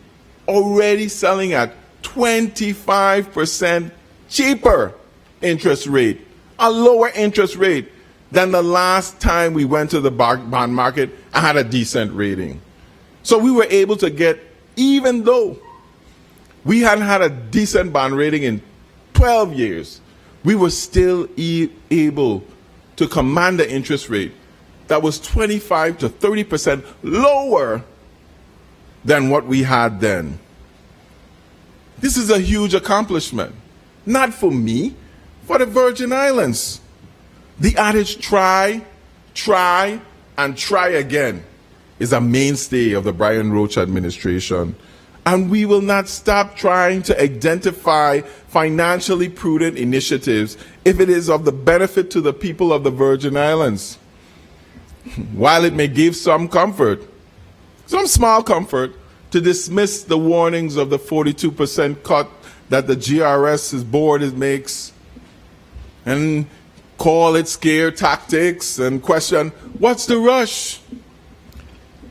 already selling at 25% cheaper interest rate, a lower interest rate than the last time we went to the bond market and had a decent rating. So we were able to get, even though we hadn't had a decent bond rating in 12 years, we were still able to command the interest rate that was 25 to 30% lower than what we had then. This is a huge accomplishment, not for me, for the Virgin Islands. The adage try, and try again is a mainstay of the Brian Roach administration. And we will not stop trying to identify financially prudent initiatives if it is of the benefit to the people of the Virgin Islands. While it may give some comfort, some small comfort, to dismiss the warnings of the 42% cut that the GRS's board makes, and call it scare tactics, and question, what's the rush?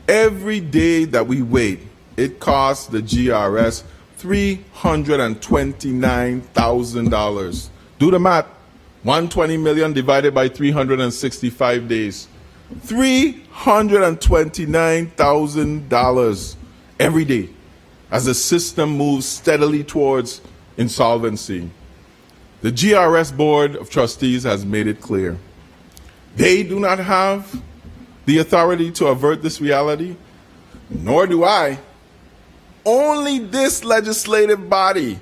Every day that we wait, it costs the GRS $329,000. Do the math. 120 million divided by 365 days. $329,000 every day as the system moves steadily towards insolvency. The GRS Board of Trustees has made it clear. They do not have the authority to avert this reality, nor do I. Only this legislative body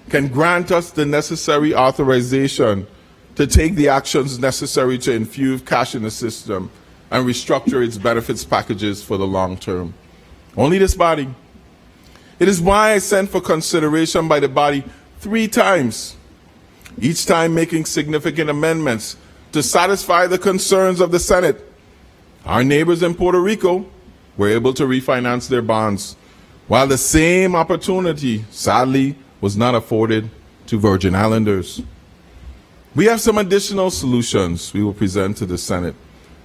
can grant us the necessary authorization to take the actions necessary to infuse cash in the system and restructure its benefits packages for the long term. Only this body. It is why I sent for consideration by the body 3 times, each time making significant amendments to satisfy the concerns of the Senate. Our neighbors in Puerto Rico were able to refinance their bonds, while the same opportunity, sadly, was not afforded to Virgin Islanders. We have some additional solutions we will present to the Senate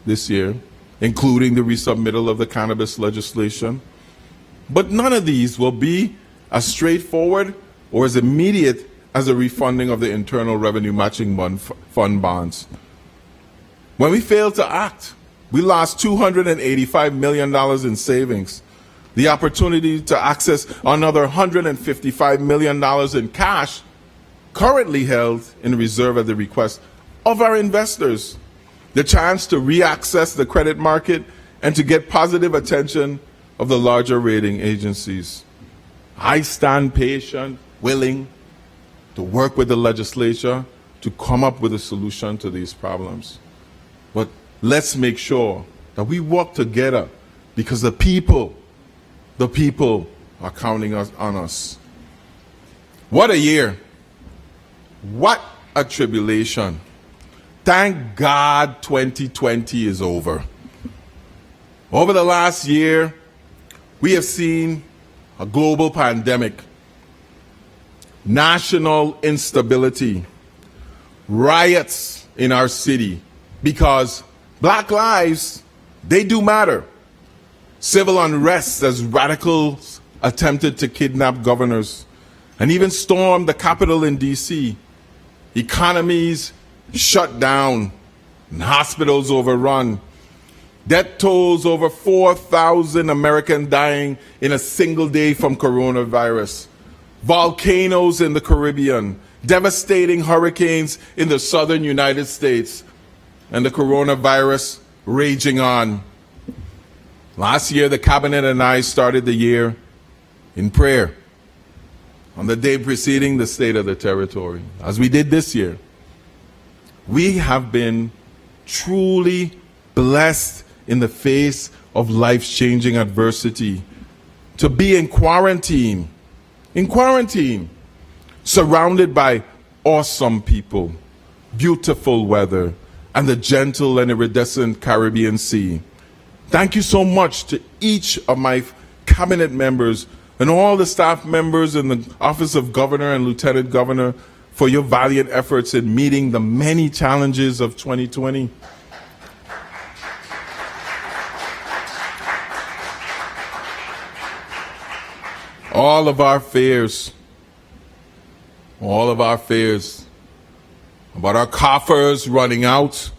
this year, including the resubmittal of the cannabis legislation. But none of these will be as straightforward or as immediate as the refunding of the Internal Revenue Matching Fund bonds. When we failed to act, we lost $285 million in savings, the opportunity to access another $155 million in cash currently held in reserve at the request of our investors, the chance to re-access the credit market and to get positive attention of the larger rating agencies. I stand patient, willing to work with the legislature to come up with a solution to these problems. But let's make sure that we work together because the people are counting on us. What a year. What a tribulation. Thank God 2020 is over. Over the last year, we have seen a global pandemic, national instability, riots in our city because black lives, they do matter. Civil unrest as radicals attempted to kidnap governors and even storm the Capitol in D.C. Economies shut down and hospitals overrun. Death tolls over 4,000 Americans dying in a single day from coronavirus. Volcanoes in the Caribbean, devastating hurricanes in the southern United States, and the coronavirus raging on. Last year, the cabinet and I started the year in prayer on the day preceding the State of the Territory. As we did this year, we have been truly blessed in the face of life-changing adversity to be in quarantine, surrounded by awesome people, beautiful weather, and the gentle and iridescent Caribbean Sea. Thank you so much to each of my cabinet members and all the staff members in the Office of Governor and Lieutenant Governor for your valiant efforts in meeting the many challenges of 2020. All of our fears about our coffers running out,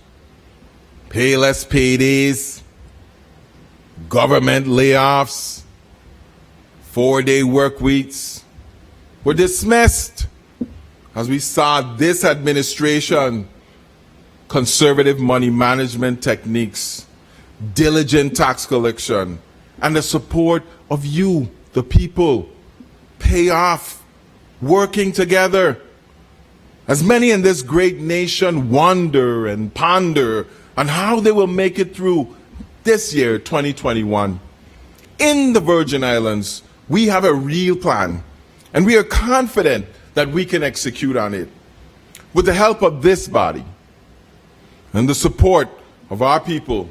payless paydays, government layoffs, 4-day work weeks were dismissed as we saw this administration, conservative money management techniques, diligent tax collection, and the support of you, the people, pay off, working together. As many in this great nation wonder and ponder on how they will make it through this year, 2021. In the Virgin Islands, we have a real plan, and we are confident that we can execute on it. With the help of this body and the support of our people,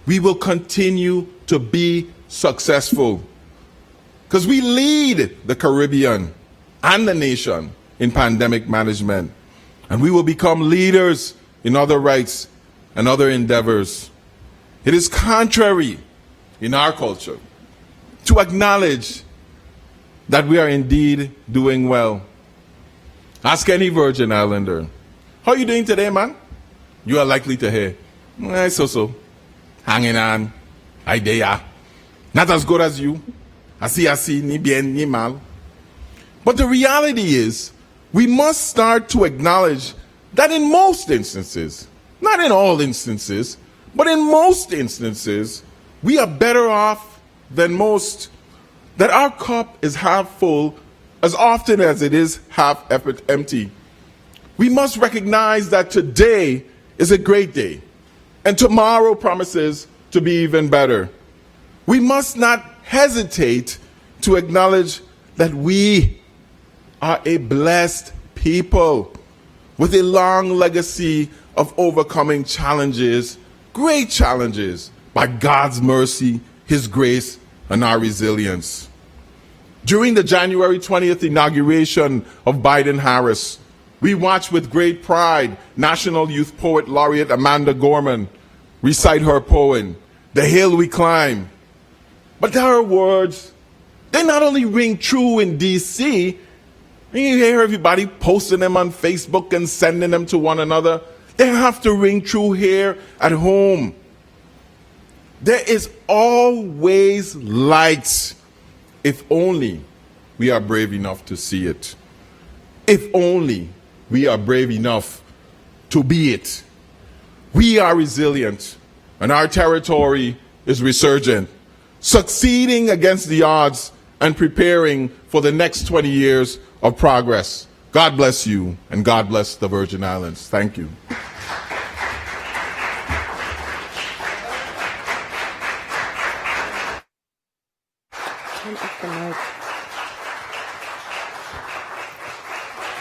we will continue to be successful because we lead the Caribbean and the nation in pandemic management, and we will become leaders in other rights and other endeavors. It is contrary in our culture to acknowledge that we are indeed doing well. Ask any Virgin Islander, how are you doing today, man? You are likely to hear, so, hanging on, idea. Not as good as you. Así, ni bien, ni mal. But the reality is, we must start to acknowledge that in most instances, not in all instances, but in most instances, we are better off than most, that our cup is half full as often as it is half empty. We must recognize that today is a great day, and tomorrow promises to be even better. We must not hesitate to acknowledge that we are a blessed people with a long legacy of overcoming challenges, great challenges, by God's mercy, His grace, and our resilience. During the January 20th inauguration of Biden-Harris, we watched with great pride National Youth Poet Laureate Amanda Gorman recite her poem, "The Hill We Climb." But her words, they not only ring true in D.C., you hear everybody posting them on Facebook and sending them to one another, they have to ring true here at home. There is always light, if only we are brave enough to see it. If only we are brave enough to be it. We are resilient, and our territory is resurgent, succeeding against the odds and preparing for the next 20 years of progress. God bless you, and God bless the Virgin Islands. Thank you.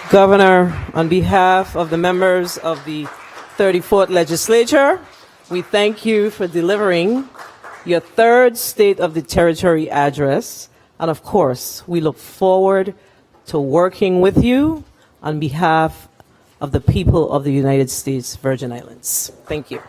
Governor, on behalf of the members of the 34th Legislature, we thank you for delivering your third State of the Territory address. And of course, we look forward to working with you on behalf of the people of the United States Virgin Islands. Thank you.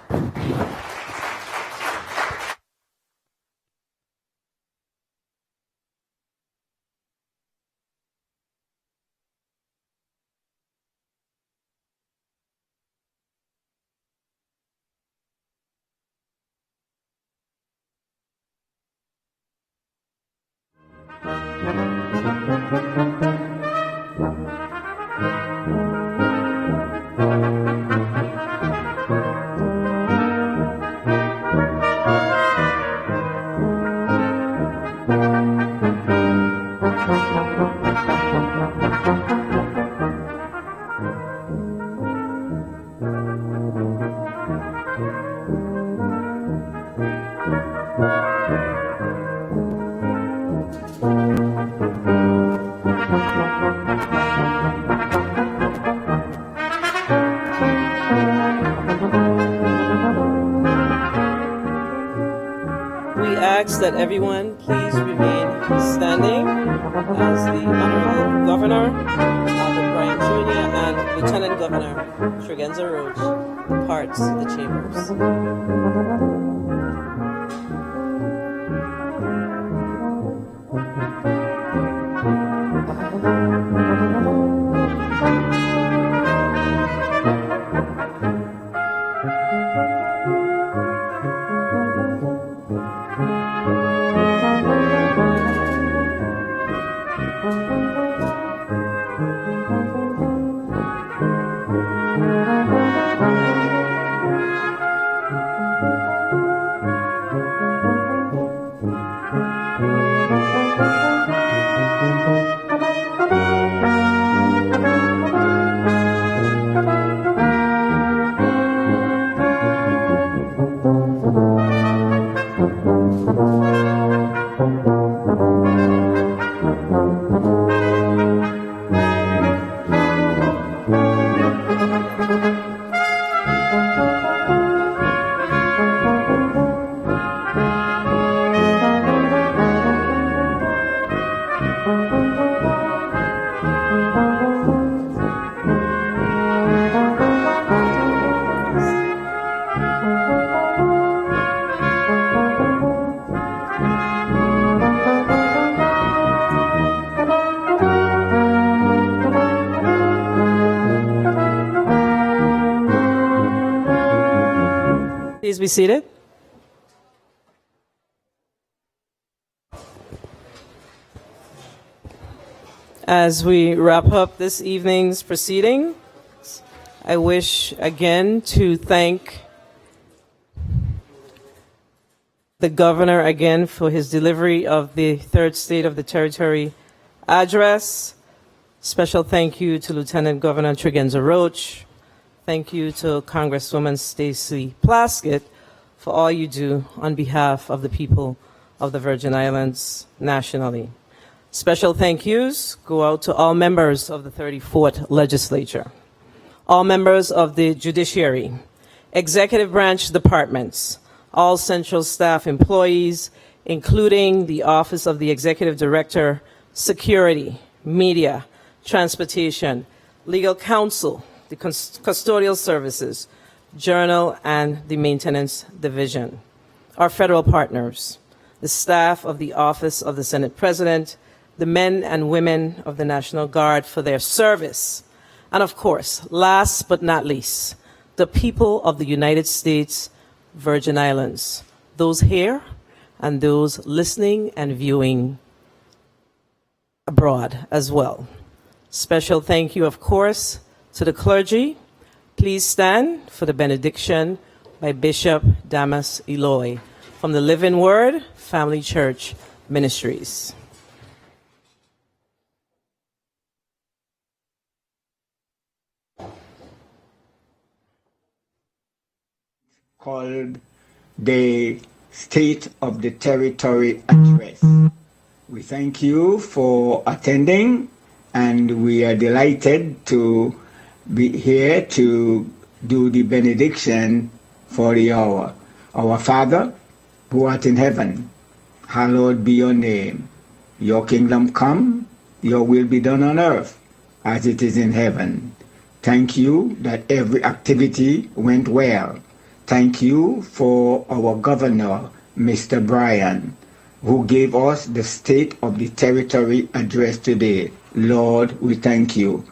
We ask that everyone please remain standing as the Honorable Governor, Albert Bryan Jr., and Lieutenant Governor Tregenza Roach departs the chambers. Please be seated. As we wrap up this evening's proceeding, I wish again to thank the governor again for his delivery of the third State of the Territory address. Special thank you to Lieutenant Governor Tregenza Roach. Thank you to Congresswoman Stacey Plaskett for all you do on behalf of the people of the Virgin Islands nationally. Special thank yous go out to all members of the 34th Legislature, all members of the Judiciary, executive branch departments, all central staff employees, including the Office of the Executive Director, Security, Media, Transportation, Legal Counsel, the Custodial Services, Journal, and the Maintenance Division, our federal partners, the staff of the Office of the Senate President, the men and women of the National Guard for their service, and of course, last but not least, the people of the United States Virgin Islands, those here and those listening and viewing abroad as well. Special thank you, of course, to the clergy. Please stand for the benediction by Bishop Damas Eloy from the Living Word Family Church Ministries. Called the State of the Territory Address. We thank you for attending, and we are delighted to be here to do the benediction for the hour. Our Father, who art in heaven, hallowed be your name. Your kingdom come, your will be done on earth as it is in heaven. Thank you that every activity went well. Thank you for our governor, Mr. Bryan, who gave us the State of the Territory address today. Lord, we thank you.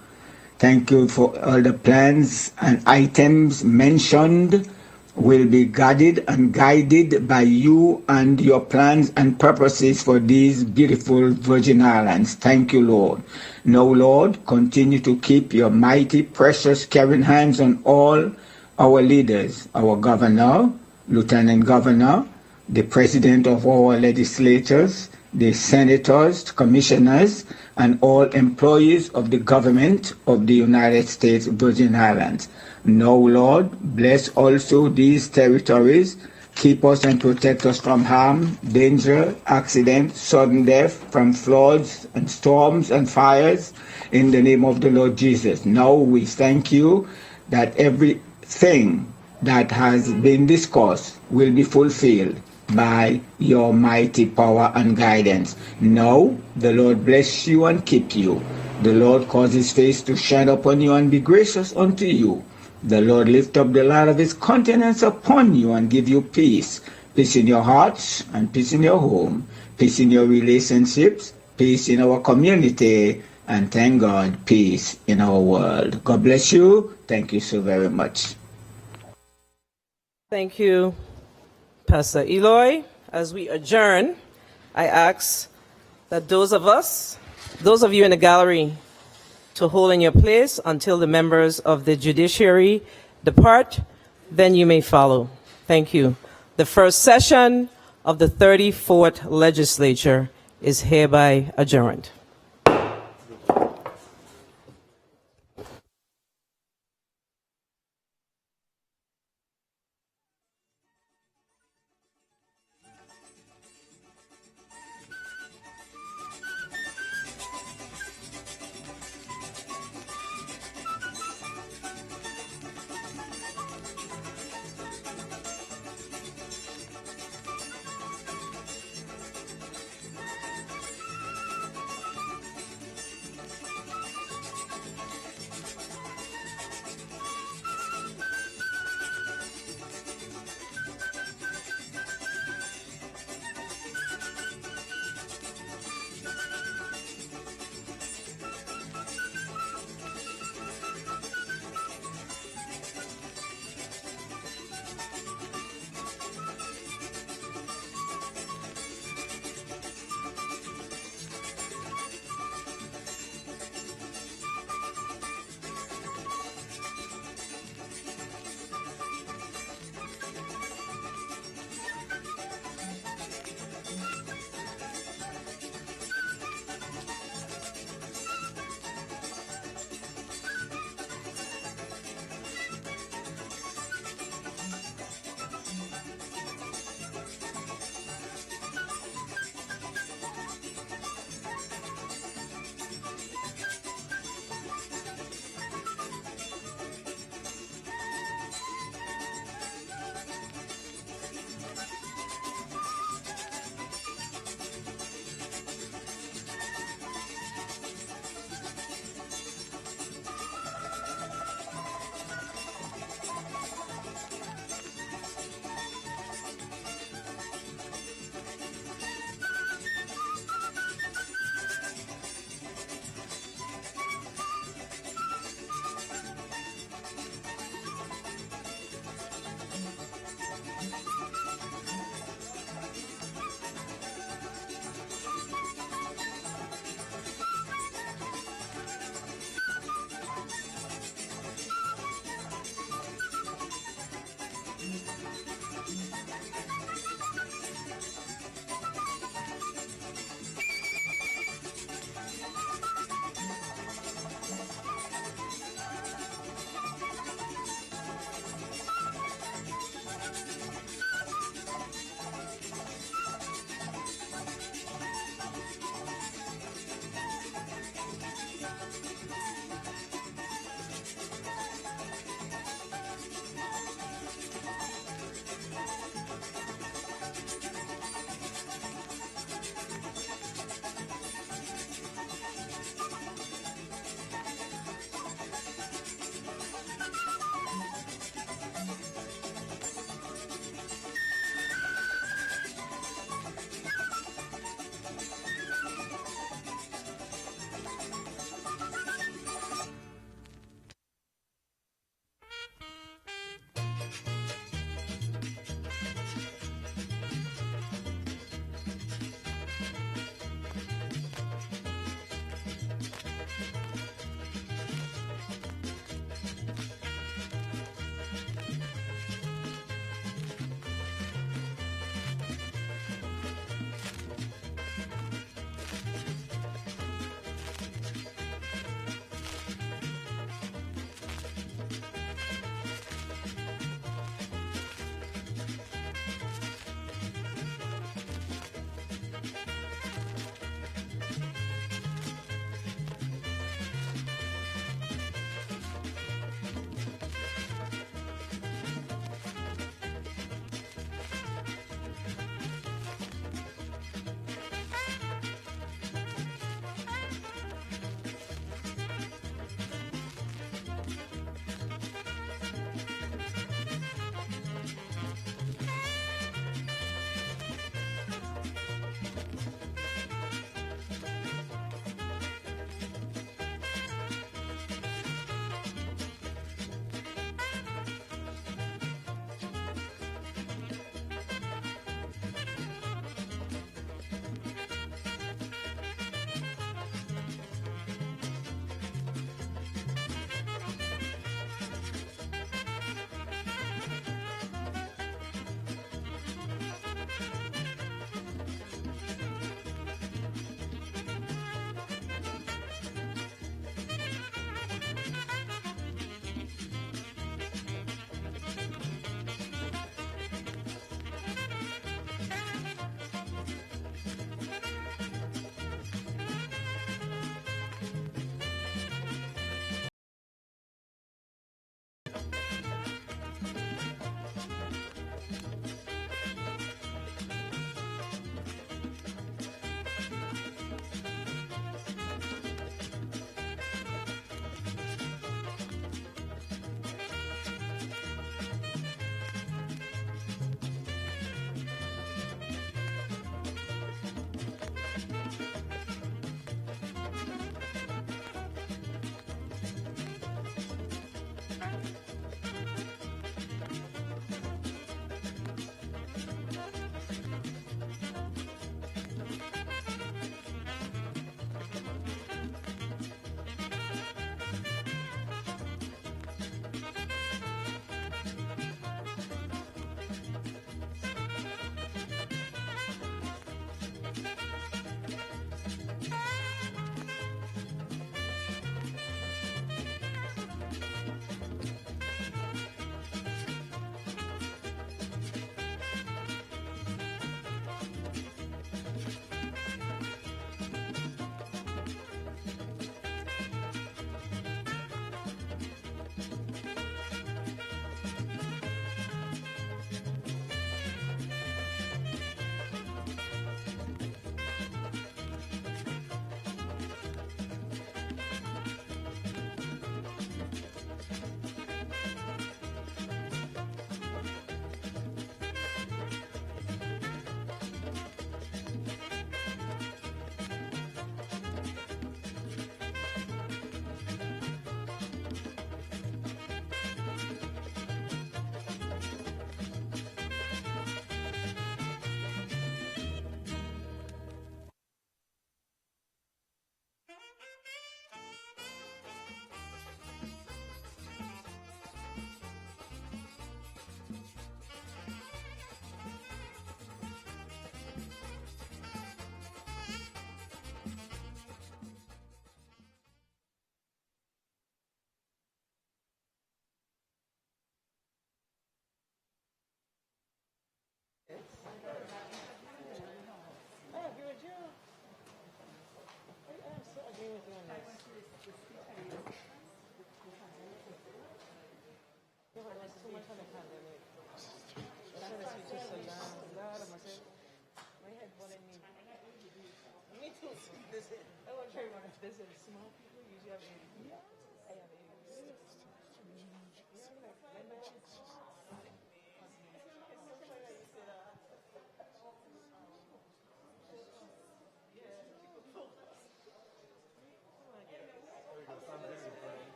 Thank you for all the plans and items mentioned will be guided and guided by you and your plans and purposes for these beautiful Virgin Islands. Thank you, Lord. Now, Lord, continue to keep your mighty, precious, caring hands on all our leaders, our governor, lieutenant governor, the president of our legislators, the senators, commissioners, and all employees of the government of the United States Virgin Islands. Now, Lord, bless also these territories. Keep us and protect us from harm, danger, accident, sudden death, from floods and storms and fires, in the name of the Lord Jesus. Now we thank you that everything that has been discussed will be fulfilled by your mighty power and guidance. Now, the Lord bless you and keep you. The Lord cause his face to shine upon you and be gracious unto you. The Lord lift up the light of his countenance upon you and give you peace. Peace in your hearts and peace in your home. Peace in your relationships. Peace in our community. And thank God, peace in our world. God bless you. Thank you so very much. Thank you, Pastor Eloy. As we adjourn, I ask that those of you in the gallery, to hold in your place until the members of the judiciary depart, then you may follow. Thank you. The first session of the 34th Legislature is hereby adjourned.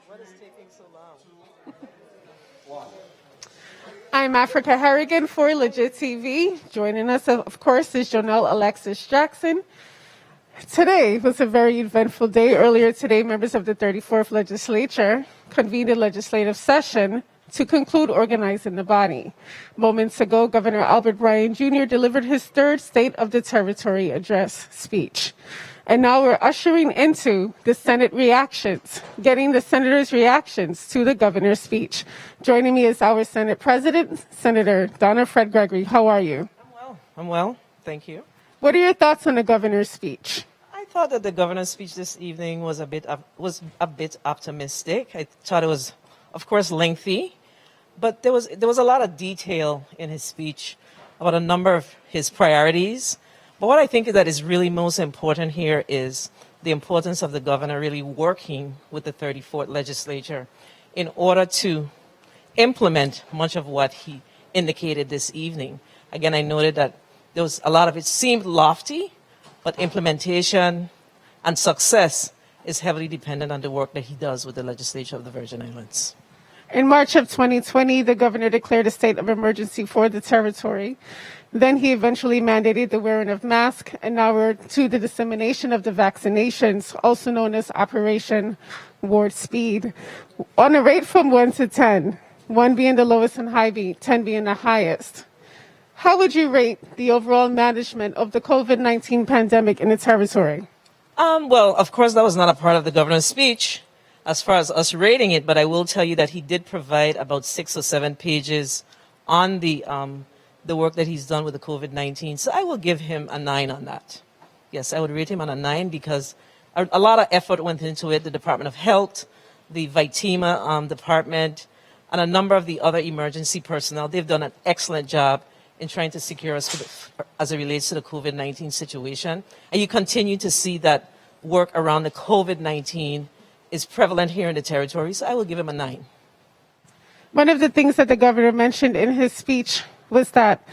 What is taking so long? I'm Africa Harrigan for Legit TV. Joining us, of course, is Jonelle Alexis Jackson. Today was a very eventful day. Earlier today, members of the 34th Legislature convened a legislative session to conclude organizing the body. Moments ago, Governor Albert Bryan Jr. delivered his third State of the Territory address speech. And now we're ushering into the Senate reactions, getting the senators' reactions to the governor's speech. Joining me is our Senate President, Senator Donna Fred Gregory. How are you? I'm well. Thank you. What are your thoughts on the governor's speech? I thought that the governor's speech this evening was a bit optimistic. I thought it was, of course, lengthy, but there was a lot of detail in his speech about a number of his priorities. But what I think that is really most important here is the importance of the governor really working with the 34th legislature in order to implement much of what he indicated this evening. Again, I noted that there was a lot of it seemed lofty, but implementation and success is heavily dependent on the work that he does with the legislature of the Virgin Islands. In March of 2020, the governor declared a state of emergency for the territory. Then he eventually mandated the wearing of masks, and now we're to the dissemination of the vaccinations, also known as Operation Warp Speed. On a rate from 1 to 10, 1 being the lowest and high being 10 being the highest, how would you rate the overall management of the COVID-19 pandemic in the territory? Well, of course, that was not a part of the governor's speech as far as us rating it, but I will tell you that he did provide about 6 or 7 pages on the work that he's done with the COVID-19. So I will give him a 9 on that. Yes, I would rate him on a 9 because a lot of effort went into it. The Department of Health, the Vitema department, and a number of the other emergency personnel, they've done an excellent job in trying to secure us as it relates to the COVID-19 situation. And you continue to see that work around the COVID-19 is prevalent here in the territory, so I will give him a 9. One of the things that the governor mentioned in his speech was that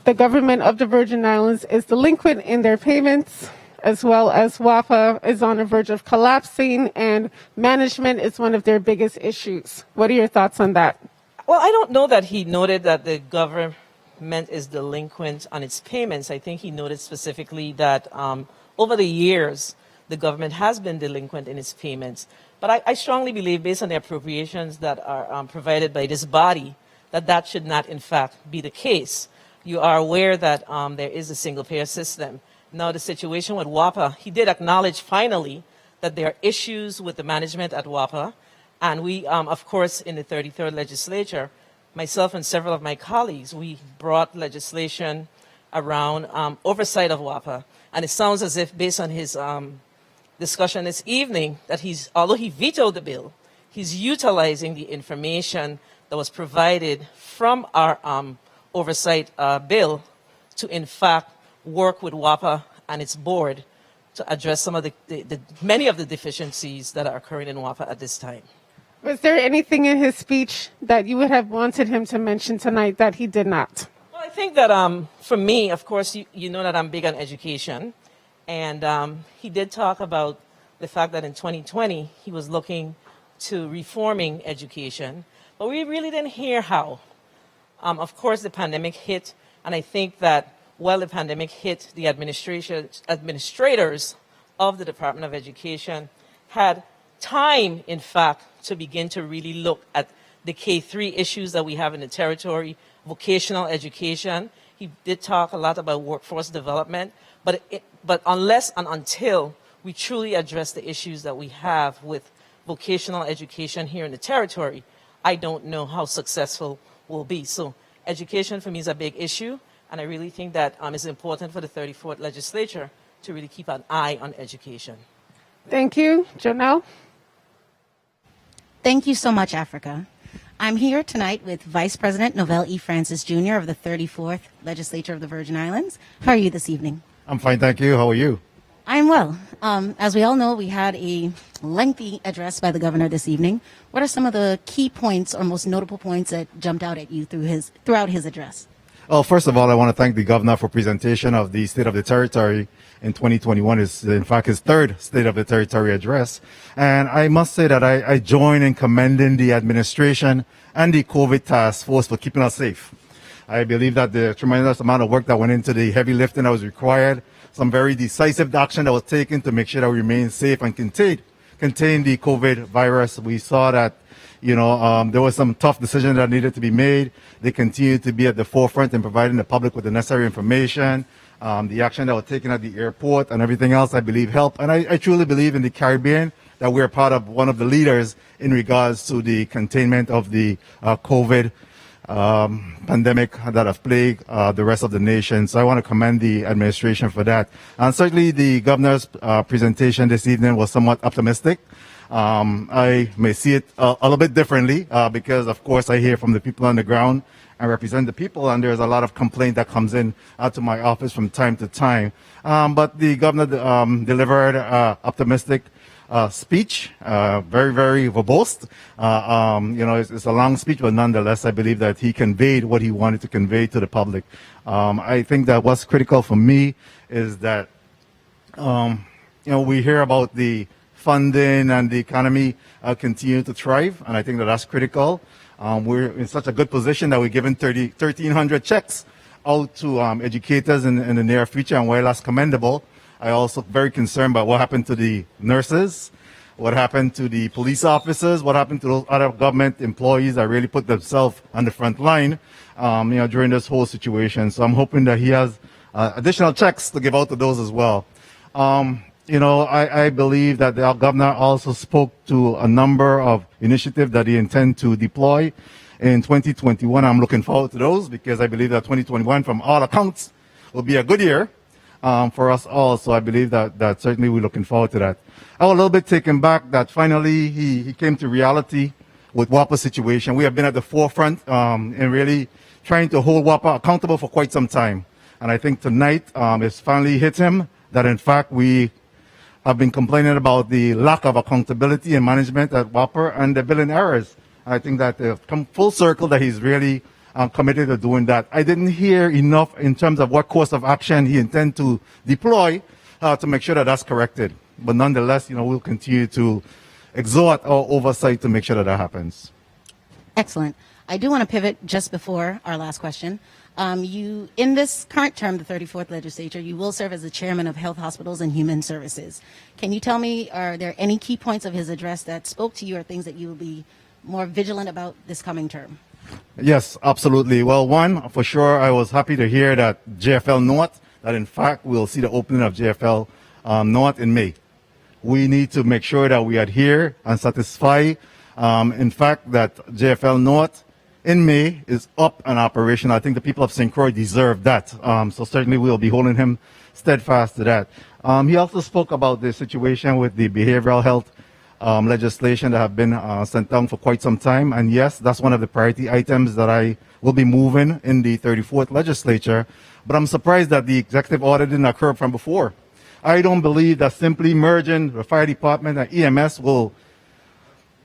the government of the Virgin Islands is delinquent in their payments, as well as WAPA is on the verge of collapsing, and management is one of their biggest issues. What are your thoughts on that? Well, I don't know that he noted that the government is delinquent on its payments. I think he noted specifically that over the years, the government has been delinquent in its payments. But I strongly believe, based on the appropriations that are provided by this body, that should not, in fact, be the case. You are aware that there is a single-payer system. Now, the situation with WAPA, he did acknowledge finally that there are issues with the management at WAPA. And we, of course, in the 33rd legislature, myself and several of my colleagues, we brought legislation around oversight of WAPA. And it sounds as if, based on his discussion this evening, that although he vetoed the bill, he's utilizing the information that was provided from our oversight bill to, in fact, work with WAPA and its board to address some of the many of the deficiencies that are occurring in WAPA at this time. Was there anything in his speech that you would have wanted him to mention tonight that he did not? Well, I think that for me, of course, you know that I'm big on education. And he did talk about the fact that in 2020, he was looking to reforming education. But we really didn't hear how. Of course, the pandemic hit. And I think that while the pandemic hit, the administrators of the Department of Education had time, in fact, to begin to really look at the K-3 issues that we have in the territory, vocational education. He did talk a lot about workforce development, but unless and until we truly address the issues that we have with vocational education here in the territory, I don't know how successful we'll be. So education for me is a big issue, and I really think that it's important for the 34th legislature to really keep an eye on education. Thank you. Jonelle? Thank you so much, Africa. I'm here tonight with Vice President Novell E. Francis Jr. of the 34th Legislature of the Virgin Islands. How are you this evening? I'm fine, thank you. How are you? I'm well. As we all know, we had a lengthy address by the governor this evening. What are some of the key points or most notable points that jumped out at you throughout his address? Well, first of all, I want to thank the governor for presentation of the State of the Territory in 2021. Is in fact his third State of the Territory address. And I must say that I join in commending the administration and the COVID task force for keeping us safe. I believe that the tremendous amount of work that went into the heavy lifting that was required, some very decisive action that was taken to make sure that we remain safe and contain the COVID virus. We saw that there was some tough decisions that needed to be made. They continue to be at the forefront in providing the public with the necessary information. The action that was taken at the airport and everything else, I believe, helped. And I truly believe in the Caribbean that we're part of one of the leaders in regards to the containment of the COVID pandemic that have plagued the rest of the nation. So I want to commend the administration for that. And certainly the governor's presentation this evening was somewhat optimistic. I may see it a little bit differently because, of course, I hear from the people on the ground and represent the people, and there's a lot of complaint that comes in to my office from time to time. But the governor delivered optimistic speech, very, very verbose. It's a long speech, but nonetheless, I believe that he conveyed what he wanted to convey to the public. I think that what's critical for me is that, we hear about the funding and the economy continue to thrive, and I think that that's critical. We're in such a good position that we're giving 1,300 checks out to educators in the near future, and while that's commendable, I also very concerned about what happened to the nurses, what happened to the police officers, what happened to those other government employees that really put themselves on the front line, during this whole situation. So I'm hoping that he has additional checks to give out to those as well. I believe that the governor also spoke to a number of initiatives that he intends to deploy in 2021. I'm looking forward to those because I believe that 2021, from all accounts, will be a good year for us all. So I believe that certainly we're looking forward to that. I was a little bit taken back that finally he came to reality with WAPA situation. We have been at the forefront in really trying to hold WAPA accountable for quite some time. And I think tonight it's finally hit him that in fact we have been complaining about the lack of accountability and management at WAPA and the billing errors. I think that they've come full circle that he's really committed to doing that. I didn't hear enough in terms of what course of action he intends to deploy to make sure that that's corrected. But nonetheless, we'll continue to exhort our oversight to make sure that happens. Excellent. I do want to pivot just before our last question. You, in this current term, the 34th Legislature, you will serve as the chairman of Health Hospitals and Human Services. Can you tell me, are there any key points of his address that spoke to you or things that you will be more vigilant about this coming term? Yes, absolutely. Well, one, for sure, I was happy to hear that JFL North, that in fact we'll see the opening of JFL North in May. We need to make sure that we adhere and satisfy, in fact, that JFL North in May is up and operational. I think the people of St. Croix deserve that. So certainly we'll be holding him steadfast to that. He also spoke about the situation with the behavioral health legislation that have been sent down for quite some time. And yes, that's one of the priority items that I will be moving in the 34th Legislature. But I'm surprised that the executive order didn't occur from before. I don't believe that simply merging the fire department and EMS will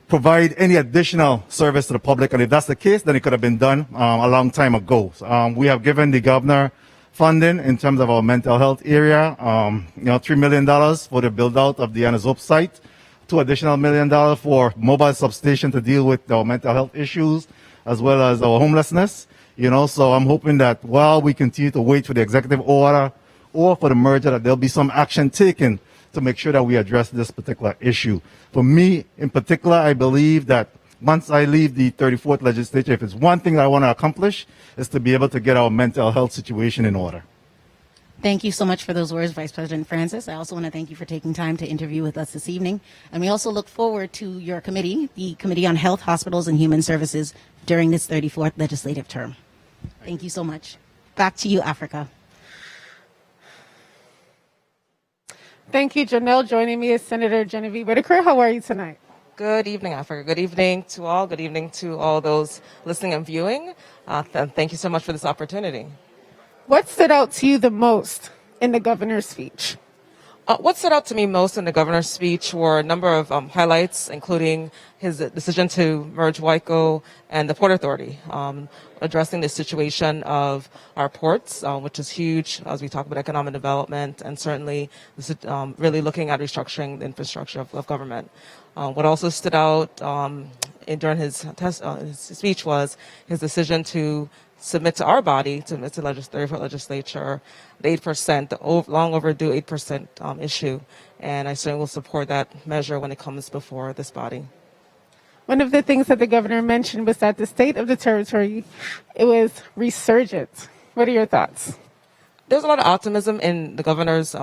provide any additional service to the public. And if that's the case, then it could have been done a long time ago. We have given the governor funding in terms of our mental health area, $3 million for the build out of the Anazop site, $2 additional million for mobile substation to deal with our mental health issues, as well as our homelessness. So I'm hoping that while we continue to wait for the executive order or for the merger, that there'll be some action taken to make sure that we address this particular issue. For me, in particular, I believe that once I leave the 34th Legislature, if it's one thing that I want to accomplish, is to be able to get our mental health situation in order. Thank you so much for those words, Vice President Francis. I also want to thank you for taking time to interview with us this evening. And we also look forward to your committee, the Committee on Health, Hospitals, and Human Services, during this 34th legislative term. Thank you so much. Back to you, Africa. Thank you, Janelle. Joining me is Senator Genevieve Whitaker. How are you tonight? Good evening, Africa. Good evening to all. Good evening to all those listening and viewing. Thank you so much for this opportunity. What stood out to you the most in the governor's speech? What stood out to me most in the governor's speech were a number of highlights, including his decision to merge WICO and the Port Authority, addressing the situation of our ports, which is huge as we talk about economic development, and certainly really looking at restructuring the infrastructure of government. What also stood out during his speech was his decision to submit to our body, to the legislature, the 8%, the long overdue 8% issue. And I certainly will support that measure when it comes before this body. One of the things that the governor mentioned was that the state of the territory, it was resurgent. What are your thoughts? There's a lot of optimism in the governor's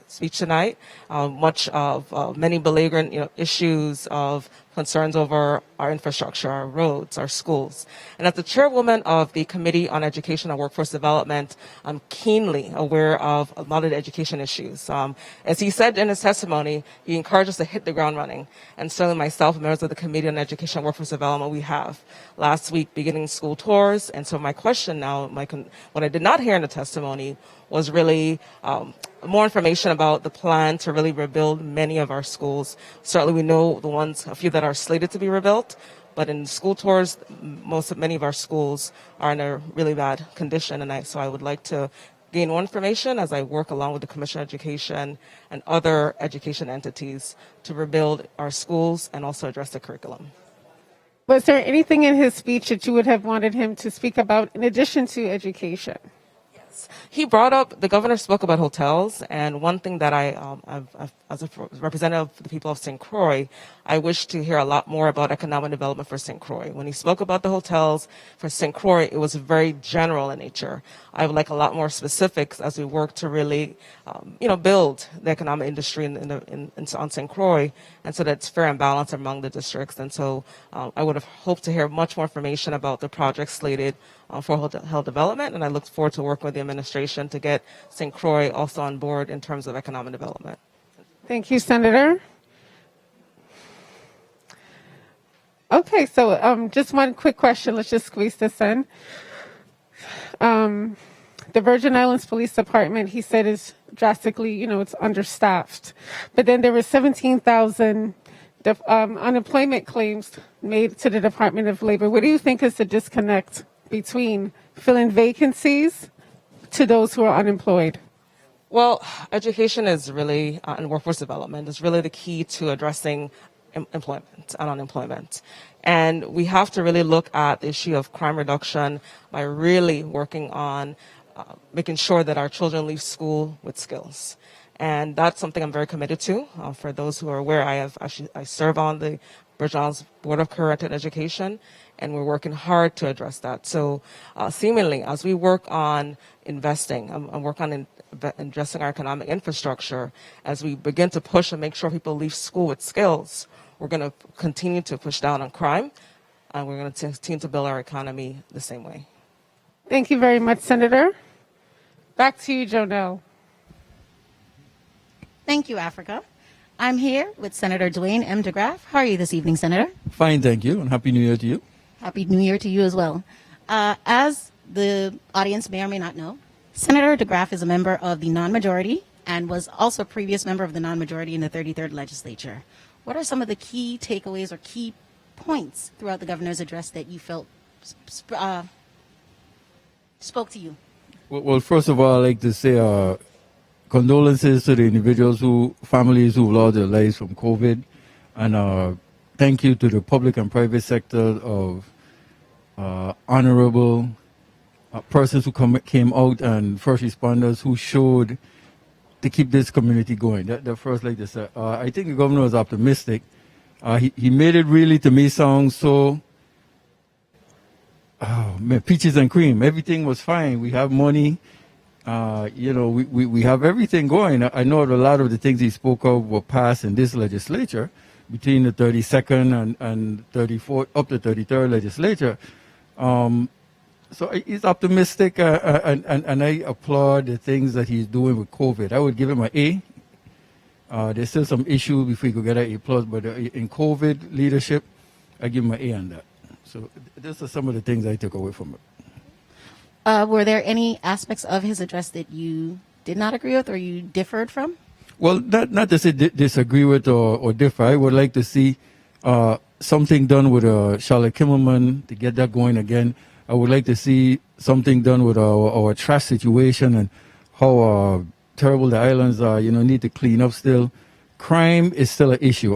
speech tonight. Many belligerent issues of concerns over our infrastructure, our roads, our schools. And as the chairwoman of the Committee on Education and Workforce Development, I'm keenly aware of a lot of the education issues. As he said in his testimony, he encouraged us to hit the ground running. And certainly myself and members of the Committee on Education and Workforce Development, we have. Last week, beginning school tours. And so my question now, what I did not hear in the testimony was really more information about the plan to really rebuild many of our schools. Certainly we know a few that are slated to be rebuilt, but in school tours, many of our schools are in a really bad condition. And so I would like to gain more information as I work along with the Commission on Education and other education entities to rebuild our schools and also address the curriculum. Was there anything in his speech that you would have wanted him to speak about in addition to education? He brought up, the governor spoke about hotels, and one thing that as a representative of the people of St. Croix, I wish to hear a lot more about economic development for St. Croix. When he spoke about the hotels for St. Croix, it was very general in nature. I would like a lot more specifics as we work to really, build the economic industry on St. Croix, and so that it's fair and balanced among the districts. And so I would have hoped to hear much more information about the projects slated for hotel development, and I look forward to working with the administration to get St. Croix also on board in terms of economic development. Thank you, Senator. Okay, so just one quick question. Let's just squeeze this in. The Virgin Islands Police Department, he said, is drastically, it's understaffed. But then there were 17,000 unemployment claims made to the Department of Labor. What do you think is the disconnect between filling vacancies to those who are unemployed? Well, education is really, and workforce development is really the key to addressing employment and unemployment. And we have to really look at the issue of crime reduction by really working on making sure that our children leave school with skills. And that's something I'm very committed to. For those who are aware, I serve on the Virgin Islands Board of Career-Oriented Education, and we're working hard to address that. So seemingly, as we work on investing and work on addressing our economic infrastructure, as we begin to push and make sure people leave school with skills, we're going to continue to push down on crime, and we're going to continue to build our economy the same way. Thank you very much, Senator. Back to you, Jonelle. Thank you, Africa. I'm here with Senator Dwayne M. DeGraff. How are you this evening, Senator? Fine, thank you, and Happy New Year to you. Happy New Year to you as well. As the audience may or may not know, Senator DeGraff is a member of the non-majority and was also a previous member of the non-majority in the 33rd legislature. What are some of the key takeaways or key points throughout the governor's address that you felt spoke to you? Well, first of all, I'd like to say condolences to the families who lost their lives from COVID, and thank you to the public and private sector of honorable persons who came out and first responders who showed to keep this community going. That first, like to say, I think the governor was optimistic. He made it really, to me, sound so, peaches and cream. Everything was fine. We have money. We have everything going. I know a lot of the things he spoke of were passed in this legislature between the 32nd and 34th, up to 33rd legislature. So he's optimistic, and I applaud the things that he's doing with COVID. I would give him an A. There's still some issue before you could get an A+, but in COVID leadership, I give him an A on that. So those are some of the things I took away from it. Were there any aspects of his address that you did not agree with or you differed from? Well, not to say disagree with or differ. I would like to see something done with Charlotte Kimmelman to get that going again. I would like to see something done with our trash situation and how terrible the islands are. Need to clean up still. Crime is still an issue.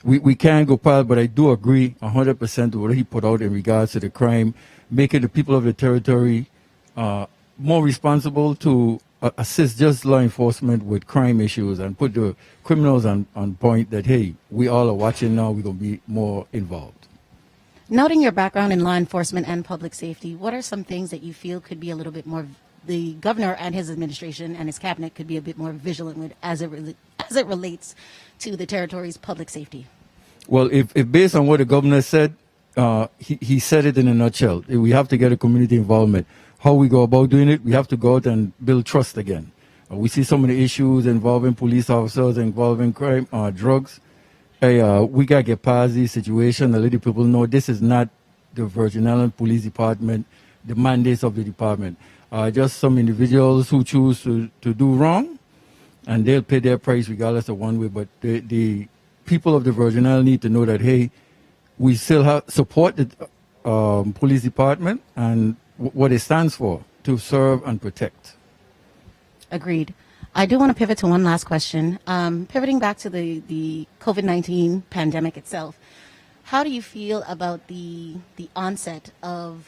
We can't go past, but I do agree 100% to what he put out in regards to the crime, making the people of the territory more responsible to assist just law enforcement with crime issues and put the criminals on point that, hey, we all are watching now, we're going to be more involved. Noting your background in law enforcement and public safety, what are some things that you feel could be a little bit more, the governor and his administration and his cabinet could be a bit more vigilant with as it relates to the territory's public safety? Well, if based on what the governor said, he said it in a nutshell. We have to get a community involvement. How we go about doing it, we have to go out and build trust again. We see so many issues involving police officers, involving crime, drugs. We got to get past these situations and let the people know this is not the Virgin Islands Police Department, the mandates of the department. Just some individuals who choose to do wrong, and they'll pay their price regardless of one way. But the people of the Virgin Islands need to know that, hey, we still support the police department and what it stands for, to serve and protect. Agreed. I do want to pivot to one last question. Pivoting back to the COVID-19 pandemic itself, how do you feel about the onset of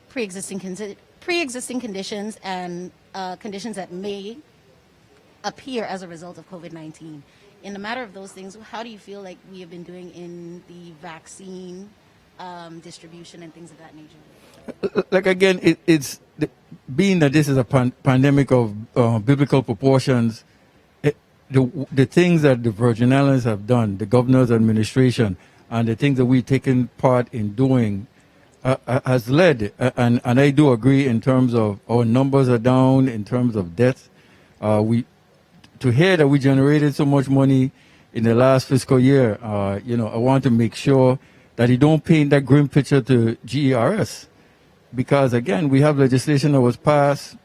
pre-existing conditions and conditions that may appear as a result of COVID-19? In the matter of those things, how do you feel like we have been doing in the vaccine distribution and things of that nature? Like again, it's being that this is a pandemic of biblical proportions. The things that the Virgin Islands have done, the governor's administration, and the things that we've taken part in doing, has led. And I do agree in terms of our numbers are down in terms of deaths. To hear that we generated so much money in the last fiscal year, I want to make sure that you don't paint that grim picture to GERS. Because, again, we have legislation that was passed,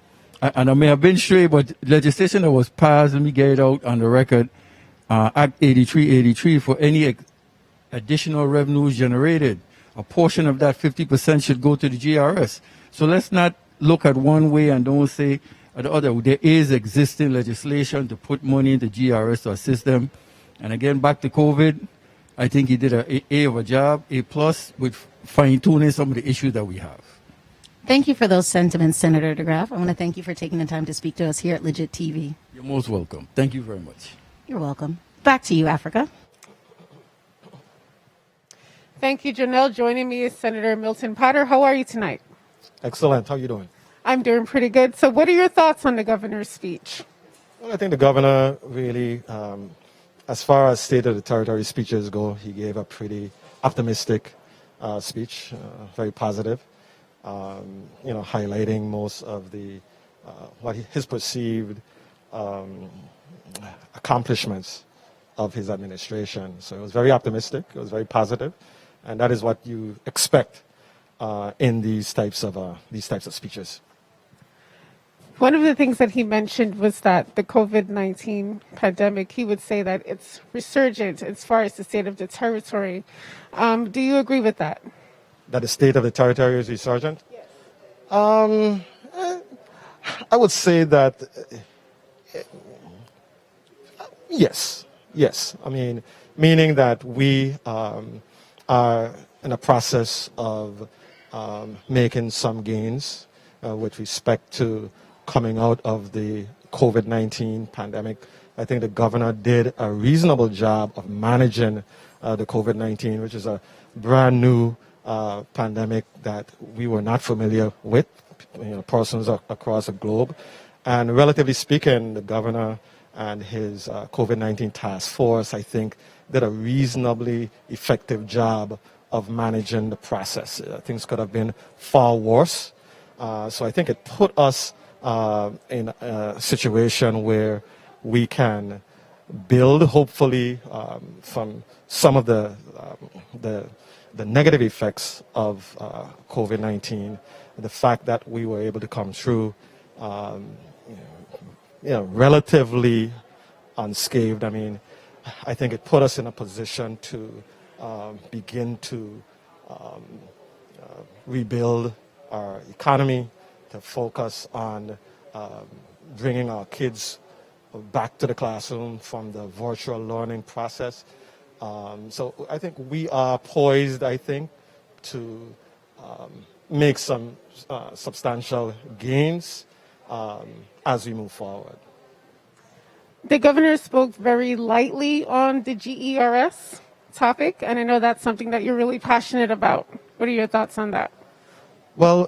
and I may have been stray, but legislation that was passed, let me get it out on the record, Act 8383, for any additional revenues generated, a portion of that 50% should go to the GRS. So let's not look at one way and don't say the other. There is existing legislation to put money into GRS to assist them. And again, back to COVID, I think he did an A of a job, A+ with fine-tuning some of the issues that we have. Thank you for those sentiments, Senator DeGraff. I want to thank you for taking the time to speak to us here at Legit TV. You're most welcome. Thank you very much. You're welcome. Back to you, Africa. Thank you, Janelle. Joining me is Senator Milton Potter. How are you tonight? Excellent. How are you doing? I'm doing pretty good. So what are your thoughts on the governor's speech? Well, I think the governor really, as far as State of the Territory speeches go, he gave a pretty optimistic speech, very positive. Highlighting most of the his perceived accomplishments of his administration. So it was very optimistic. It was very positive, and that is what you expect in these types of speeches. One of the things that he mentioned was that the COVID-19 pandemic, he would say that it's resurgent as far as the state of the territory. Do you agree with that? That the state of the territory is resurgent? Yes. I would say that yes. I mean, meaning that we are in a process of making some gains with respect to coming out of the COVID-19 pandemic. I think the governor did a reasonable job of managing the COVID-19, which is a brand new pandemic that we were not familiar with, persons across the globe. And relatively speaking, the governor and his COVID-19 task force, I think, did a reasonably effective job of managing the process. Things could have been far worse. So I think it put us in a situation where we can build, hopefully, from some of the negative effects of COVID-19, the fact that we were able to come through, relatively unscathed. I mean, I think it put us in a position to begin to rebuild our economy, to focus on bringing our kids back to the classroom from the virtual learning process. So I think we are poised, to make some substantial gains as we move forward. The governor spoke very lightly on the GERS topic, and I know that's something that you're really passionate about. What are your thoughts on that? Well,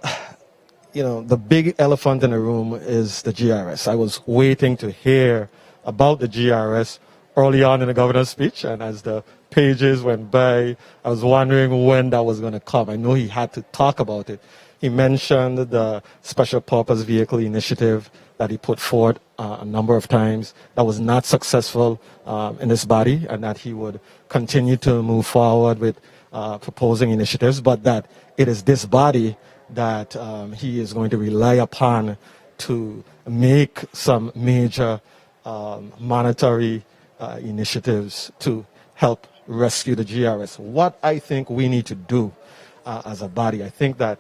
the big elephant in the room is the GRS. I was waiting to hear about the GRS early on in the governor's speech, and as the pages went by, I was wondering when that was going to come. I know he had to talk about it. He mentioned the Special Purpose Vehicle Initiative that he put forward a number of times that was not successful in this body, and that he would continue to move forward with proposing initiatives, but that it is this body that he is going to rely upon to make some major monetary initiatives to help rescue the GRS. What I think we need to do as a body, I think that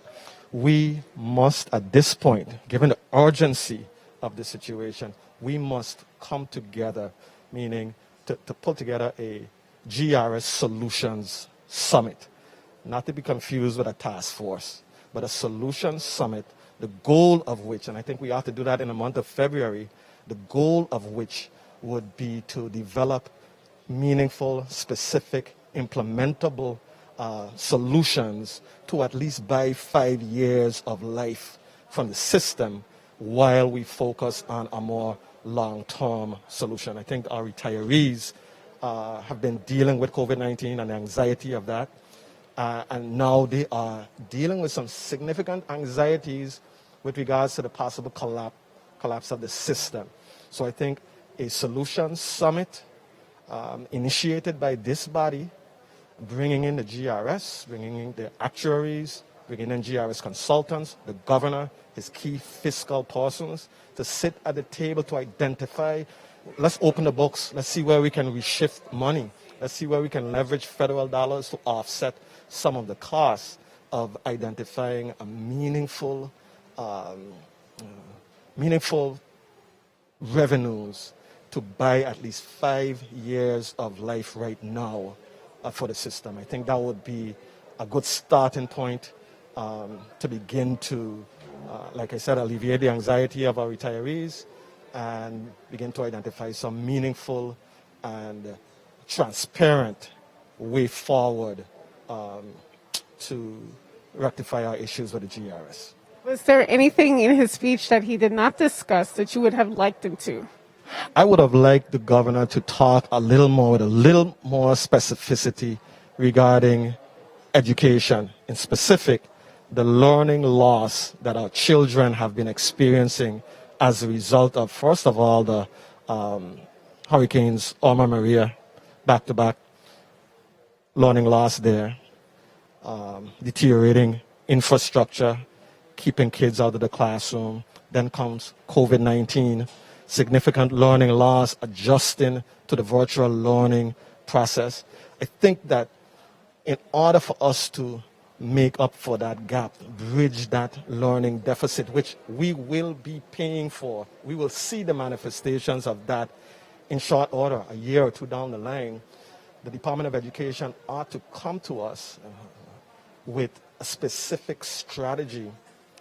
we must, at this point, given the urgency of the situation, we must come together, meaning to put together a GRS Solutions Summit, not to be confused with a task force, but a solutions summit, the goal of which, and I think we ought to do that in the month of February, the goal of which would be to develop meaningful, specific, implementable solutions to at least buy 5 years of life from the system while we focus on a more long-term solution. I think our retirees have been dealing with COVID-19 and the anxiety of that. And now they are dealing with some significant anxieties with regards to the possible collapse of the system. So I think a solutions summit initiated by this body, bringing in the GRS, bringing in the actuaries, bringing in GRS consultants, the governor, his key fiscal persons, to sit at the table to identify, let's open the books, let's see where we can reshift money, let's see where we can leverage federal dollars to offset some of the costs of identifying a meaningful revenues to buy at least 5 years of life right now for the system. I think that would be a good starting point to begin to, like I said, alleviate the anxiety of our retirees and begin to identify some meaningful and transparent way forward to rectify our issues with the GRS. Was there anything in his speech that he did not discuss that you would have liked him to? I would have liked the governor to talk a little more with a little more specificity regarding education, in specific, the learning loss that our children have been experiencing as a result of, first of all, the hurricanes Irma, Maria, back-to-back, learning loss there, deteriorating infrastructure, keeping kids out of the classroom. Then comes COVID-19, significant learning loss, adjusting to the virtual learning process. I think that in order for us to make up for that gap, bridge that learning deficit, which we will be paying for, we will see the manifestations of that in short order, a year or two down the line, the Department of Education ought to come to us with a specific strategy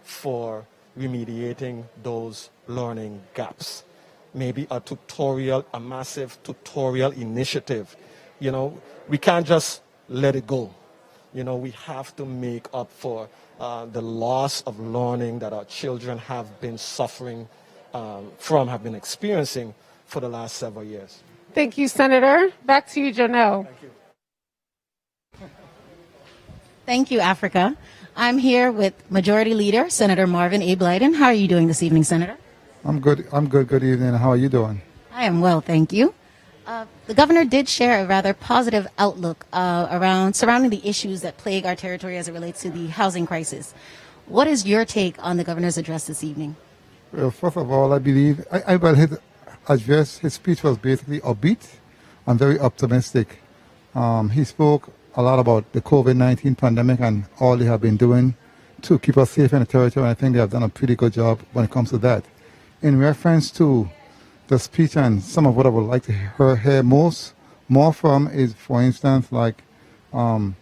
for remediating those learning gaps. Maybe a massive tutorial initiative. We can't just let it go. We have to make up for the loss of learning that our children have been suffering have been experiencing for the last several years. Thank you, Senator. Back to you, Jonelle. Thank you. Thank you, Africa. I'm here with Majority Leader, Senator Marvin A. Blyden. How are you doing this evening, Senator? I'm good. Good evening. How are you doing? I am well, thank you. The governor did share a rather positive outlook around surrounding the issues that plague our territory as it relates to the housing crisis. What is your take on the governor's address this evening? Well, first of all, I believe well, his address, his speech was basically upbeat and very optimistic. He spoke a lot about the COVID-19 pandemic and all they have been doing to keep us safe in the territory. And I think they have done a pretty good job when it comes to that. In reference to the speech and some of what I would like to hear more from is, for instance, like the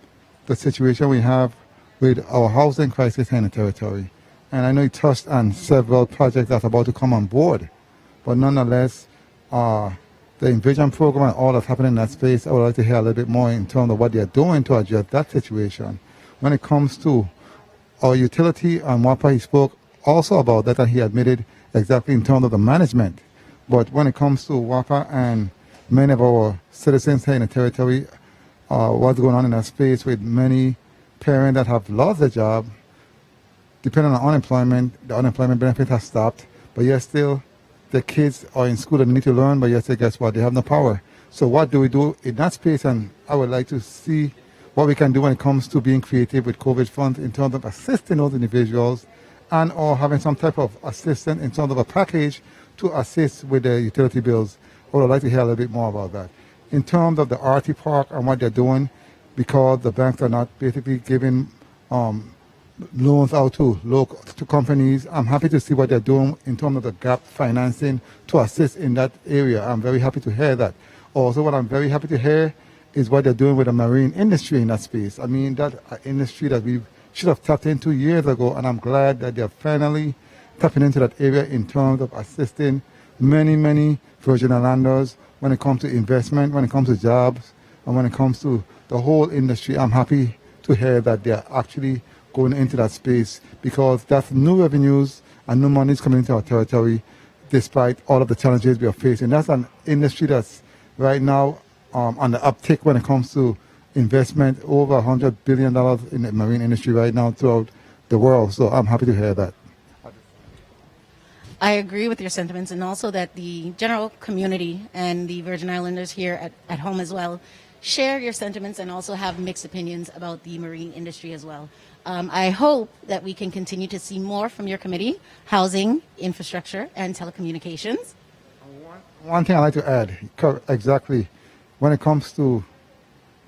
situation we have with our housing crisis in the territory. And I know he touched on several projects that are about to come on board. But nonetheless, the Envision program and all that's happening in that space, I would like to hear a little bit more in terms of what they're doing to address that situation. When it comes to our utility and WAPA, he spoke also about that, and he admitted exactly in terms of the management. But when it comes to WAPA and many of our citizens here in the territory, what's going on in that space with many parents that have lost their job, depending on unemployment, the unemployment benefit has stopped, but yet still the kids are in school and need to learn, but yet guess what, they have no power. So what do we do in that space? And I would like to see what we can do when it comes to being creative with COVID funds in terms of assisting those individuals and or having some type of assistance in terms of a package to assist with the utility bills. I would like to hear a little bit more about that. In terms of the RT Park and what they're doing, because the banks are not basically giving loans out to companies, I'm happy to see what they're doing in terms of the gap financing to assist in that area. I'm very happy to hear that. Also, what I'm very happy to hear is what they're doing with the marine industry in that space. I mean, that industry that we should have tapped into years ago, and I'm glad that they're finally tapping into that area in terms of assisting many Virgin Islanders when it comes to investment, when it comes to jobs, and when it comes to the whole industry. I'm happy to hear that they're actually going into that space, because that's new revenues and new monies coming into our territory despite all of the challenges we are facing. That's an industry that's right now on the uptick when it comes to investment, over $100 billion in the marine industry right now throughout the world. So I'm happy to hear that. I agree with your sentiments, and also that the general community and the Virgin Islanders here at home as well share your sentiments and also have mixed opinions about the marine industry as well. I hope that we can continue to see more from your committee, housing, infrastructure, and telecommunications. One thing I'd like to add, exactly, when it comes to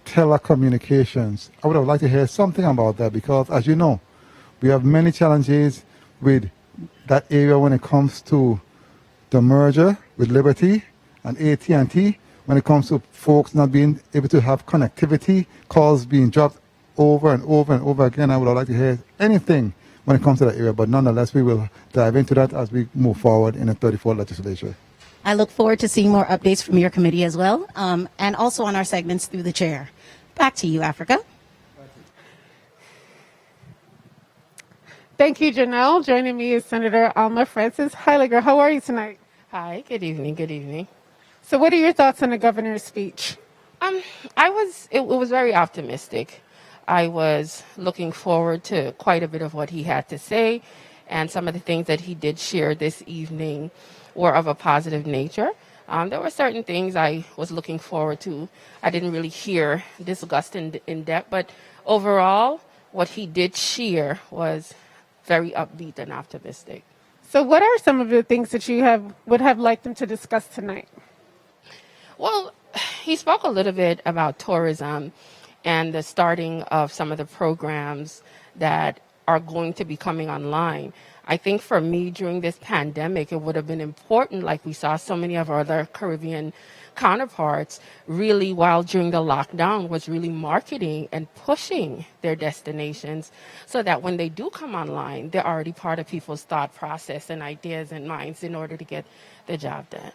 telecommunications, I would have liked to hear something about that, because as you know, we have many challenges with that area when it comes to the merger with Liberty and AT&T, when it comes to folks not being able to have connectivity, calls being dropped over and over again. I would like to hear anything when it comes to that area, but nonetheless, we will dive into that as we move forward in the 34th legislature. I look forward to seeing more updates from your committee as well, and also on our segments through the chair. Back to you, Africa. Thank you, Janelle. Joining me is Senator Alma Francis Heiliger. How are you tonight? Hi, good evening, good evening. So what are your thoughts on the governor's speech? It was very optimistic. I was looking forward to quite a bit of what he had to say, and some of the things that he did share this evening were of a positive nature. There were certain things I was looking forward to. I didn't really hear discussed in depth, but overall, what he did share was very upbeat and optimistic. So what are some of the things that you would have liked him to discuss tonight? Well, he spoke a little bit about tourism and the starting of some of the programs that are going to be coming online. I think for me, during this pandemic, it would have been important, like we saw so many of our other Caribbean counterparts, really, while during the lockdown, was really marketing and pushing their destinations so that when they do come online, they're already part of people's thought process and ideas and minds in order to get the job done.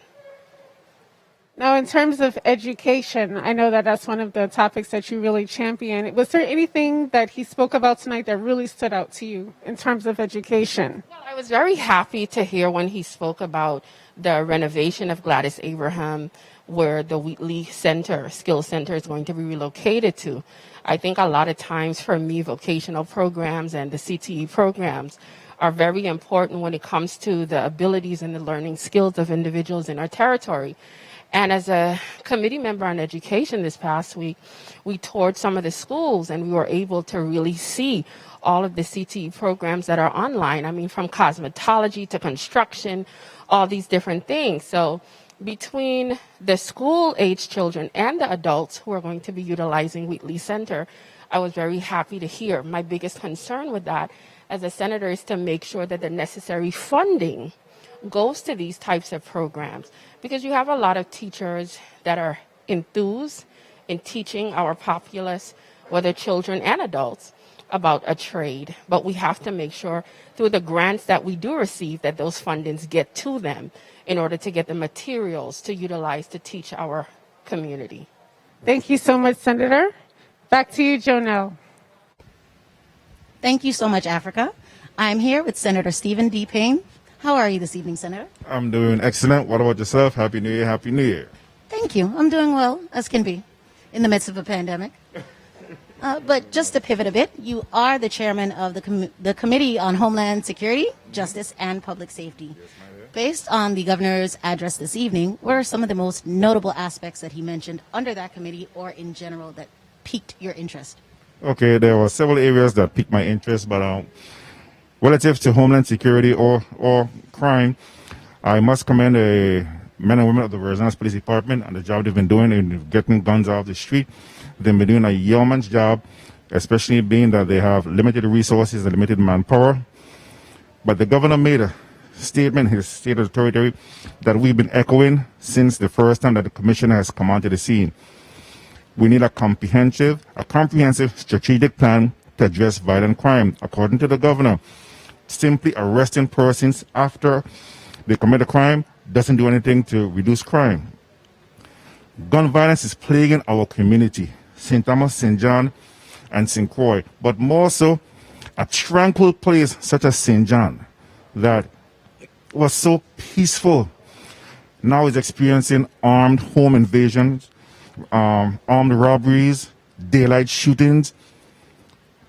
Now, in terms of education, I know that that's one of the topics that you really champion. Was there anything that he spoke about tonight that really stood out to you in terms of education? Well, I was very happy to hear when he spoke about the renovation of Gladys Abraham, where the Wheatley Skills Center is going to be relocated to. I think a lot of times for me, vocational programs and the CTE programs are very important when it comes to the abilities and the learning skills of individuals in our territory. And as a committee member on education this past week, we toured some of the schools and we were able to really see all of the CTE programs that are online. I mean, from cosmetology to construction, all these different things. So between the school-age children and the adults who are going to be utilizing Wheatley Center, I was very happy to hear. My biggest concern with that as a senator is to make sure that the necessary funding goes to these types of programs, because you have a lot of teachers that are enthused in teaching our populace, whether children and adults, about a trade. But we have to make sure through the grants that we do receive that those fundings get to them in order to get the materials to utilize to teach our community. Thank you so much, Senator. Back to you, Jonelle. Thank you so much, Africa. I'm here with Senator Stephen D. Payne. How are you this evening, Senator? I'm doing excellent. What about yourself? Happy New Year, Happy New Year. Thank you. I'm doing well, as can be, in the midst of a pandemic. But just to pivot a bit, you are the chairman of the Committee on Homeland Security, Justice, and Public Safety. Based on the governor's address this evening, what are some of the most notable aspects that he mentioned under that committee or in general that piqued your interest? Okay, there were several areas that piqued my interest, but relative to Homeland Security or crime, I must commend the men and women of the Virgin Islands Police Department and the job they've been doing in getting guns off the street. They've been doing a yeoman's job, especially being that they have limited resources and limited manpower. But the governor made a statement in his State of the Territory that we've been echoing since the first time that the commissioner has come onto the scene. We need a comprehensive strategic plan to address violent crime. According to the governor, simply arresting persons after they commit a crime doesn't do anything to reduce crime. Gun violence is plaguing our community, St. Thomas, St. John, and St. Croix, but more so a tranquil place such as St. John that was so peaceful now is experiencing armed home invasions, armed robberies, daylight shootings,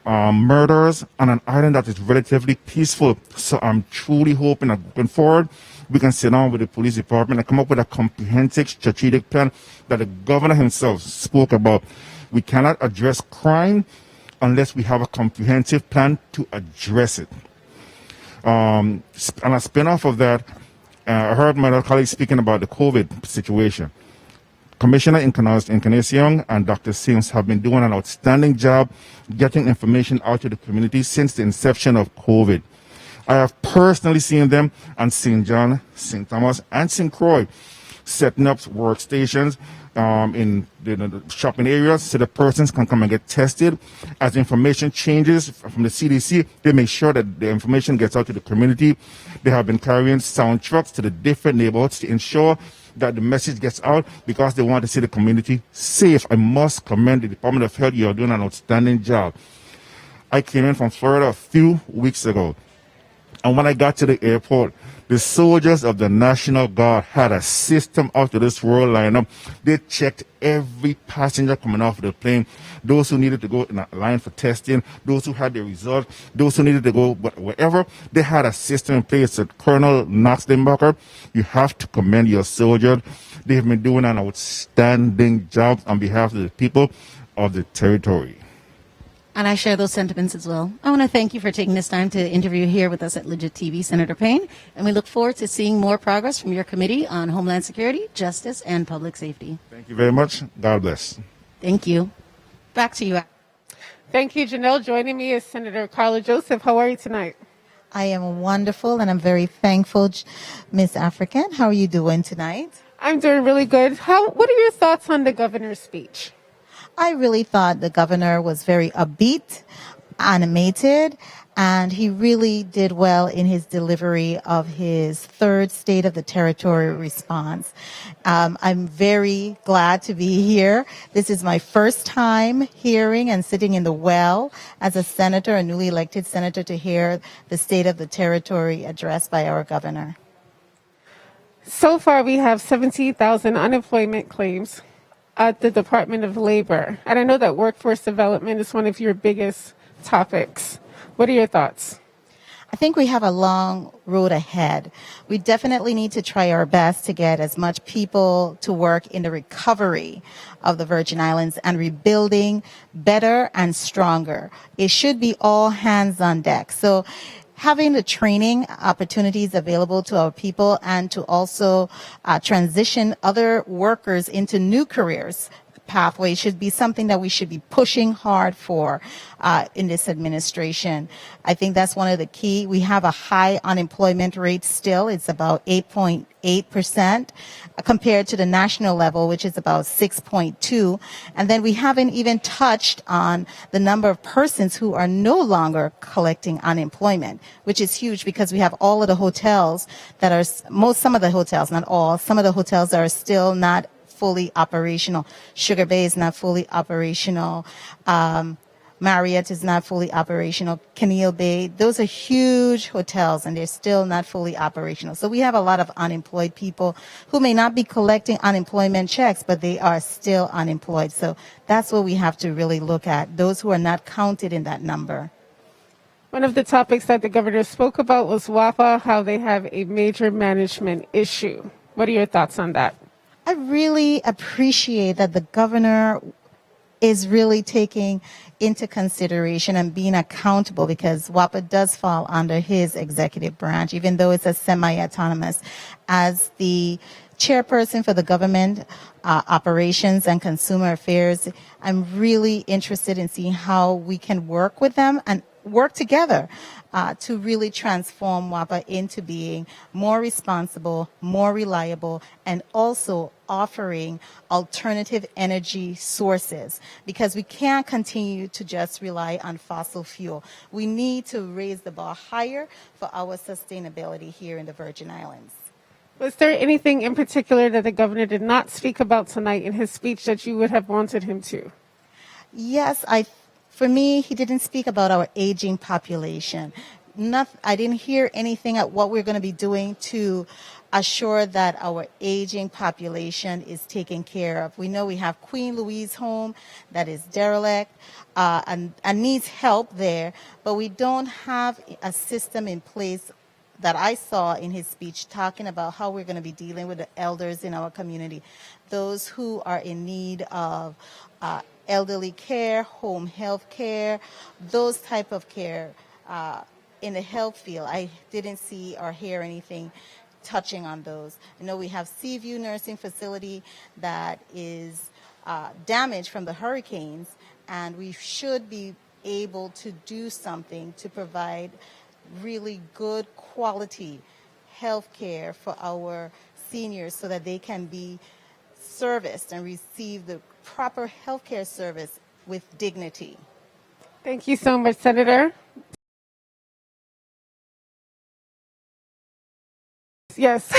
murders on an island that is relatively peaceful. So I'm truly hoping that going forward, we can sit down with the police department and come up with a comprehensive strategic plan that the governor himself spoke about. We cannot address crime unless we have a comprehensive plan to address it. And a spin-off of that, I heard my other colleagues speaking about the COVID situation. Commissioner Encarnacion and Dr. Sims have been doing an outstanding job getting information out to the community since the inception of COVID. I have personally seen them on St. John, St. Thomas, and St. Croix setting up workstations in the shopping areas so the persons can come and get tested. As information changes from the CDC, they make sure that the information gets out to the community. They have been carrying sound trucks to the different neighborhoods to ensure that the message gets out because they want to see the community safe. I must commend the Department of Health. You are doing an outstanding job. I came in from Florida a few weeks ago, and when I got to the airport, the soldiers of the National Guard had a system out to this world lineup. They checked every passenger coming off the plane, those who needed to go in a line for testing, those who had their result, those who needed to go wherever. They had a system in place. So Colonel Knox Limbacher, you have to commend your soldiers. They have been doing an outstanding job on behalf of the people of the territory. And I share those sentiments as well. I want to thank you for taking this time to interview here with us at Legit TV, Senator Payne. And we look forward to seeing more progress from your Committee on Homeland Security, Justice, and Public Safety. Thank you very much. God bless. Thank you. Back to you. Thank you, Janelle. Joining me is Senator Carla Joseph. How are you tonight? I am wonderful, and I'm very thankful, Miss African. How are you doing tonight? I'm doing really good. What are your thoughts on the governor's speech? I really thought the governor was very upbeat, animated, and he really did well in his delivery of his third State of the Territory response. I'm very glad to be here. This is my first time hearing and sitting in the well as a senator, a newly elected senator, to hear the State of the Territory addressed by our governor. So far, we have 17,000 unemployment claims at the Department of Labor. And I know that workforce development is one of your biggest topics. What are your thoughts? I think we have a long road ahead. We definitely need to try our best to get as much people to work in the recovery of the Virgin Islands and rebuilding better and stronger. It should be all hands on deck. So having the training opportunities available to our people and to also transition other workers into new careers pathway should be something that we should be pushing hard for in this administration. I think that's one of the key. We have a high unemployment rate still. It's about 8.8% compared to the national level, which is about 6.2. And then we haven't even touched on the number of persons who are no longer collecting unemployment, which is huge because we have all of the hotels that are, some of the hotels, not all, some of the hotels that are still not fully operational. Sugar Bay is not fully operational. Marriott is not fully operational. Keneal Bay, those are huge hotels and they're still not fully operational. So we have a lot of unemployed people who may not be collecting unemployment checks, but they are still unemployed. So that's what we have to really look at, those who are not counted in that number. One of the topics that the governor spoke about was WAPA, how they have a major management issue. What are your thoughts on that? I really appreciate that the governor is really taking into consideration and being accountable, because WAPA does fall under his executive branch, even though it's a semi-autonomous. As the chairperson for the government operations and consumer affairs, I'm really interested in seeing how we can work with them and work together to really transform WAPA into being more responsible, more reliable, and also offering alternative energy sources, because we can't continue to just rely on fossil fuel. We need to raise the bar higher for our sustainability here in the Virgin Islands. Was there anything in particular that the governor did not speak about tonight in his speech that you would have wanted him to? Yes, for me, he didn't speak about our aging population. I didn't hear anything at what we're going to be doing to assure that our aging population is taken care of. We know we have Queen Louise Home that is derelict and needs help there, but we don't have a system in place that I saw in his speech talking about how we're going to be dealing with the elders in our community, those who are in need of elderly care, home health care, those type of care in the health field. I didn't see or hear anything touching on those. I know we have Seaview Nursing Facility that is damaged from the hurricanes, and we should be able to do something to provide really good quality health care for our seniors so that they can be serviced and receive the proper health care service with dignity. Thank you so much, Senator. Yes.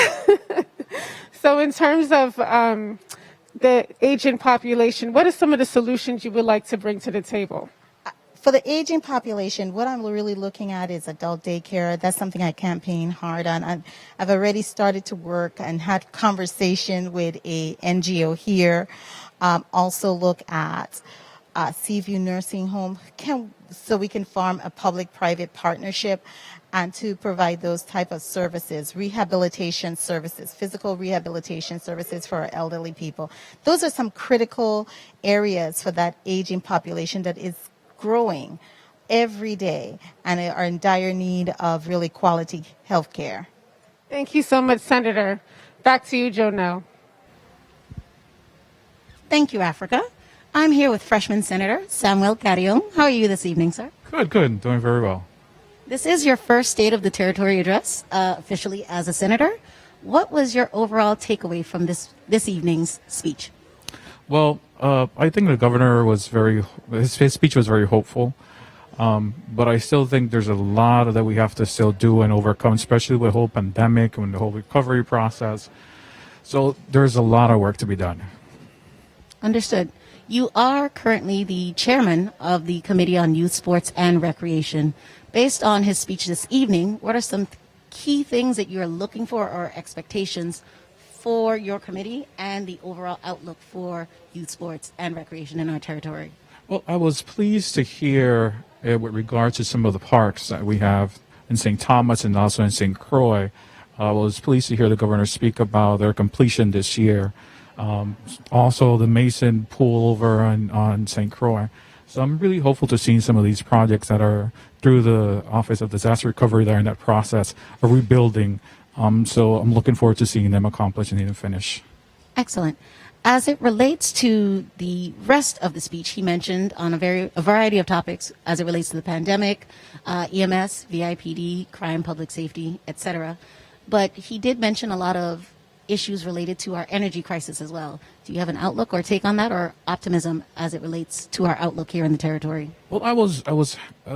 So in terms of the aging population, what are some of the solutions you would like to bring to the table? For the aging population, what I'm really looking at is adult daycare. That's something I campaign hard on. I've already started to work and had conversation with a NGO here. Also look at Seaview Nursing Home, so we can form a public-private partnership and to provide those type of services, rehabilitation services, physical rehabilitation services for our elderly people. Those are some critical areas for that aging population that is growing every day and are in dire need of really quality health care. Thank you so much, Senator. Back to you, Jonelle. Thank you, Africa. I'm here with freshman Senator Samuel Carrion. How are you this evening, sir? Good. Doing very well. This is your first State of the Territory address, officially as a senator. What was your overall takeaway from this evening's speech? Well, I think the governor was his speech was very hopeful, but I still think there's a lot that we have to still do and overcome, especially with the whole pandemic and the whole recovery process. So there's a lot of work to be done. Understood. You are currently the chairman of the Committee on Youth, Sports, and Recreation. Based on his speech this evening, what are some key things that you're looking for or expectations for your committee and the overall outlook for youth, sports, and recreation in our territory? Well, I was pleased to hear with regard to some of the parks that we have in St. Thomas and also in St. Croix. I was pleased to hear the governor speak about their completion this year. Also, the Mason pool over on St. Croix. So I'm really hopeful to see some of these projects that are through the Office of Disaster Recovery. They're in that process of rebuilding. So I'm looking forward to seeing them accomplish and even finish. Excellent. As it relates to the rest of the speech, he mentioned on a variety of topics as it relates to the pandemic, EMS, VIPD, crime, public safety, etc. But he did mention a lot of issues related to our energy crisis as well. Do you have an outlook or take on that, or optimism as it relates to our outlook here in the territory? Well, I was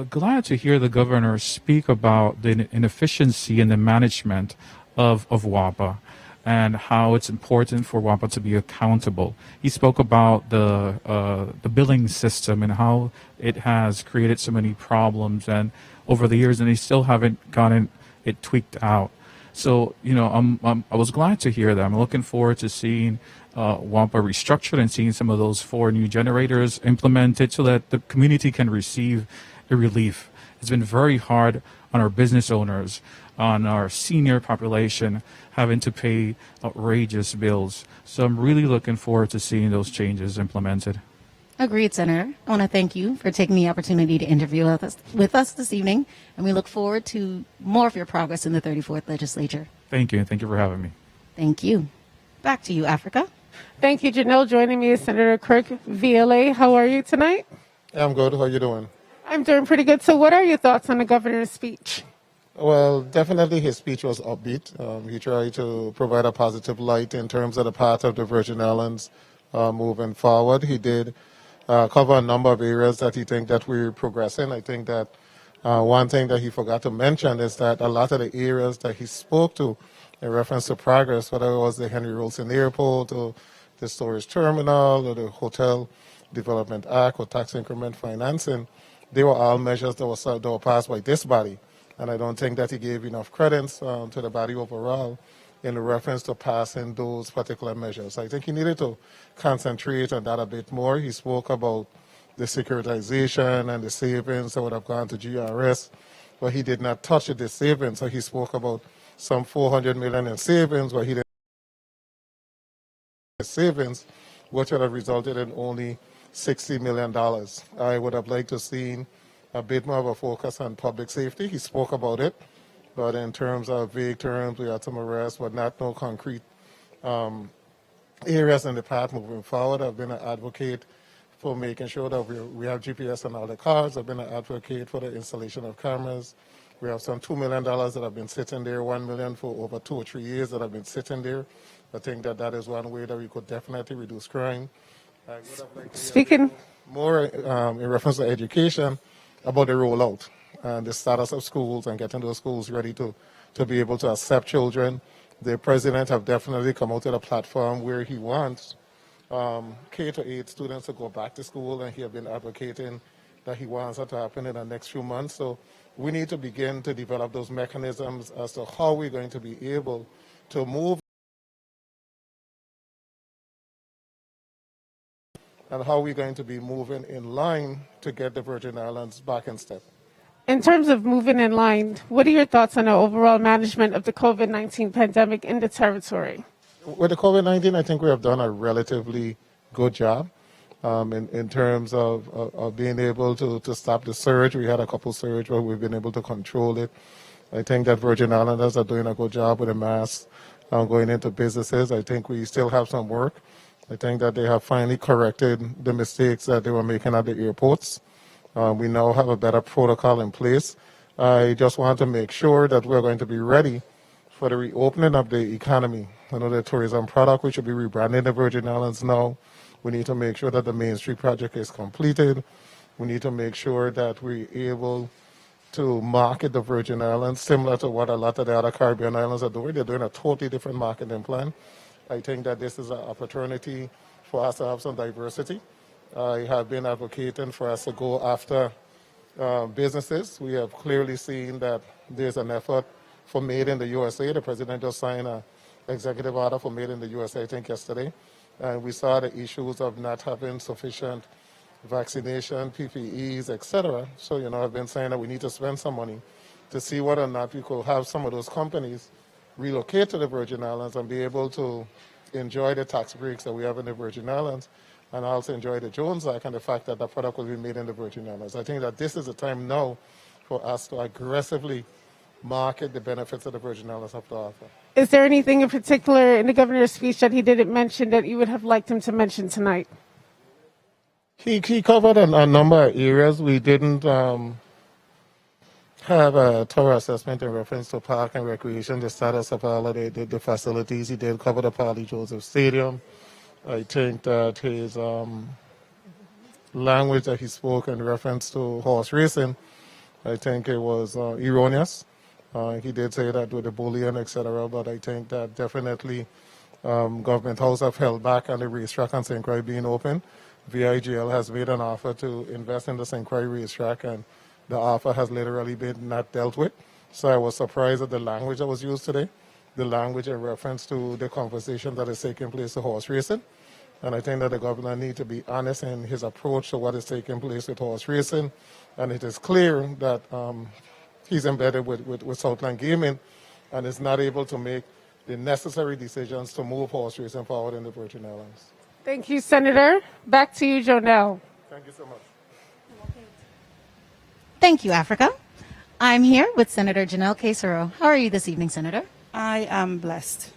glad to hear the governor speak about the inefficiency in the management of WAPA and how it's important for WAPA to be accountable. He spoke about the billing system and how it has created so many problems and over the years, and they still haven't gotten it tweaked out. So, I was glad to hear that. I'm looking forward to seeing WAPA restructured and seeing some of those 4 new generators implemented so that the community can receive a relief. It's been very hard on our business owners, on our senior population, having to pay outrageous bills. So I'm really looking forward to seeing those changes implemented. Agreed, Senator. I want to thank you for taking the opportunity to interview with us this evening, and we look forward to more of your progress in the 34th Legislature. Thank you, and thank you for having me. Thank you. Back to you, Africa. Thank you, Janelle. Joining me is Senator Kirk VLA. How are you tonight? I'm good. How are you doing? I'm doing pretty good. So what are your thoughts on the governor's speech? Well, definitely his speech was upbeat. He tried to provide a positive light in terms of the path of the Virgin Islands moving forward. He did cover a number of areas that he think that we're progressing. I think that one thing that he forgot to mention is that a lot of the areas that he spoke to in reference to progress, whether it was the Henry Wilson Airport or the storage terminal or the Hotel Development Act or tax increment financing, they were all measures that were passed by this body. And I don't think that he gave enough credence to the body overall in reference to passing those particular measures. I think he needed to concentrate on that a bit more. He spoke about the securitization and the savings that would have gone to GRS, but he did not touch the savings. So he spoke about some $400 million in savings, but he didn't savings, which would have resulted in only $60 million. I would have liked to see a bit more of a focus on public safety. He spoke about it, but in terms of vague terms, we had some arrests, but no concrete areas in the path moving forward. I've been an advocate for making sure that we have GPS on all the cars. I've been an advocate for the installation of cameras. We have some $2 million that have been sitting there, $1 million for over 2 or 3 years that have been sitting there. I think that is one way that we could definitely reduce crime. I would have liked to Speaking more in reference to education about the rollout and the status of schools and getting those schools ready to be able to accept children. The president have definitely come out with a platform where he wants K-8 students to go back to school, and he have been advocating that he wants that to happen in the next few months. So we need to begin to develop those mechanisms as to how we're going to be able to move and how we're going to be moving in line to get the Virgin Islands back in step. In terms of moving in line, what are your thoughts on the overall management of the COVID-19 pandemic in the territory? With the COVID-19, I think we have done a relatively good job in terms of being able to stop the surge. We had a couple surge, but we've been able to control it. I think that Virgin Islanders are doing a good job with the masks going into businesses. I think we still have some work. I think that they have finally corrected the mistakes that they were making at the airports. We now have a better protocol in place. I just want to make sure that we're going to be ready for the reopening of the economy. I know the tourism product, we should be rebranding the Virgin Islands now. We need to make sure that the Main Street project is completed. We need to make sure that we're able to market the Virgin Islands similar to what a lot of the other Caribbean islands are doing. They're doing a totally different marketing plan. I think that this is an opportunity for us to have some diversity. I have been advocating for us to go after businesses. We have clearly seen that there's an effort for Made in the USA. The president just signed an executive order for Made in the USA, I think, yesterday. And we saw the issues of not having sufficient vaccination, PPEs, etc. So, I've been saying that we need to spend some money to see whether or not we could have some of those companies relocate to the Virgin Islands and be able to enjoy the tax breaks that we have in the Virgin Islands, and also enjoy the Jones Act and the fact that the product will be made in the Virgin Islands. I think that this is the time now for us to aggressively market the benefits that the Virgin Islands have to offer. Is there anything in particular in the governor's speech that he didn't mention that you would have liked him to mention tonight? He covered a number of areas. We didn't have a thorough assessment in reference to park and recreation, the status of all of the facilities. He did cover the Parley Joseph Stadium. I think that his language that he spoke in reference to horse racing, I think it was erroneous. He did say that with the bullying, etc., but I think that definitely Government House have held back on the racetrack and St. Croix being open. VIGL has made an offer to invest in the St. Croix racetrack, and the offer has literally been not dealt with. So I was surprised at the language that was used today, the language in reference to the conversation that is taking place to horse racing. And I think that the governor needs to be honest in his approach to what is taking place with horse racing. And it is clear that he's embedded with Southland Gaming and is not able to make the necessary decisions to move horse racing forward in the Virgin Islands. Thank you, Senator. Back to you, Jonelle. Thank you so much. Thank you, Africa. I'm here with Senator Janelle Casero. How are you this evening, Senator? I am blessed.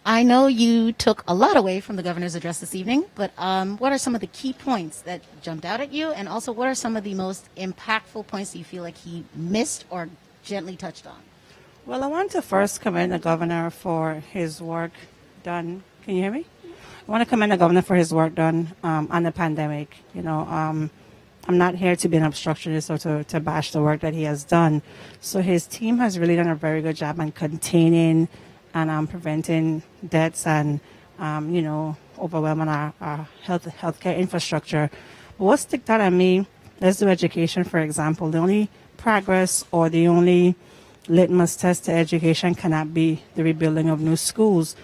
I know you took a lot away from the governor's address this evening, but what are some of the key points that jumped out at you? And also, what are some of the most impactful points that you feel like he missed or gently touched on? Well, I want to first commend the governor for his work done. Can you hear me? I want to commend the governor for his work done on the pandemic. You know, I'm not here to be an obstructionist or to bash the work that he has done. So his team has really done a very good job on containing and preventing deaths and, overwhelming our healthcare infrastructure. But what sticked out at me, let's do education, for example. The only progress or the only litmus test to education cannot be the rebuilding of new schools.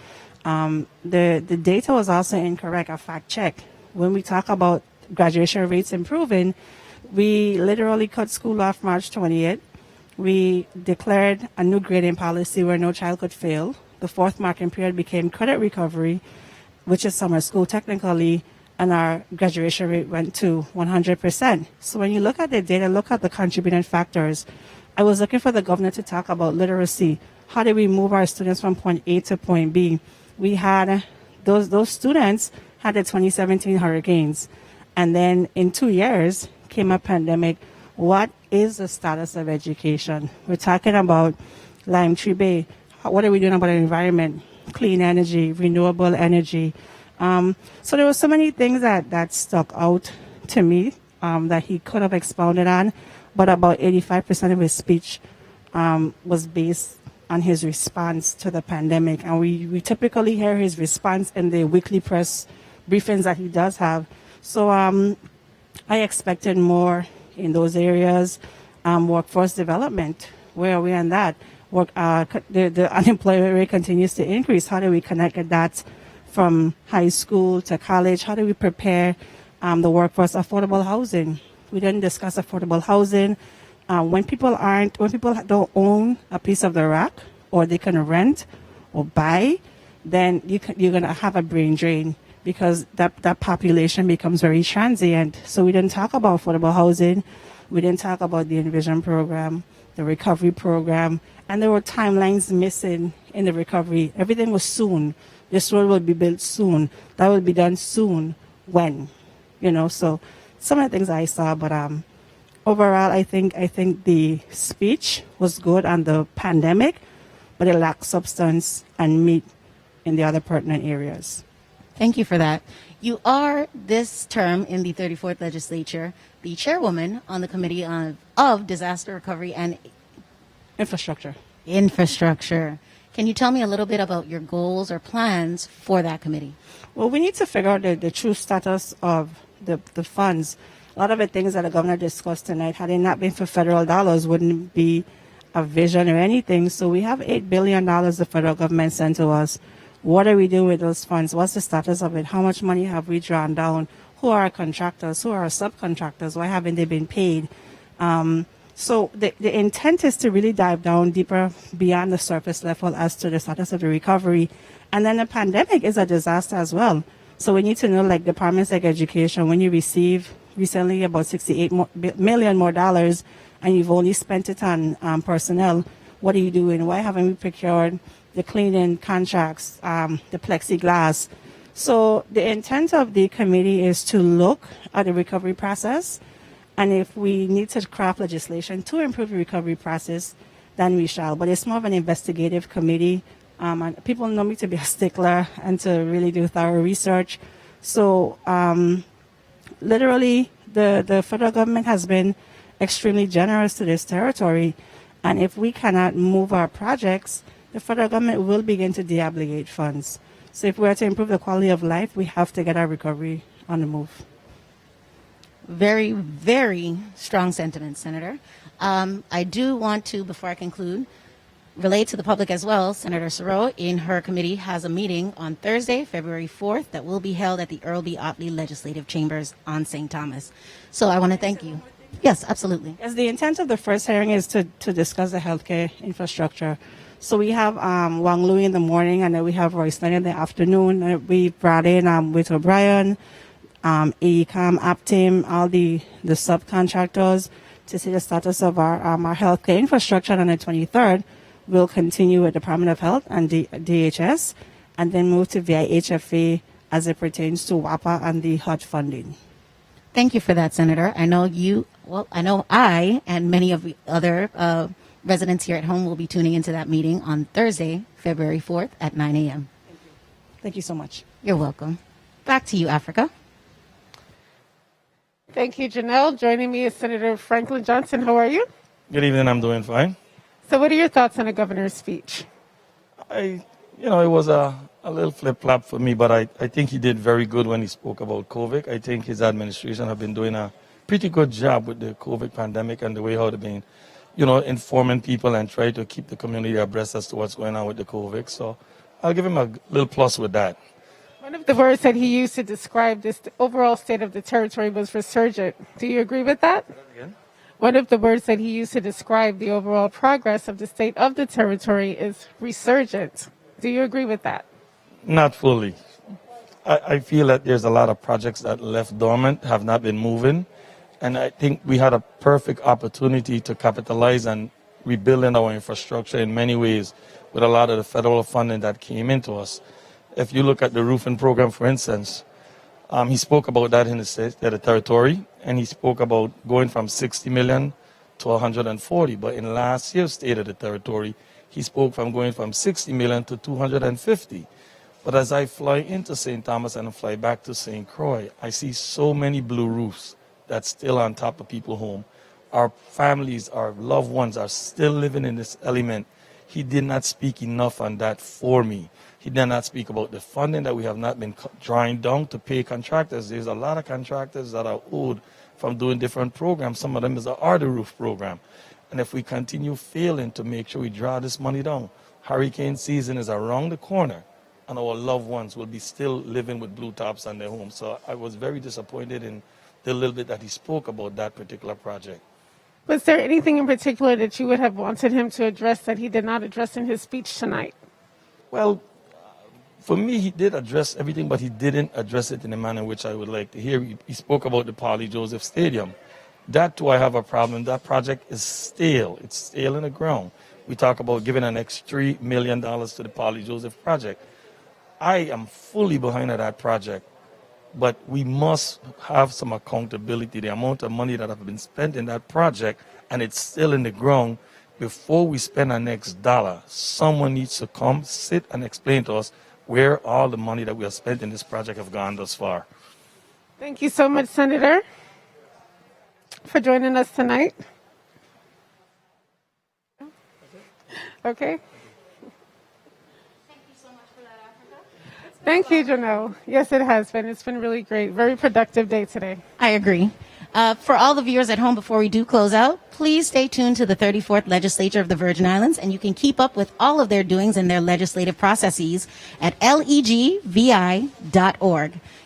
The data was also incorrect, a fact check. When we talk about graduation rates improving, we literally cut school off March 28th. We declared a new grading policy where no child could fail. The fourth marking period became credit recovery, which is summer school technically, and our graduation rate went to 100%. So when you look at the data, look at the contributing factors. I was looking for the governor to talk about literacy. How do we move our students from point A to point B? We had those students had the 2017 hurricanes, and then in 2 years came a pandemic. What is the status of education? We're talking about Lime Tree Bay. What are we doing about the environment? Clean energy, renewable energy. So there were so many things that stuck out to me that he could have expounded on, but about 85% of his speech was based on his response to the pandemic. And we typically hear his response in the weekly press briefings that he does have. So I expected more in those areas. Workforce development, where are we on that? The unemployment rate continues to increase. How do we connect the dots from high school to college? How do we prepare the workforce? Affordable housing. We didn't discuss affordable housing. When people don't own a piece of the rock, or they can rent or buy, then you're going to have a brain drain, because that population becomes very transient. So we didn't talk about affordable housing. We didn't talk about the Envision program, the recovery program, and there were timelines missing in the recovery. Everything was soon. This road will be built soon. That will be done soon. When? So some of the things I saw, but overall, I think the speech was good on the pandemic, but it lacked substance and meat in the other pertinent areas. Thank you for that. You are this term in the 34th legislature the chairwoman on the Committee of Disaster Recovery and Infrastructure. Can you tell me a little bit about your goals or plans for that committee? Well, we need to figure out the true status of the funds. A lot of the things that the governor discussed tonight, had it not been for federal dollars, wouldn't be a vision or anything. So we have $8 billion the federal government sent to us. What are we doing with those funds? What's the status of it? How much money have we drawn down? Who are our contractors? Who are our subcontractors? Why haven't they been paid? So the intent is to really dive down deeper beyond the surface level as to the status of the recovery. And then the pandemic is a disaster as well. So we need to know, like departments like education, when you receive recently about $68 million more dollars and you've only spent it on personnel, what are you doing? Why haven't we procured the cleaning contracts, the plexiglass? So the intent of the committee is to look at the recovery process, and if we need to craft legislation to improve the recovery process, then we shall. But it's more of an investigative committee. And people know me to be a stickler and to really do thorough research. So literally, the federal government has been extremely generous to this territory. And if we cannot move our projects, the federal government will begin to deobligate funds. So if we are to improve the quality of life, we have to get our recovery on the move. Very, very strong sentiments, Senator. I do want to, before I conclude, relate to the public as well. Senator Serot, in her committee, has a meeting on Thursday, February 4th, that will be held at the Earl B. Otley Legislative Chambers on St. Thomas. So I want to thank you. Yes, absolutely. Yes, the intent of the first hearing is to discuss the healthcare infrastructure. So we have Wang Lui in the morning, and then we have Roy Snyder in the afternoon. We brought in with O'Brien, AECOM, Aptim, all the subcontractors to see the status of our healthcare infrastructure. And on the 23rd, we'll continue with Department of Health and DHS, and then move to VIHFA as it pertains to WAPA and the HUD funding. Thank you for that, Senator. I know I and many of the other residents here at home will be tuning into that meeting on Thursday, February 4th at 9 a.m. Thank you so much. You're welcome. Back to you, Africa. Thank you, Janelle. Joining me is Senator Franklin Johnson. How are you? Good evening. I'm doing fine. So what are your thoughts on the governor's speech? It was a little flip-flop for me, but I think he did very good when he spoke about COVID. I think his administration have been doing a pretty good job with the COVID pandemic and the way how they've been, informing people and try to keep the community abreast as to what's going on with the COVID. So I'll give him a little plus with that. One of the words that he used to describe this overall state of the territory was resurgent. Do you agree with that? Again? One of the words that he used to describe the overall progress of the state of the territory is resurgent. Do you agree with that? Not fully. I feel that there's a lot of projects that left dormant, have not been moving. And I think we had a perfect opportunity to capitalize on rebuilding our infrastructure in many ways with a lot of the federal funding that came into us. If you look at the roofing program, for instance, he spoke about that in the territory, and he spoke about going from 60 million to 140. But in last year's State of the Territory, he spoke from going from 60 million to 250. But as I fly into St. Thomas and fly back to St. Croix, I see so many blue roofs that's still on top of people's home. Our families, our loved ones are still living in this element. He did not speak enough on that for me. He did not speak about the funding that we have not been drawing down to pay contractors. There's a lot of contractors that are owed from doing different programs. Some of them is the Arder Roof program. And if we continue failing to make sure we draw this money down, hurricane season is around the corner, and our loved ones will be still living with blue tops on their homes. So I was very disappointed in the little bit that he spoke about that particular project. Was there anything in particular that you would have wanted him to address that he did not address in his speech tonight? Well, for me, he did address everything, but he didn't address it in a manner in which I would like to hear. He spoke about the Polly Joseph Stadium. That, too, I have a problem. That project is stale. It's stale in the ground. We talk about giving an extra $3 million to the Polly Joseph project. I am fully behind that project, but we must have some accountability. The amount of money that have been spent in that project, and it's still in the ground, before we spend our next dollar, someone needs to come, sit, and explain to us where all the money that we have spent in this project have gone thus far. Thank you so much, Senator, for joining us tonight. Okay. Thank you, Janelle. Yes, it has been. It's been really great. Very productive day today. I agree. For all the viewers at home, before we do close out, please stay tuned to the 34th Legislature of the Virgin Islands, and you can keep up with all of their doings and their legislative processes at legvi.org.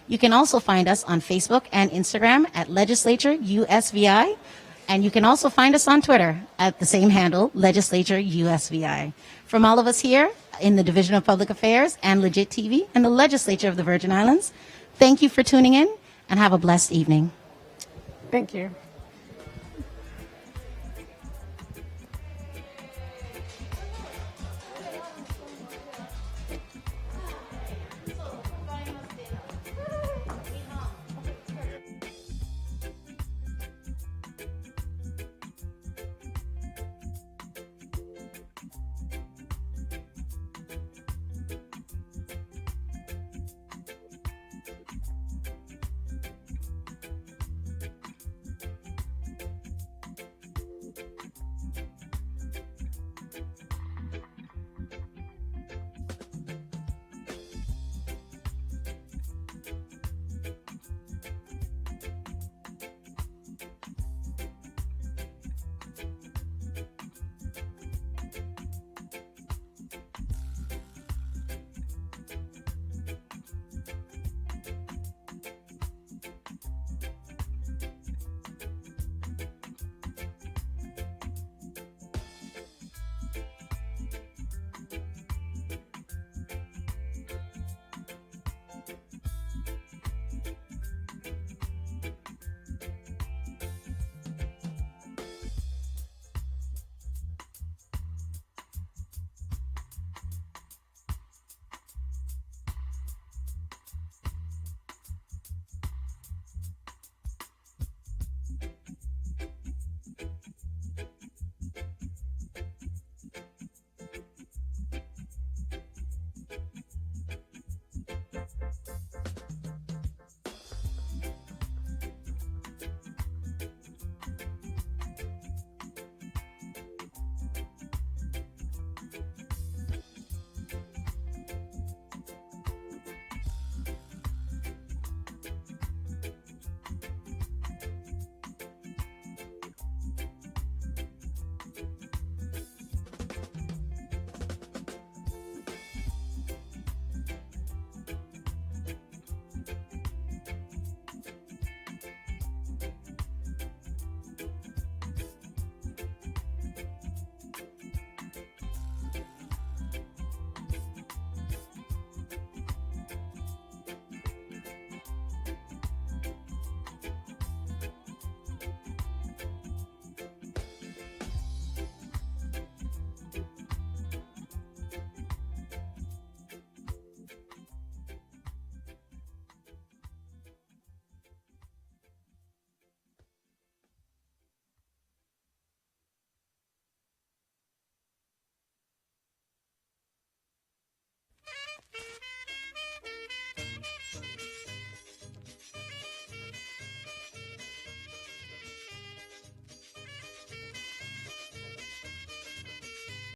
You can also find us on Facebook and Instagram at Legislature USVI. And you can also find us on Twitter at the same handle, Legislature USVI. From all of us here in the Division of Public Affairs and Legit TV and the Legislature of the Virgin Islands, thank you for tuning in and have a blessed evening. Thank you.